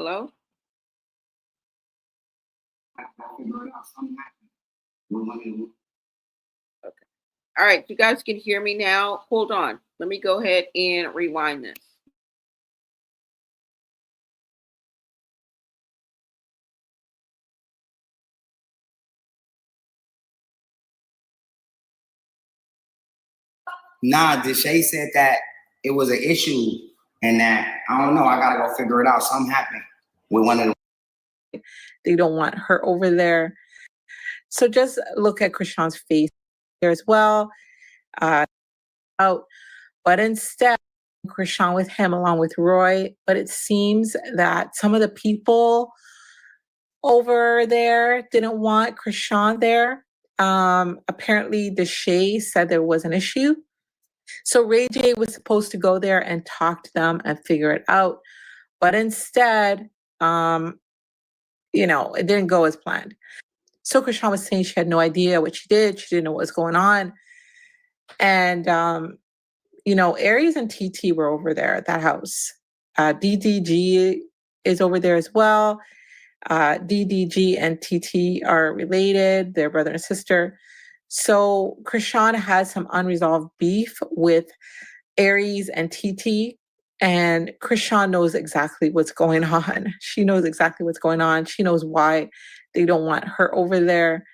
S2: All right, you guys can hear me now. Hold on. Let me go ahead and rewind this.
S10: Nah, Deshae said that it was an issue and that I don't know. I gotta go figure it out. Something happened with one of the.
S5: They don't want her over there. So just look at Krishan's face there as well. But instead, Krishan with him along with Roy. But it seems that some of the people over there didn't want Krishan there. Apparently, Deshae said there was an issue. So Ray J was supposed to go there and talk to them and figure it out. But instead, it didn't go as planned. So Krishan was saying she had no idea what she did. She didn't know what was going on. And, Aries and TT were over there at that house. DDG is over there as well. DDG and TT are related. They're brother and sister. So Krishan has some unresolved beef with Aries and TT. And Krishan knows exactly what's going on. She knows exactly what's going on. She knows why they don't want her over there.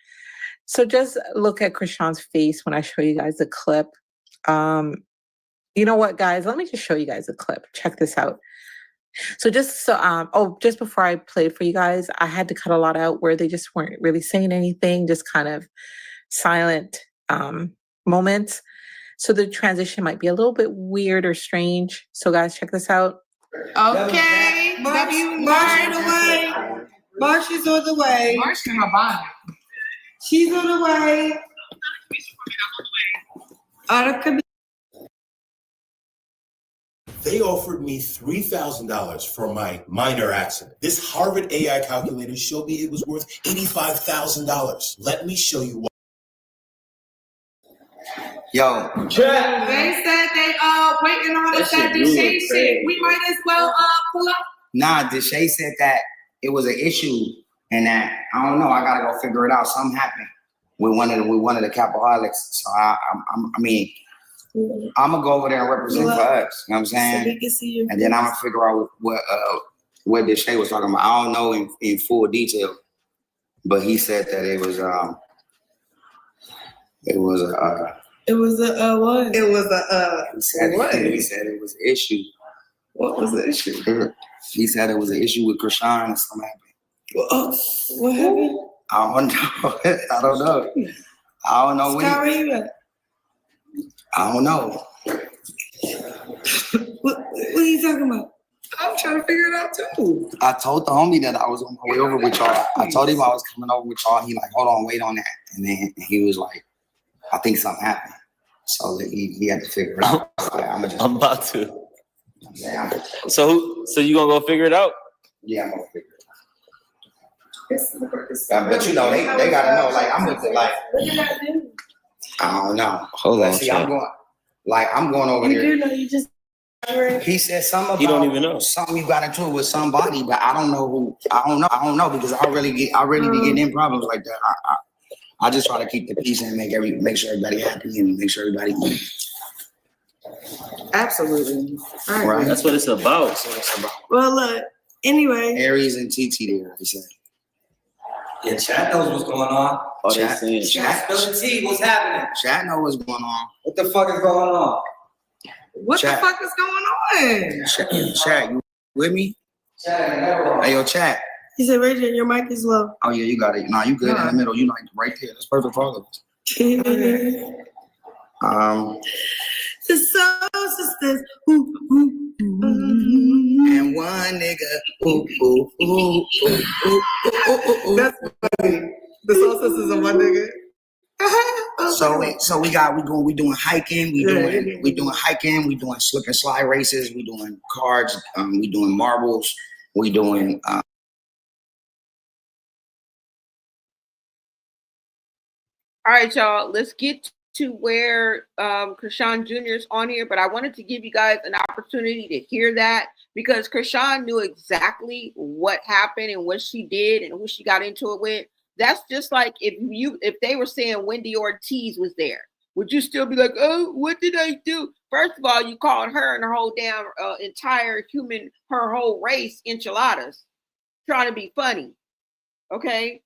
S5: So just look at Krishan's face when I show you guys the clip. You know what, guys? Let me just show you guys a clip. Check this out. So just before I play for you guys, I had to cut a lot out where they just weren't really saying anything, just kind of silent moments. So the transition might be a little bit weird or strange. So guys, check this out.
S8: Okay, March on the way. March is on the way. March in her body. She's on the way.
S3: They offered me $3,000 for my minor accident. This Harvard AI calculator showed me it was worth $85,000. Let me show you why.
S10: Yo.
S8: They said they waiting on us that Deshae shit. We might as well pull up.
S10: Nah, Deshae said that it was an issue and that I don't know. I gotta go figure it out. Something happened with one of the Capaholics. So I mean, I'm gonna go over there and represent for us. You know what I'm saying? So we can see you. And then I'm gonna figure out what Deshae was talking about. I don't know in full detail, but he said that it was what? He said it was an issue.
S8: What was the issue?
S10: He said it was an issue with Krishan or something happened.
S8: What happened?
S10: I don't know. I don't know.
S8: Scott, where you at?
S10: I don't know.
S8: What are you talking about? I'm trying to figure it out too.
S10: I told the homie that I was on my way over with y'all. I told him I was coming over with y'all. He like, hold on, wait on that. And then he was like, I think something happened. So he had to figure it out.
S9: I'm about to.
S10: Yeah.
S9: So you gonna go figure it out?
S10: Yeah, I'm gonna figure it out. But they gotta know, like I'm with it, like I don't know. Hold on. See, I'm going over
S8: You
S10: there.
S8: do know you just.
S10: He said something about
S9: He don't even know.
S10: something you got into it with somebody, but I don't know who. I don't know because I really be getting in problems like that. I just try to keep the peace and make sure everybody happy and make sure everybody eats.
S8: Absolutely. All
S10: Right.
S9: That's what it's about.
S10: That's what it's about.
S8: Well, look. Anyway.
S10: Aries and TT there. He said.
S4: Yeah, chat knows what's going on.
S9: Oh, they saying
S4: Chat spill the tea. What's happening?
S10: Chat know what's going on.
S4: What the fuck is going on?
S8: What
S10: Chat.
S8: the fuck is going on?
S10: Chat, you with me?
S4: Chat,
S10: hey, yo, Chat.
S8: He said, Ray J, your mic is low.
S10: Oh, yeah, you got it. Nah, you good in the middle. You like right there. That's perfect for all of us.
S8: The soul sisters.
S10: And one nigga.
S8: That's funny. The soul sisters and one nigga.
S10: So we doing hiking, we doing hiking, we doing slip and slide races, we doing cards, we doing marbles, we doing
S2: All right, y'all, let's get to where Krishan Jr. is on here, but I wanted to give you guys an opportunity to hear that because Krishan knew exactly what happened and what she did and who she got into it with. That's just like if they were saying Wendy Ortiz was there, would you still be like, oh, what did I do? First of all, you called her and her whole damn her whole race enchiladas, trying to be funny, okay?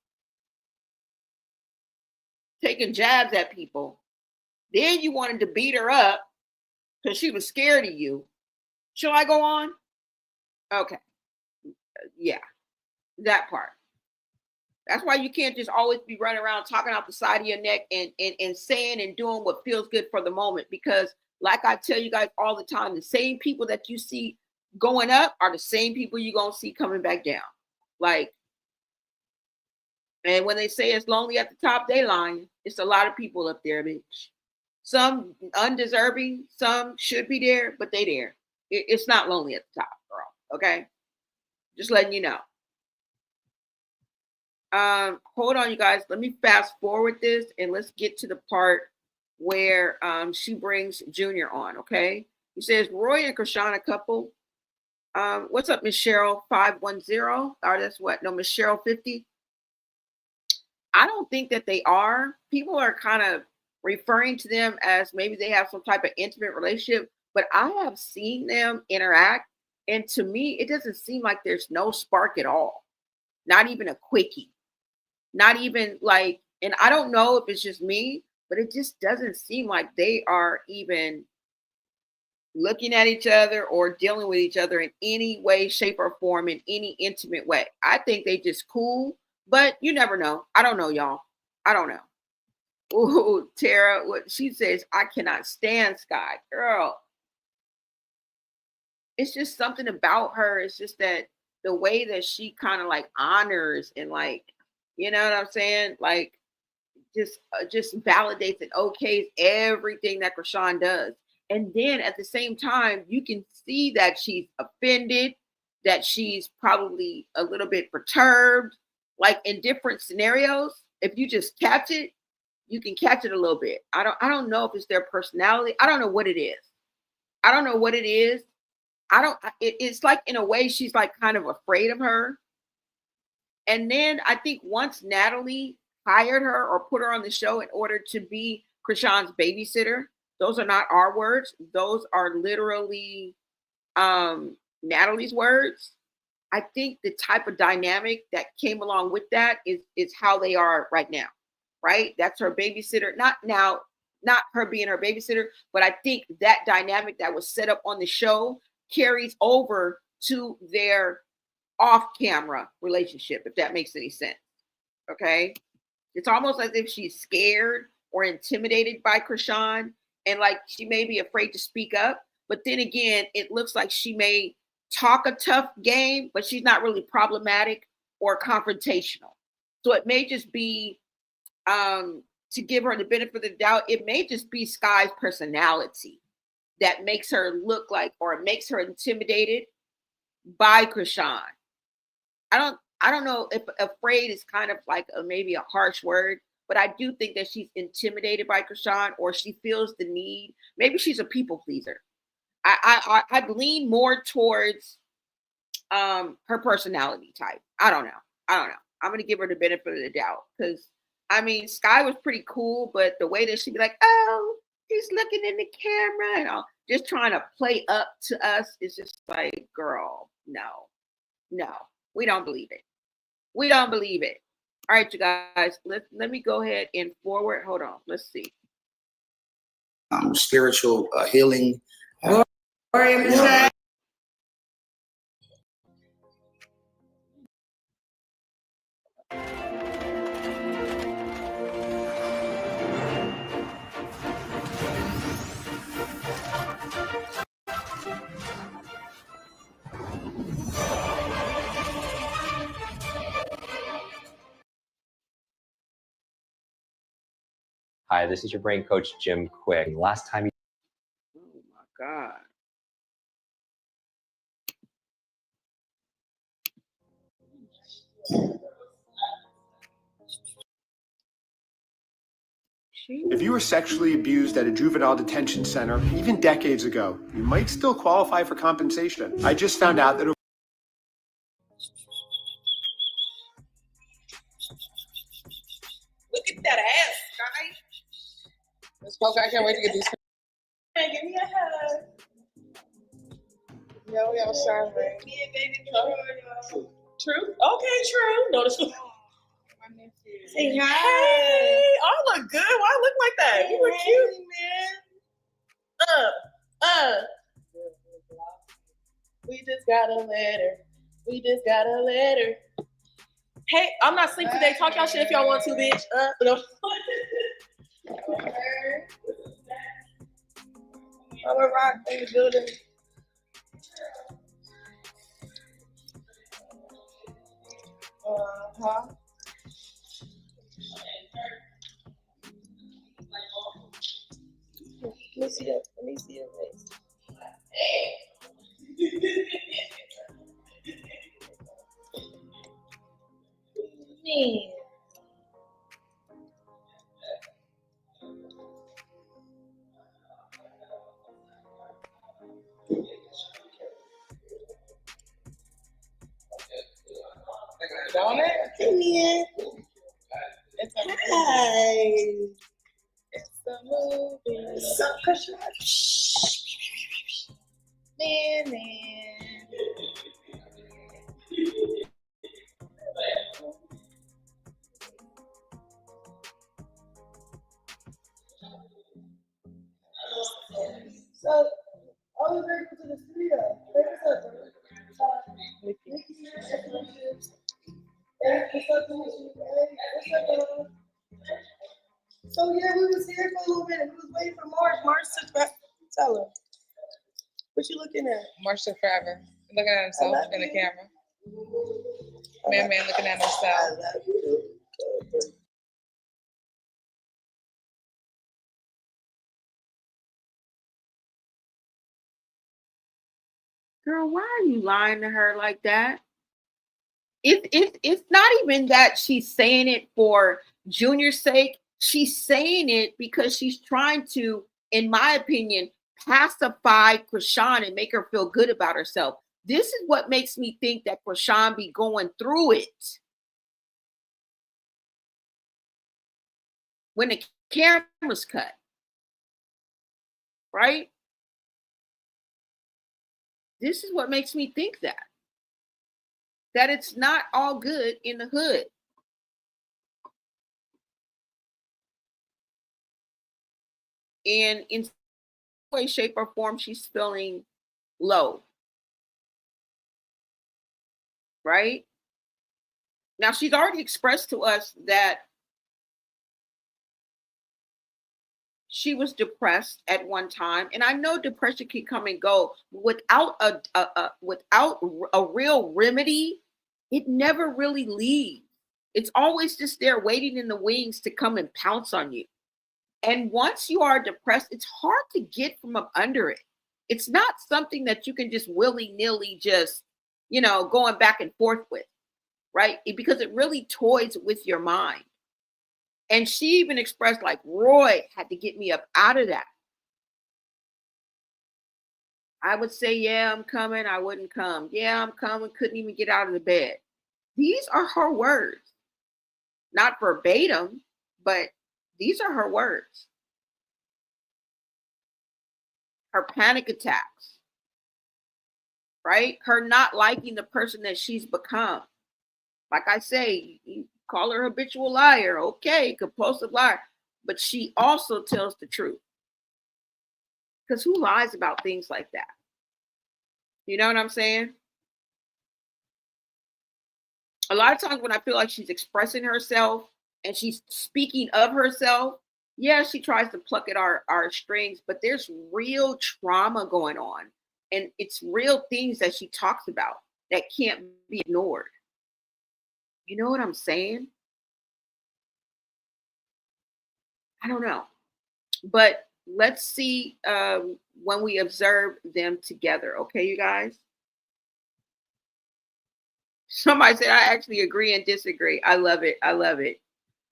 S2: Taking jabs at people. Then you wanted to beat her up because she was scared of you. Shall I go on? Okay. Yeah, that part. That's why you can't just always be running around talking out the side of your neck and saying and doing what feels good for the moment. Because like I tell you guys all the time, the same people that you see going up are the same people you're going to see coming back down. Like, and when they say it's lonely at the top, they lying. It's a lot of people up there, bitch. Some undeserving, some should be there, but they there. It's not lonely at the top, girl. Okay? Just letting you know. Hold on, you guys. Let me fast forward this and let's get to the part where she brings Junior on, okay? He says, Roy and Krishan a couple. What's up, Miss Cheryl 510? Or that's what? No, Miss Cheryl 50. I don't think that they are. People are kind of referring to them as maybe they have some type of intimate relationship, but I have seen them interact, and to me, it doesn't seem like there's no spark at all. Not even a quickie. Not even like, and I don't know if it's just me, but it just doesn't seem like they are even looking at each other or dealing with each other in any way, shape, or form in any intimate way. I think they just cool, but you never know. I don't know, y'all. I don't know. Ooh, Tara, what she says, I cannot stand Sky. Girl, it's just something about her. It's just that the way that she kind of like honors and like, you know what I'm saying? Like just validates and okays everything that Krishan does. And then at the same time, you can see that she's offended, that she's probably a little bit perturbed, like in different scenarios. If you just catch it, you can catch it a little bit. I don't know if it's their personality. I don't know what it is. I don't know what it is. It's like in a way she's like kind of afraid of her. And then I think once Natalie hired her or put her on the show in order to be Krishan's babysitter, those are not our words. Those are literally Natalie's words. I think the type of dynamic that came along with that is how they are right now, right? That's her babysitter. Not her being her babysitter, but I think that dynamic that was set up on the show carries over to their off-camera relationship, if that makes any sense. Okay? It's almost as if she's scared or intimidated by Krishan, and like she may be afraid to speak up, but then again, it looks like she may talk a tough game, but she's not really problematic or confrontational. So it may just be, to give her the benefit of the doubt, it may just be Sky's personality that makes her look like, or makes her intimidated by Krishan. I don't know if afraid is kind of like maybe a harsh word, but I do think that she's intimidated by Krishan, or she feels the need. Maybe she's a people pleaser. I'd lean more towards her personality type. I don't know. I'm gonna give her the benefit of the doubt because I mean Sky was pretty cool, but the way that she'd be like, "Oh, he's looking in the camera," and all, just trying to play up to us is just like, girl, no, we don't believe it. We don't believe it. All right, you guys, let me go ahead and forward. Hold on, let's see.
S10: Spiritual healing.
S15: Hi, this is your brain coach, Jim Quick. Last time you...
S2: Oh my God.
S22: If you were sexually abused at a juvenile detention center, even decades ago, you might still qualify for compensation. I just found out that...
S8: Look at that ass, guys. Let's go. I can't wait to get these. Hey, give me a hug. Yo, yo, sorry. Yeah, baby. True? Okay, true. Notice. Say hi. Hey, I look good. Why I look like that? You look cute, man. We just got a letter. We just got a letter. Hey, I'm not asleep today. Talk y'all shit if y'all want to, bitch. No. I'm a rock in the building. Uh-huh. Let me see that. Let me see that face. Man. Don't it? Hey, it's a hi. It's a movie. Man. So, I was grateful to the studio. So yeah, we was here for a little minute. We was waiting for March. March took back. Tell her. What you looking at?
S7: March took forever. Looking at himself in the camera. Man looking at himself.
S2: Girl, why are you lying to her like that? It's not even that she's saying it for Junior's sake. She's saying it because she's trying to, in my opinion, pacify Krishan and make her feel good about herself. This is what makes me think that Krishan be going through it. When the camera's cut, right? This is what makes me think that it's not all good in the hood. And in some way, shape, or form, she's feeling low. Right? Now, she's already expressed to us that she was depressed at one time, and I know depression can come and go without a real remedy. It never really leaves. It's always just there waiting in the wings to come and pounce on you. And once you are depressed, it's hard to get from up under it. It's not something that you can just willy-nilly just, going back and forth with, right? Because it really toys with your mind. And she even expressed like, Roy had to get me up out of that. I would say, yeah, I'm coming. I wouldn't come. Yeah, I'm coming. Couldn't even get out of the bed. These are her words. Not verbatim, but these are her words. Her panic attacks, right? Her not liking the person that she's become. Like I say, you call her habitual liar. Okay, compulsive liar. But she also tells the truth. Because who lies about things like that? You know what I'm saying? A lot of times when I feel like she's expressing herself and she's speaking of herself, yeah, she tries to pluck at our strings, but there's real trauma going on. And it's real things that she talks about that can't be ignored. You know what I'm saying? I don't know. But let's see when we observe them together. Okay, you guys? Somebody said, I actually agree and disagree. I love it. I love it.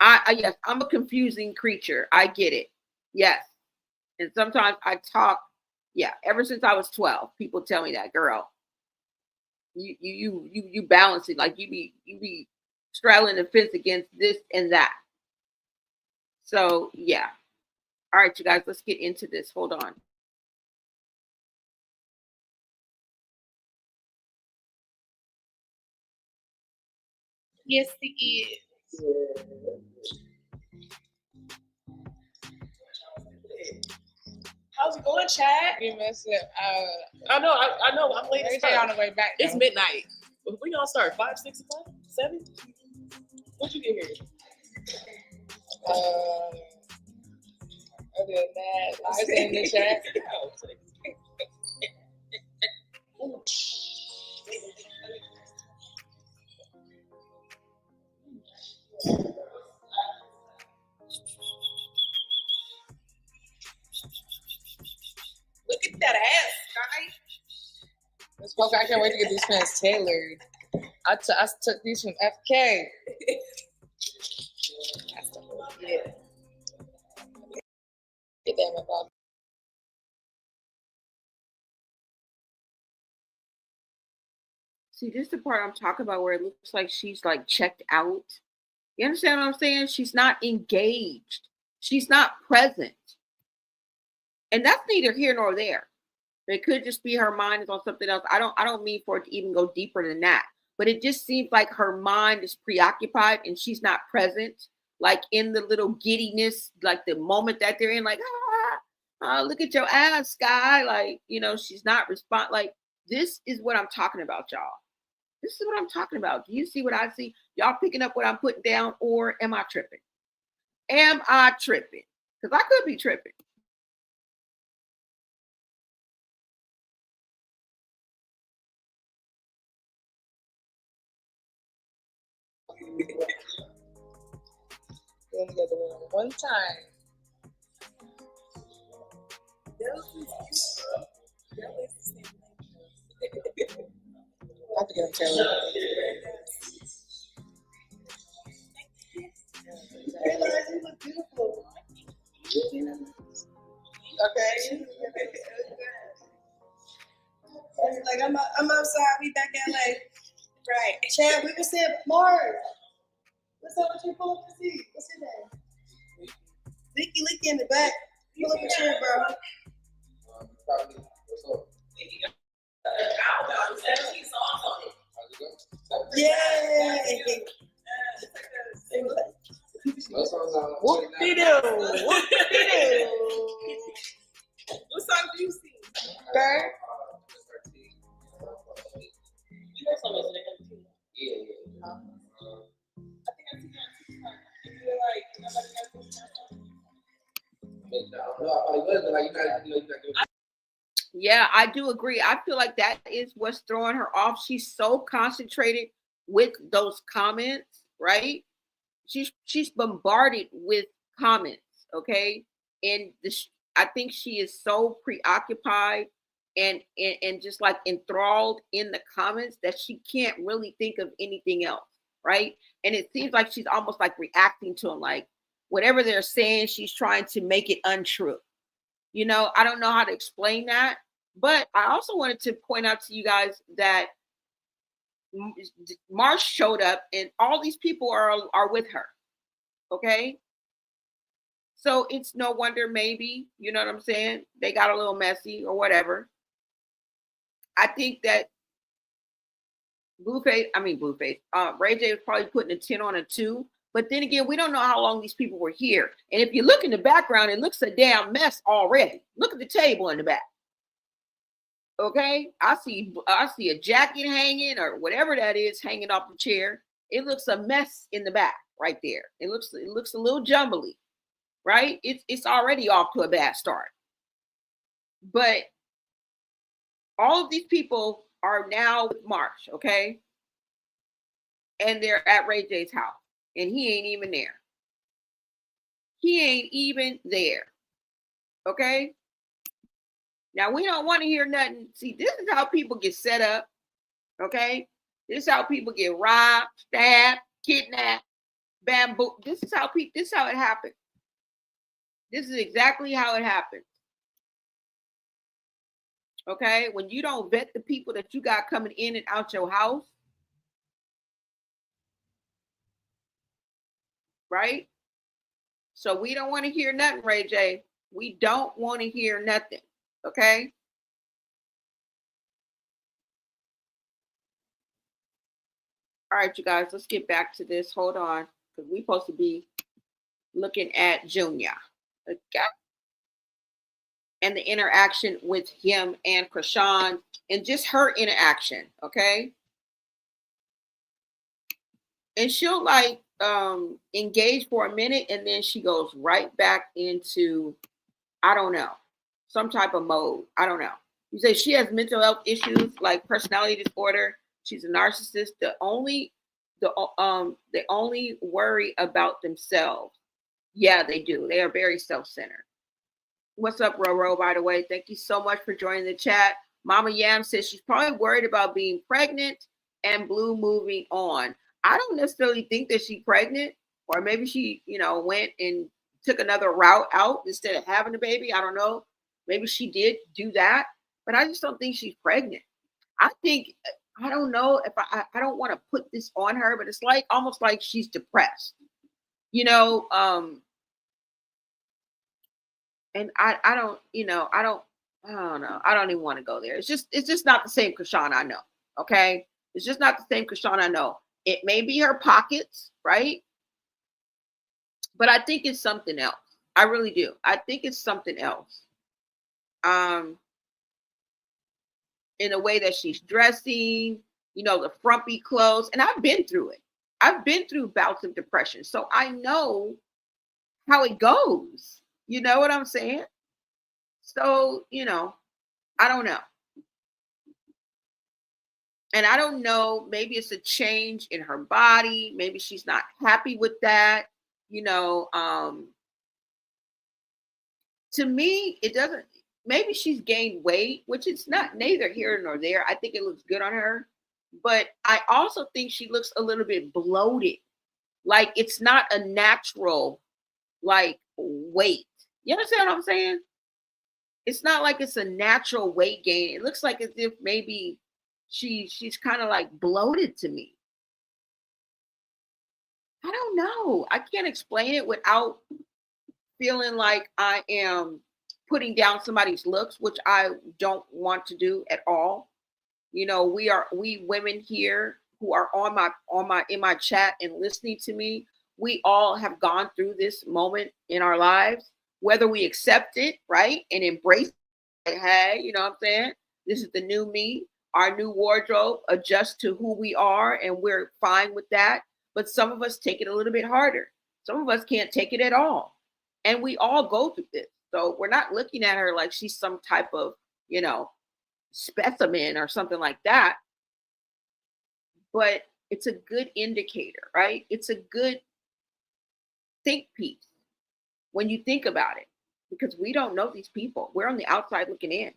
S2: Yes, I'm a confusing creature. I get it. Yes. And sometimes I talk, yeah, ever since I was 12, people tell me that, girl, you balancing, like you be straddling the fence against this and that. So yeah. All right, you guys, let's get into this. Hold on.
S7: Yes, he is. How's it going, Chad? You messed up.
S18: I know. I'm late as fuck.
S7: On the way back.
S18: It's
S7: though.
S18: midnight. We gonna start 5, 6 o'clock, 7. What you get here?
S7: Other than that, lies in the chat.
S18: Look at that ass, guys.
S7: I can't wait to get these pants tailored. I took these from FK. Yeah. Get them about.
S2: See, this is the part I'm talking about where it looks like she's like checked out. You understand what I'm saying? She's not engaged. She's not present. And that's neither here nor there. It could just be her mind is on something else. I don't mean for it to even go deeper than that. But it just seems like her mind is preoccupied and she's not present, like in the little giddiness, like the moment that they're in, like, look at your ass, Sky. Like, you know, she's not like, this is what I'm talking about, y'all. This is what I'm talking about. Do you see what I see? Y'all picking up what I'm putting down, or am I tripping? Am I tripping? Because I could be tripping.
S7: We're together one time. I have to get him tailored. Okay.
S19: Like I'm outside. We back in LA. Right. Chad, we were saying Mark. What's up with you? Pull up the seat. What's your name? Licky in the back. Pull up a chair, bro. Yay!
S18: Whoop-de-doo. Whoop-de-doo. What song do you sing?
S7: Okay.
S18: You know some of it. Yeah. I think I see that TikTok. You're like, nobody else.
S2: Yeah, I do agree. I feel like that is what's throwing her off. She's so concentrated with those comments, right? She's bombarded with comments, okay? And I think she is so preoccupied and just like enthralled in the comments that she can't really think of anything else, right? And it seems like she's almost like reacting to them, like, whatever they're saying, she's trying to make it untrue. You know, I don't know how to explain that, but I also wanted to point out to you guys that Marsh showed up and all these people are with her. Okay. So it's no wonder, maybe, you know what I'm saying? They got a little messy or whatever. I think that Ray J was probably putting a 10 on a 2. But then again, we don't know how long these people were here. And if you look in the background, it looks a damn mess already. Look at the table in the back. Okay, I see a jacket hanging or whatever that is hanging off the chair. It looks a mess in the back right there. It looks a little jumbly, right? It's already off to a bad start. But all of these people are now with Marsh, okay? And they're at Ray J's house, and he ain't even there. He ain't even there. Okay? Now, we don't want to hear nothing. See, this is how people get set up. Okay? This is how people get robbed, stabbed, kidnapped, bamboo. This is how it happens. This is exactly how it happens. Okay? When you don't vet the people that you got coming in and out your house, right? So we don't want to hear nothing, Ray J. We don't want to hear nothing. Okay? All right, you guys, let's get back to this. Hold on, because we're supposed to be looking at Junior. Okay? And the interaction with him and Krishan and just her interaction, okay? And she'll like engage for a minute and then she goes right back into, I don't know, some type of mode. I don't know. You say she has mental health issues like personality disorder. She's a narcissist. They only worry about themselves. Yeah, they do. They are very self-centered. What's up, Roro, by the way? Thank you so much for joining the chat. Mama Yam says she's probably worried about being pregnant and Blue moving on. I don't necessarily think that she's pregnant, or maybe she, went and took another route out instead of having a baby. I don't know. Maybe she did do that, but I just don't think she's pregnant. I don't know if I don't want to put this on her, but it's like almost like she's depressed, and I don't know. I don't even want to go there. It's just not the same Krishan I know. Okay. It's just not the same Krishan I know. It may be her pockets, right? But I think it's something else. I really do. I think it's something else. In the way that she's dressing, the frumpy clothes. And I've been through it. I've been through bouts of depression. So I know how it goes. You know what I'm saying? So, I don't know. And I don't know, maybe it's a change in her body. Maybe she's not happy with that. To me, it doesn't, maybe she's gained weight, which is not neither here nor there. I think it looks good on her. But I also think she looks a little bit bloated. Like it's not a natural, weight. You understand what I'm saying? It's not like it's a natural weight gain. It looks like as if maybe she's kind of like bloated to me. I don't know. I can't explain it without feeling like I am putting down somebody's looks, which I don't want to do at all. We women here who are in my chat and listening to me, we all have gone through this moment in our lives, whether we accept it, right, and embrace it. Hey, you know what I'm saying? This is the new me. Our new wardrobe adjusts to who we are, and we're fine with that. But some of us take it a little bit harder. Some of us can't take it at all. And we all go through this. So we're not looking at her like she's some type of, specimen or something like that. But it's a good indicator, right? It's a good think piece when you think about it, because we don't know these people. We're on the outside looking in.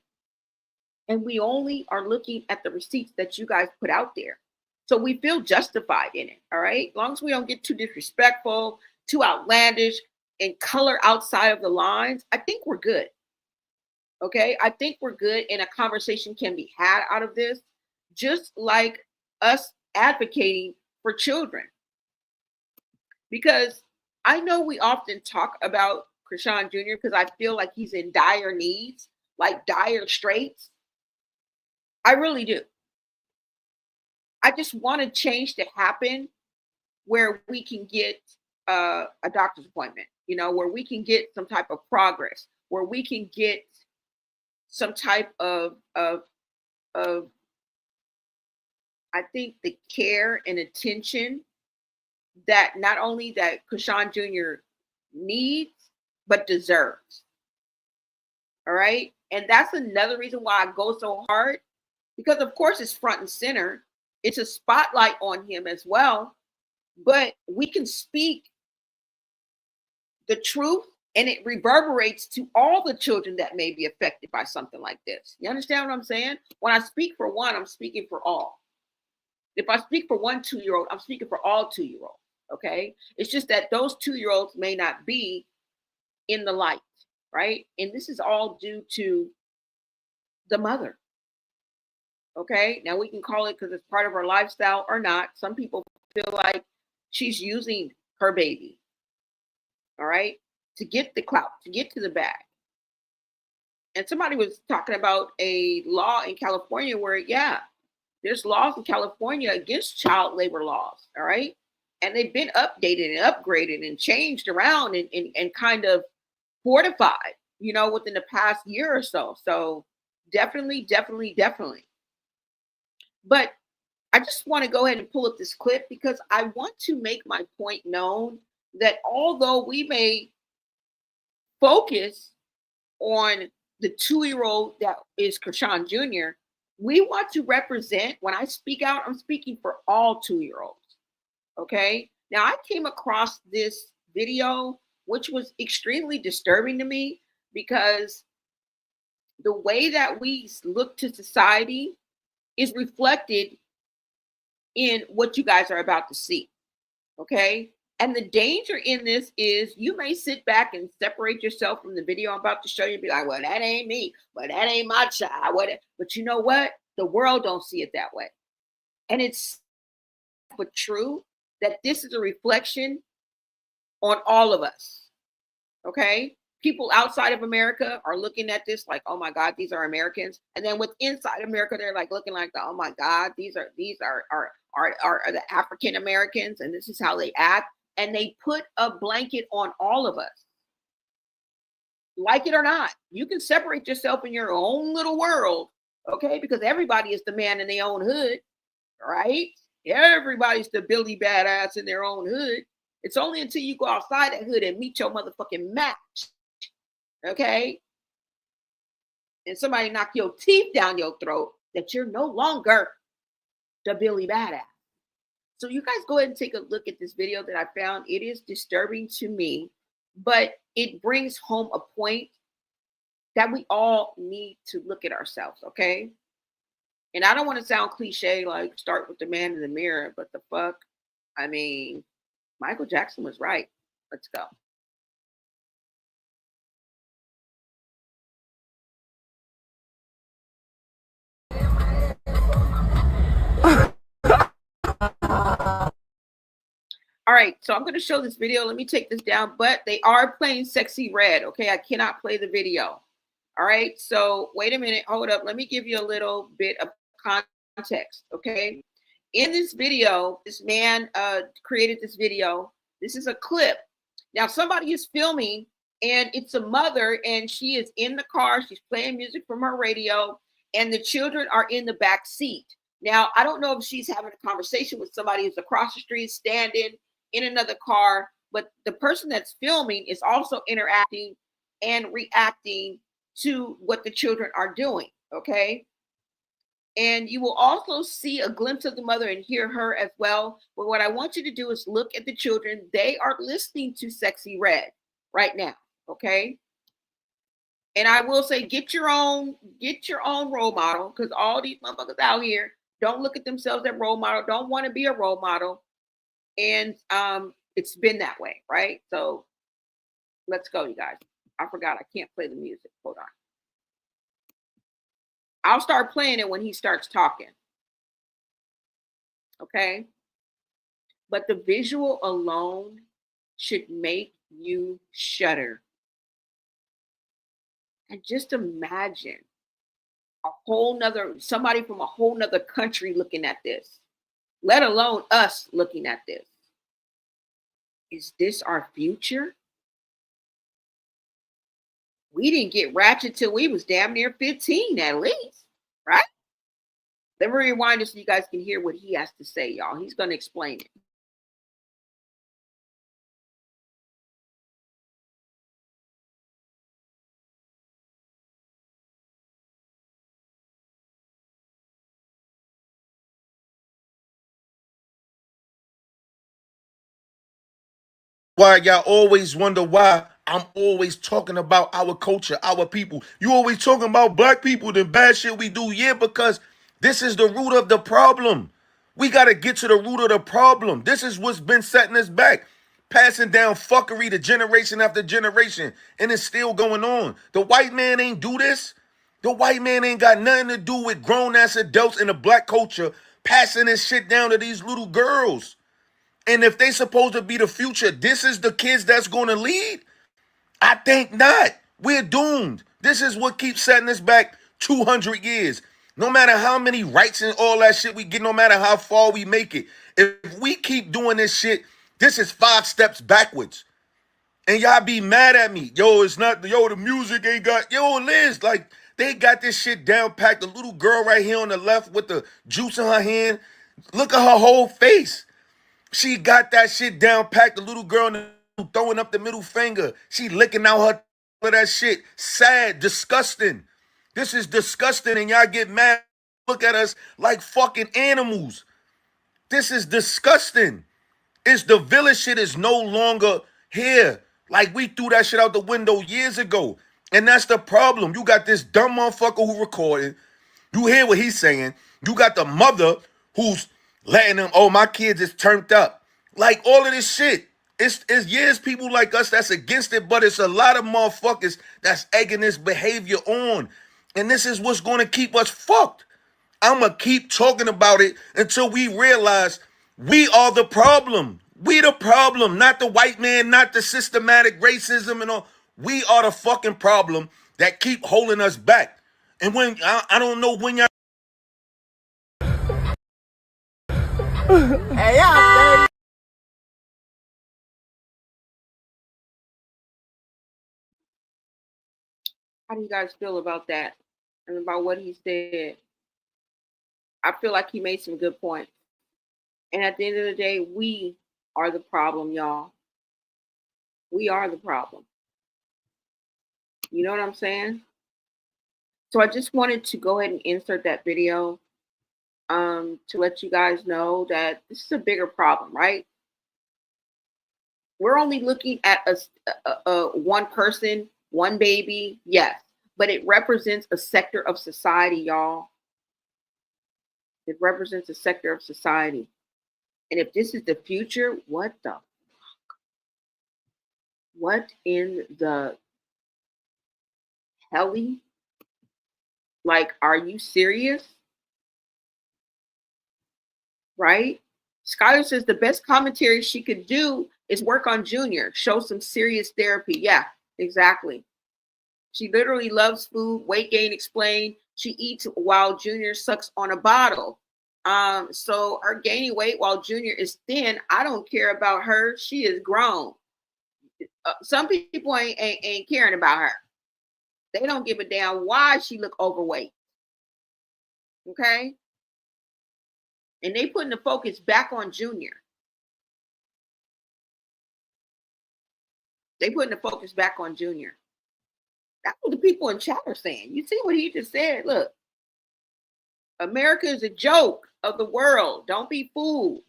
S2: And we only are looking at the receipts that you guys put out there. So we feel justified in it, all right? As long as we don't get too disrespectful, too outlandish. and color outside of the lines, I think we're good. Okay, I think we're good, and a conversation can be had out of this, just like us advocating for children. Because I know we often talk about Krishan Jr. because I feel like he's in dire needs, like dire straits. I really do. I just want a change to happen where we can get a doctor's appointment, where we can get some type of progress, where we can get some type of I think the care and attention that not only that Krishan Jr. needs, but deserves. All right. And that's another reason why I go so hard, because of course it's front and center. It's a spotlight on him as well, but we can speak the truth and it reverberates to all the children that may be affected by something like this. You understand what I'm saying? When I speak for one, I'm speaking for all. If I speak for one 2-year-old, I'm speaking for all 2-year-olds. Okay. It's just that those 2-year-olds may not be in the light, right? And this is all due to the mother. Okay. Now we can call it because it's part of her lifestyle or not. Some people feel like she's using her baby, all right, to get the clout, to get to the bag. And somebody was talking about a law in California where, yeah, there's laws in California against child labor laws, all right? And they've been updated and upgraded and changed around and kind of fortified, within the past year or so. So definitely. But I just want to go ahead and pull up this clip because I want to make my point known that although we may focus on the 2-year-old that is Krishan Jr., we want to represent, when I speak out, I'm speaking for all 2-year-olds. Okay. Now I came across this video, which was extremely disturbing to me because the way that we look to society is reflected in what you guys are about to see. Okay. And the danger in this is you may sit back and separate yourself from the video I'm about to show you and be like, well, that ain't me. Well, that ain't my child. But you know what? The world don't see it that way. And it's but true that this is a reflection on all of us. Okay. People outside of America are looking at this like, oh my God, these are Americans. And then with inside America, they're like looking like, oh my God, these are the African Americans, and this is how they act. And they put a blanket on all of us. Like it or not, you can separate yourself in your own little world, okay? Because everybody is the man in their own hood, right? Everybody's the Billy Badass in their own hood. It's only until you go outside that hood and meet your motherfucking match, okay? And somebody knock your teeth down your throat that you're no longer the Billy Badass. So you guys go ahead and take a look at this video that I found. It is disturbing to me, but it brings home a point that we all need to look at ourselves, okay? And I don't want to sound cliche, like start with the man in the mirror, but the fuck, I mean, Michael Jackson was right. Let's go. All right, so I'm going to show this video. Let me take this down, but they are playing Sexy Red, okay? I cannot play the video. All right, so wait a minute. Hold up. Let me give you a little bit of context, okay? In this video, this man created this video. This is a clip. Now, somebody is filming, and it's a mother, and she is in the car. She's playing music from her radio, and the children are in the back seat. Now, I don't know if she's having a conversation with somebody who's across the street, standing in another car, but the person that's filming is also interacting and reacting to what the children are doing, okay? And you will also see a glimpse of the mother and hear her as well. But what I want you to do is look at the children. They are listening to Sexy Red right now, okay? And I will say, get your own role model, because all these motherfuckers out here don't look at themselves as role model, don't want to be a role model. And it's been that way, right? So Let's go, you guys. I forgot I can't play the music. Hold on. I'll start playing it when he starts talking. Okay? But the visual alone should make you shudder. And just imagine somebody from a whole nother country looking at this, let alone us looking at this. Is this our future? We didn't get ratchet till we was damn near 15 at least, right? Let me rewind it so you guys can hear what he has to say, y'all. He's going to explain it.
S20: Why y'all always wonder why I'm always talking about our culture, our people. You always talking about black people, the bad shit we do. Yeah, because this is the root of the problem. We got to get to the root of the problem. This is what's been setting us back. Passing down fuckery to generation after generation. And it's still going on. The white man ain't do this. The white man ain't got nothing to do with grown-ass adults in the black culture passing this shit down to these little girls. And if they supposed to be the future, this is the kids that's going to lead? I think not. We're doomed. This is what keeps setting us back 200 years. No matter how many rights and all that shit we get, no matter how far we make it, if we keep doing this shit, this is 5 steps backwards. And y'all be mad at me. Yo, it's not, the music ain't got, Liz, like, they got this shit down packed. The little girl right here on the left with the juice in her hand, look at her whole face. She got that shit down packed. The little girl throwing up the middle finger. She licking out her for that shit. Sad, disgusting. This is disgusting, and y'all get mad. Look at us like fucking animals. This is disgusting. It's the village shit is no longer here. Like we threw that shit out the window years ago. And that's the problem. You got this dumb motherfucker who recorded. You hear what he's saying. You got the mother who's letting them, oh, my kids is turned up. Like all of this shit. It's people like us that's against it, but it's a lot of motherfuckers that's egging this behavior on. And this is what's going to keep us fucked. I'm going to keep talking about it until we realize we are the problem. We the problem, not the white man, not the systematic racism and all. We are the fucking problem that keep holding us back. And when I don't know when y'all.
S7: Hey, y'all.
S2: How do you guys feel about that and about what he said? I feel like he made some good points. And at the end of the day, we are the problem, y'all. We are the problem. You know what I'm saying? So I just wanted to go ahead and insert that video to let you guys know that this is a bigger problem, right? We're only looking at a one person, one baby, yes, but it represents a sector of society, y'all. It represents a sector of society. And if this is the future, what the fuck? What in the helly? Like, are you serious? Right? Skylar says the best commentary she could do is work on Junior, show some serious therapy. Yeah, exactly. She literally loves food, weight gain explained. She eats while Junior sucks on a bottle. So her gaining weight while Junior is thin, I don't care about her. She is grown. Some people ain't caring about her. They don't give a damn why she look overweight. Okay? And they putting the focus back on Junior. They putting the focus back on Junior. That's what the people in chat are saying. You see what he just said? Look, America is a joke of the world. Don't be fooled.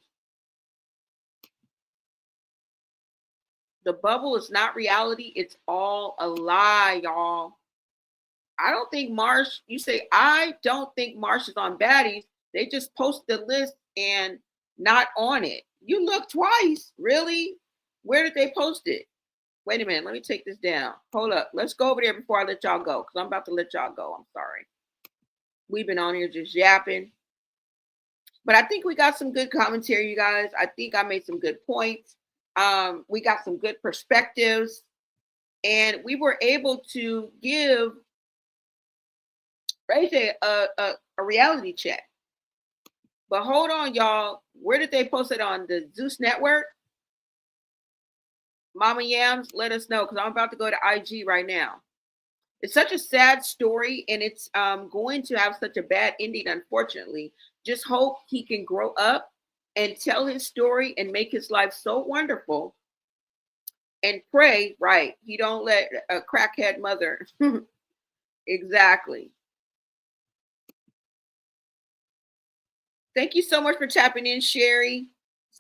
S2: The bubble is not reality. It's all a lie, y'all. I don't think Marsh, you say, I don't think Marsh is on baddies. They just post the list and not on it. You look twice. Really? Where did they post it? Wait a minute. Let me take this down. Hold up. Let's go over there before I let y'all go, because I'm about to let y'all go. I'm sorry. We've been on here just yapping. But I think we got some good commentary, you guys. I think I made some good points. We got some good perspectives. And we were able to give Realiy a reality check. But hold on, y'all. Where did they post it on? The Zeus Network? Mama Yams, let us know, because I'm about to go to IG right now. It's such a sad story, and it's going to have such a bad ending, unfortunately. Just hope he can grow up and tell his story and make his life so wonderful. And pray, right, he don't let a crackhead mother. Exactly. Thank you so much for tapping in, Sherry.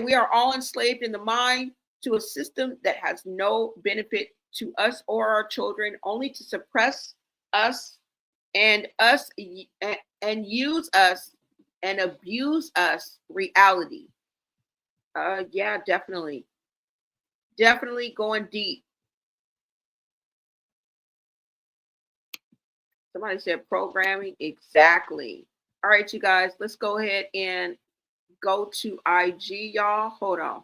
S2: We are all enslaved in the mind to a system that has no benefit to us or our children, only to suppress us and use us and abuse us. Reality. Yeah, definitely. Definitely going deep. Somebody said programming. Exactly. All right, you guys, let's go ahead and go to IG, y'all. Hold on.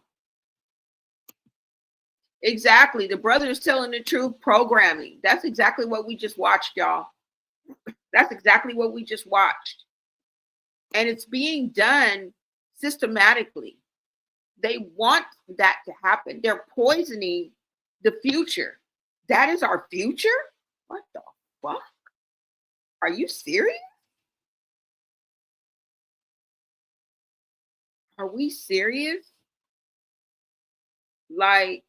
S2: Exactly. The brother is telling the truth. Programming. That's exactly what we just watched, y'all. That's exactly what we just watched. And it's being done systematically. They want that to happen. They're poisoning the future. That is our future? What the fuck? Are you serious? Are we serious? Like,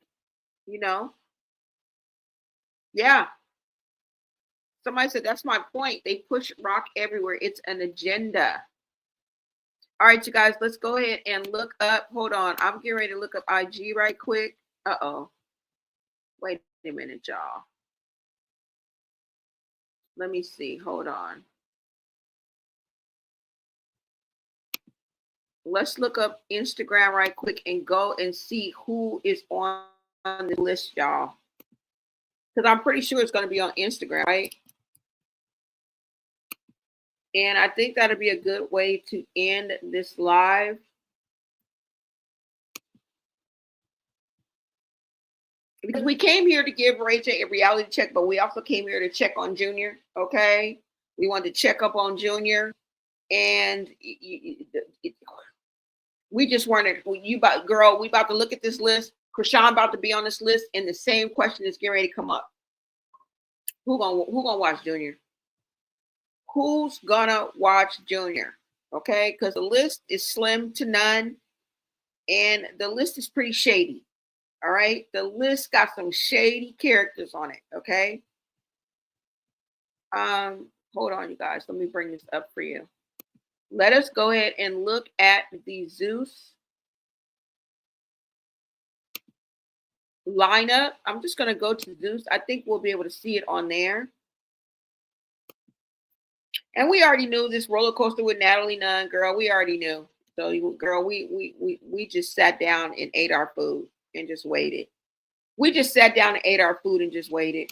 S2: you know, yeah. Somebody said, that's my point. They push rock everywhere. It's an agenda. All right, you guys, let's go ahead and look up. Hold on. I'm getting ready to look up IG right quick. Uh-oh. Wait a minute, y'all. Let me see. Hold on. Let's look up Instagram right quick and go and see who is on the list, y'all. Because I'm pretty sure it's going to be on Instagram, right? And I think that'll be a good way to end this live. Because we came here to give Rachel a reality check, but we also came here to check on Junior, okay? We wanted to check up on Junior. And we just weren't, we about to look at this list. Krishan about to be on this list, and the same question is getting ready to come up. Who gonna watch Junior? Who's gonna watch Junior? Okay, because the list is slim to none, and the list is pretty shady. All right, the list got some shady characters on it. Okay. Hold on, you guys. Let me bring this up for you. Let us go ahead and look at the Zeus lineup. I'm just going to go to Zeus. I think we'll be able to see it on there. And we already knew this roller coaster with Natalie Nunn, girl. We already knew. So, girl, we just sat down and ate our food and just waited. We just sat down and ate our food and just waited.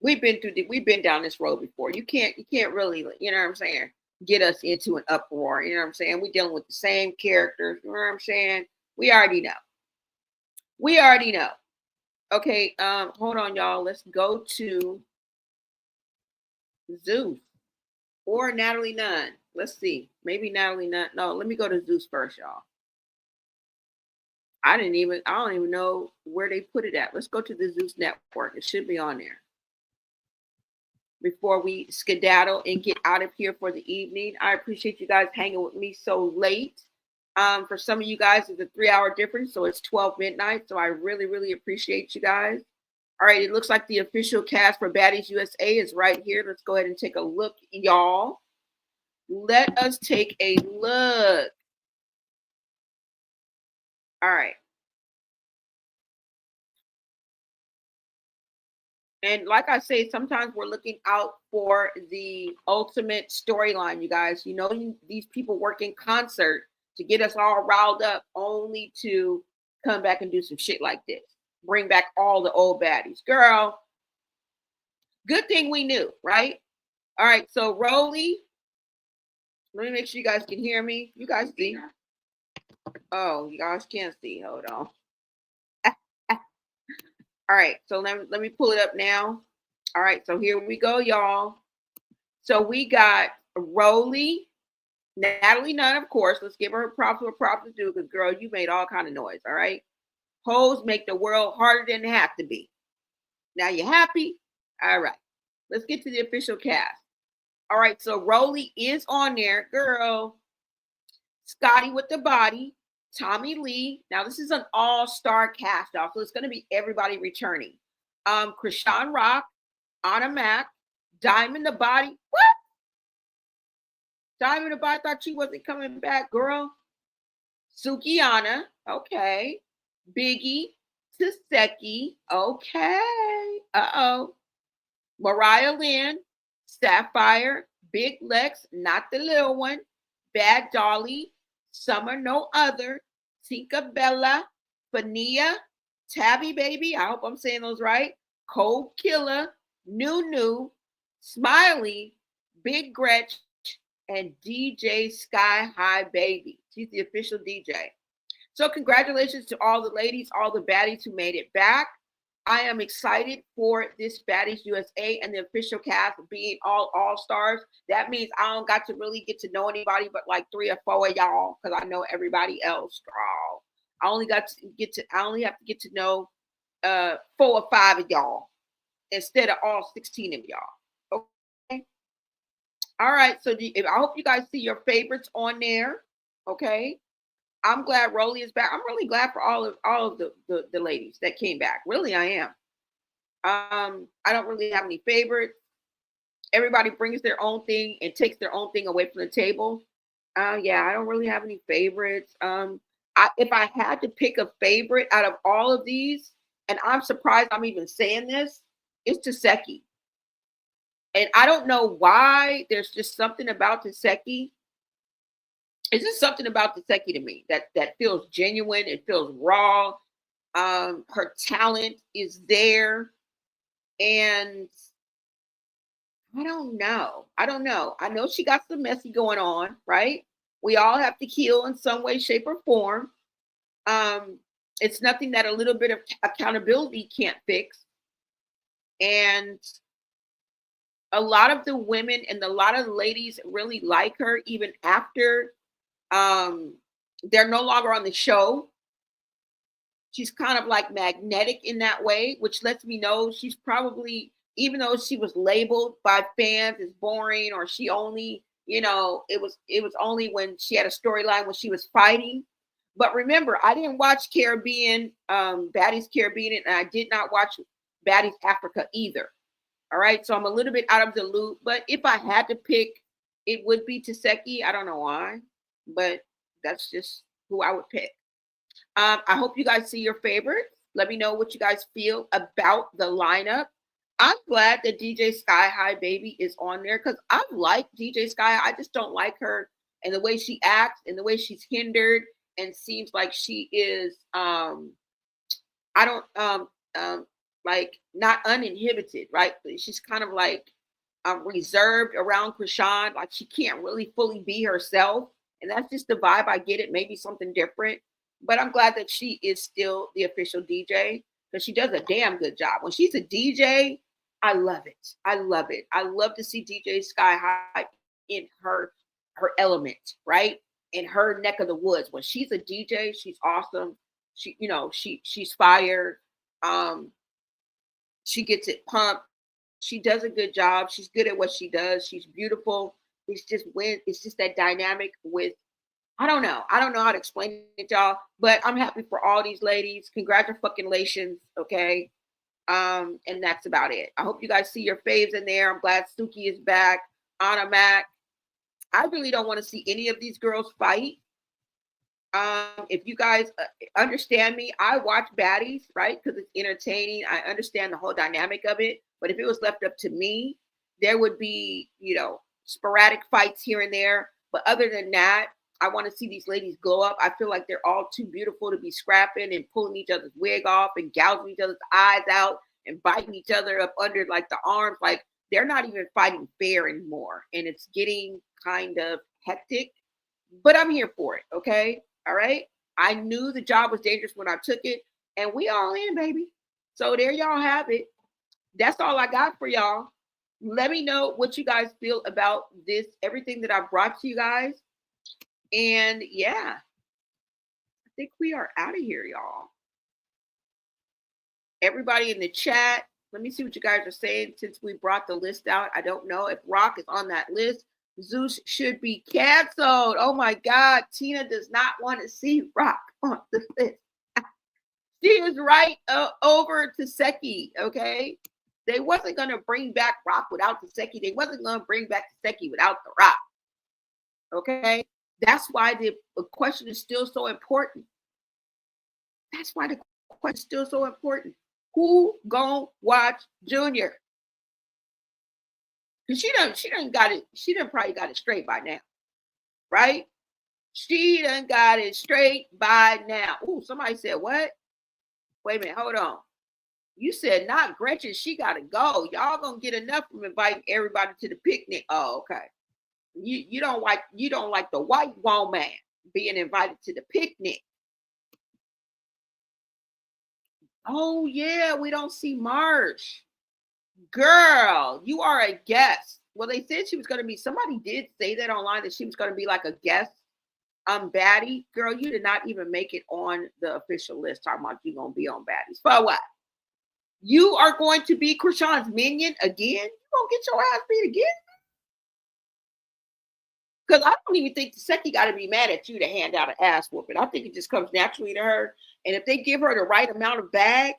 S2: We've been down this road before. You can't really, you know what I'm saying, get us into an uproar. You know what I'm saying? We're dealing with the same characters. You know what I'm saying? We already know. We already know. Okay, hold on, y'all. Let's go to Zeus or Natalie Nunn. Let's see. Maybe Natalie Nunn. No, let me go to Zeus first, y'all. I don't even know where they put it at. Let's go to the Zeus Network. It should be on there. Before we skedaddle and get out of here for the evening. I appreciate you guys hanging with me so late. For some of you guys, it's a 3-hour difference, so it's 12 midnight. So I really, really appreciate you guys. All right, it looks like the official cast for Baddies USA is right here. Let's go ahead and take a look, y'all. Let us take a look. All right. And like I say, sometimes we're looking out for the ultimate storyline, you guys. You know, these people work in concert to get us all riled up only to come back and do some shit like this. bring back all the old baddies. Girl, good thing we knew, right? All right, so Realiy, let me make sure you guys can hear me. You guys see? Oh, you guys can't see. Hold on. All right, so let me pull it up now. All right, so here we go, y'all. So we got Realiy, Natalie Nunn, of course. Let's give her props for props to do, because girl, you made all kind of noise. All right, hoes make the world harder than it have to be. Now you happy? All right, let's get to the official cast. All right, so Realiy is on there, girl. Scotty with the body, Tommy Lee. Now this is an all-star cast, y'all. So it's going to be everybody returning. Krishan Rock, Anna Mac, Diamond the Body. What? Diamond the Body thought she wasn't coming back, girl. Sukiana, okay. Biggie, Taseki, okay. Uh-oh. Mariah Lynn, Sapphire, Big Lex, not the little one. Bad Dolly, Summer No Other, Tinka Bella, Fania, Tabby Baby, I hope I'm saying those right. Cold Killer, Nunu, Smiley, Big Gretch, and DJ Sky High Baby. She's the official DJ. So congratulations to all the ladies, all the baddies who made it back. I am excited for this Baddies USA and the official cast being all stars. That means I don't got to really get to know anybody but like 3 or 4 of y'all, because I know everybody else. Girl. I only have to get to know 4 or 5 of y'all instead of all 16 of y'all. Okay. All right. So I hope you guys see your favorites on there. Okay. I'm glad Realiy is back. I'm really glad for all of the ladies that came back. Really, I am. I don't really have any favorites. Everybody brings their own thing and takes their own thing away from the table. Yeah, I don't really have any favorites. If I had to pick a favorite out of all of these, and I'm surprised I'm even saying this, it's Taseki. And I don't know why. There's just something about Taseki. It's just something about Taseki to me that feels genuine. It feels raw. Her talent is there. And I don't know. I know she got some messy going on, right? We all have to heal in some way, shape, or form. It's nothing that a little bit of accountability can't fix. And a lot of the women and a lot of the ladies really like her, even after they're no longer on the show. She's kind of like magnetic in that way, which lets me know she's probably, even though she was labeled by fans as boring, or she only, it was only when she had a storyline when she was fighting. But remember, I didn't watch Caribbean, Baddies Caribbean, and I did not watch Baddies Africa either. All right, so I'm a little bit out of the loop. But if I had to pick, it would be Taseki. I don't know why, but that's just who I would pick. I hope you guys see your favorites. Let me know what you guys feel about the lineup. I'm glad that DJ Sky High Baby is on there, because I like DJ Sky. I just don't like her and the way she acts and the way she's hindered and seems like she is like not uninhibited, right? She's kind of like reserved around Krishan, like she can't really fully be herself. And that's just the vibe I get. It may be something different, but I'm glad that she is still the official DJ, because she does a damn good job. When she's a DJ, I love it. I love it. I love to see DJ Sky High in her element, right? In her neck of the woods. When she's a DJ, she's awesome. She's fire. She gets it pumped. She does a good job. She's good at what she does. She's beautiful. It's just that dynamic with, I don't know how to explain it, y'all, but I'm happy for all these ladies. Congratulations, okay? And that's about it. I hope you guys see your faves in there. I'm glad Suki is back. Anna Mac. I really don't want to see any of these girls fight. If you guys understand me, I watch Baddies, right? Because it's entertaining. I understand the whole dynamic of it. But if it was left up to me, there would be, sporadic fights here and there. But other than that, I want to see these ladies glow up. I feel like they're all too beautiful to be scrapping and pulling each other's wig off and gouging each other's eyes out and biting each other up under like the arms. Like they're not even fighting fair anymore. And it's getting kind of hectic, but I'm here for it. Okay. All right. I knew the job was dangerous when I took it, and we all in, baby. So there y'all have it. That's all I got for y'all. Let me know what you guys feel about this, everything that I brought to you guys. And yeah, I think we are out of here, y'all. Everybody in the chat, let me see what you guys are saying since we brought the list out. I don't know if Rock is on that list. Zeus should be canceled. Oh my God. Tina does not want to see Rock on the list. She is right over Taseki, okay? They wasn't going to bring back Rock without Taseki. They wasn't going to bring back Taseki without the Rock, okay? That's why the question is still so important. That's why the question is still so important. Who gonna watch Junior? Because she done got it. She done probably got it straight by now, right? She done got it straight by now. Ooh, somebody said what? Wait a minute, hold on. You said not Gretchen. She gotta go. Y'all gonna get enough from inviting everybody to the picnic. Oh, okay. You don't like the white woman being invited to the picnic. Oh yeah, we don't see Marsh. Girl, you are a guest. Well, they said she was going to be, somebody did say that online that she was going to be like a guest baddie. Girl, you did not even make it on the official list talking about you going to be on baddies. For what? You are going to be Krishan's minion again? You going to get your ass beat again? Because I don't even think Taseki got to be mad at you to hand out an ass whooping. I think it just comes naturally to her. And if they give her the right amount of bag,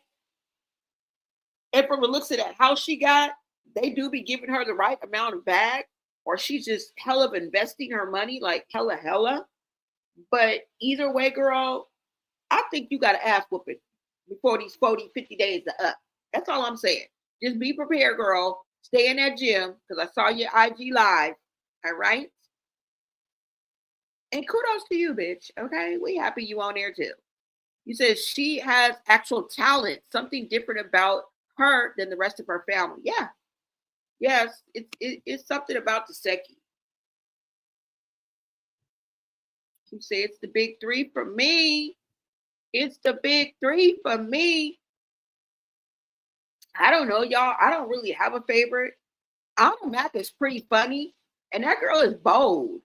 S2: and from the looks of that house she got, they do be giving her the right amount of bag, or she's just hell of investing her money like hella. But either way, girl, I think you got to ass whooping before these 40, 50 days are up. That's all I'm saying. Just be prepared, girl. Stay in that gym because I saw your IG live. All right. And kudos to you, bitch. Okay. We happy you on there too. You said she has actual talent, something different about her than the rest of her family. Yeah. Yes. It's something about the Seki. You say it's the big three for me. It's the big three for me. I don't know, y'all. I don't really have a favorite. Anna Mac is pretty funny, and that girl is bold.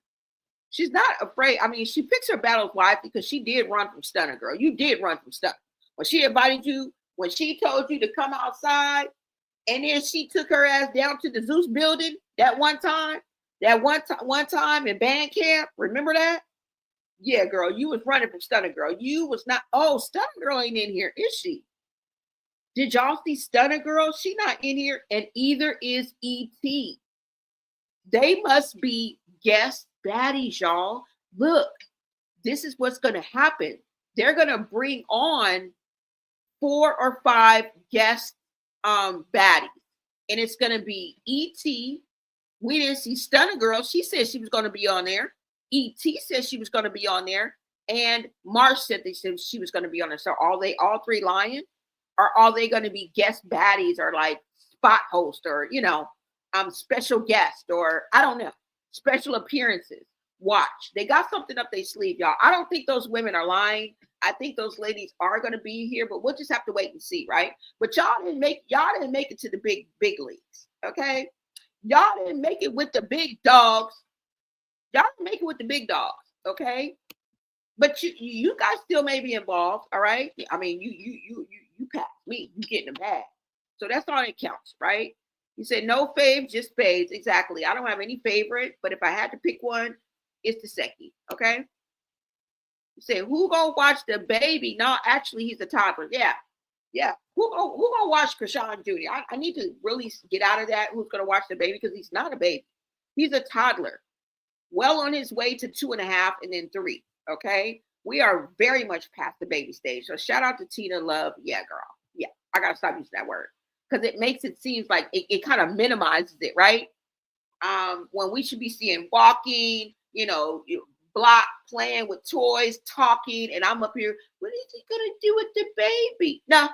S2: She's not afraid. I mean, she picks her battles wisely because she did run from Stunner, girl. You did run from Stunner. When she invited you, when she told you to come outside, and then she took her ass down to the Zeus building that one time in band camp. Remember that? Yeah, girl, you was running from Stunner, girl. You was not. Oh, Stunner girl ain't in here, is she? Did y'all see Stunner girl? She not in here, and either is ET. They must be guest baddies, y'all. Look, this is what's going to happen. They're going to bring on 4 or 5 guest baddies, and it's going to be ET. We didn't see Stunner girl. She said she was going to be on there. ET said she was going to be on there, and Marsh said they said she was going to be on there. So all 3 lying? Or are they going to be guest baddies or like spot host or, special guest or I don't know, special appearances? Watch. They got something up their sleeve, y'all. I don't think those women are lying. I think those ladies are going to be here, but we'll just have to wait and see, right? But y'all didn't make it to the big leagues, okay? Y'all didn't make it with the big dogs. Y'all didn't make it with the big dogs, okay? But you guys still may be involved, all right? I mean, you pass me, you getting a bag. So that's all that counts, right? You said no faves, just faves. Exactly. I don't have any favorite, but if I had to pick one, it's the Seki, okay? You say, who gonna watch the baby? No, actually, he's a toddler. Yeah. Who gonna watch Krishan Jr.? I need to really get out of that. Who's gonna watch the baby? Because he's not a baby. He's a toddler. Well on his way to 2.5 and then 3. Okay. We are very much past the baby stage. So shout out to Tina Love. Yeah, girl. Yeah. I gotta stop using that word. Because it makes it seem like it kind of minimizes it, right? When we should be seeing walking, block playing with toys, talking, and I'm up here. What is he gonna do with the baby? No.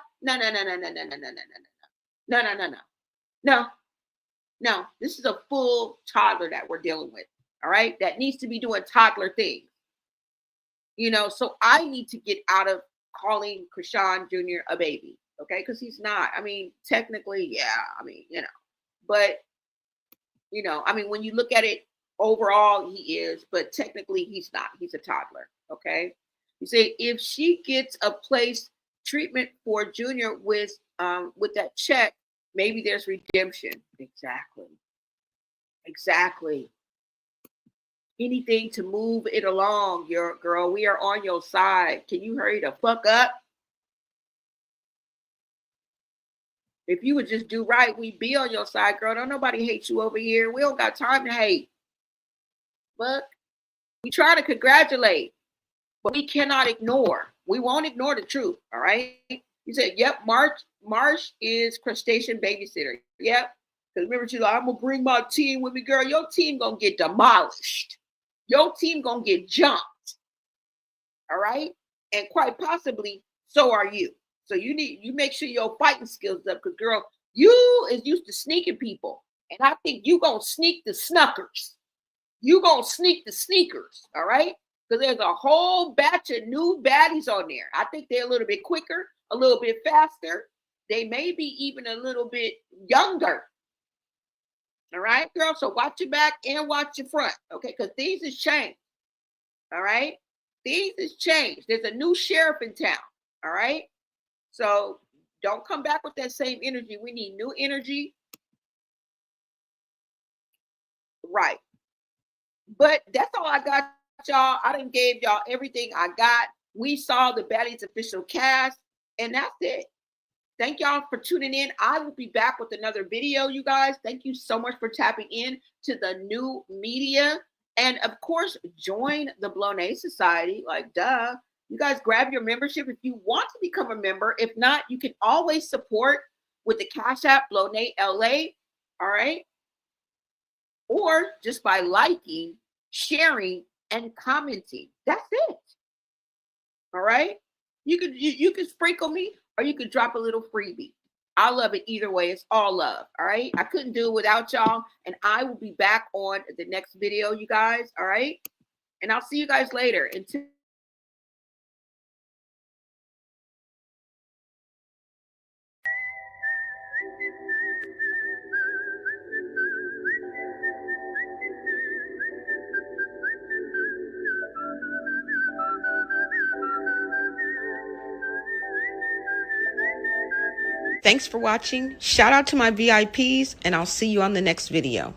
S2: No. This is a full toddler that we're dealing with. All right, that needs to be doing toddler things. So I need to get out of calling Krishan Jr. a baby, okay? Because he's not. I mean, technically, yeah. I mean, but when you look at it overall, he is, but technically, he's not. He's a toddler, okay? You say if she gets a place treatment for Junior with that check, maybe there's redemption. Exactly. Anything to move it along, your girl. We are on your side. Can you hurry the fuck up? If you would just do right, we'd be on your side, girl. Don't nobody hate you over here. We don't got time to hate. But we try to congratulate, but we cannot ignore. We won't ignore the truth. All right. You said, yep, Marsh is crustacean babysitter. Yep. Because remember, she's like, I'm gonna bring my team with me, girl. Your team gonna get demolished. Your team gonna get jumped. All right. And quite possibly, so are you. So you make sure your fighting skills up, because girl, you is used to sneaking people. And I think you gonna sneak the snuckers. You gonna sneak the sneakers, all right? Because there's a whole batch of new baddies on there. I think they're a little bit quicker, a little bit faster. They may be even a little bit younger. All right, girl. So watch your back and watch your front, okay? Because things has changed. All right, things has changed. There's a new sheriff in town. All right, so don't come back with that same energy. We need new energy. Right. But that's all I got, y'all. I done gave y'all everything I got. We saw the Baddies official cast, and that's it. Thank y'all for tuning in. I will be back with another video, you guys. Thank you so much for tapping in to the new media. And of course, join the Blonay Society. Like, duh. You guys grab your membership if you want to become a member. If not, you can always support with the Cash App Blonay LA. All right. Or just by liking, sharing, and commenting. That's it. All right. You could sprinkle me, or you could drop a little freebie. I love it either way. It's all love. All right. I couldn't do it without y'all. And I will be back on the next video, you guys. All right. And I'll see you guys later. Until
S8: Thanks for watching. Shout out to my VIPs, and I'll see you on the next video.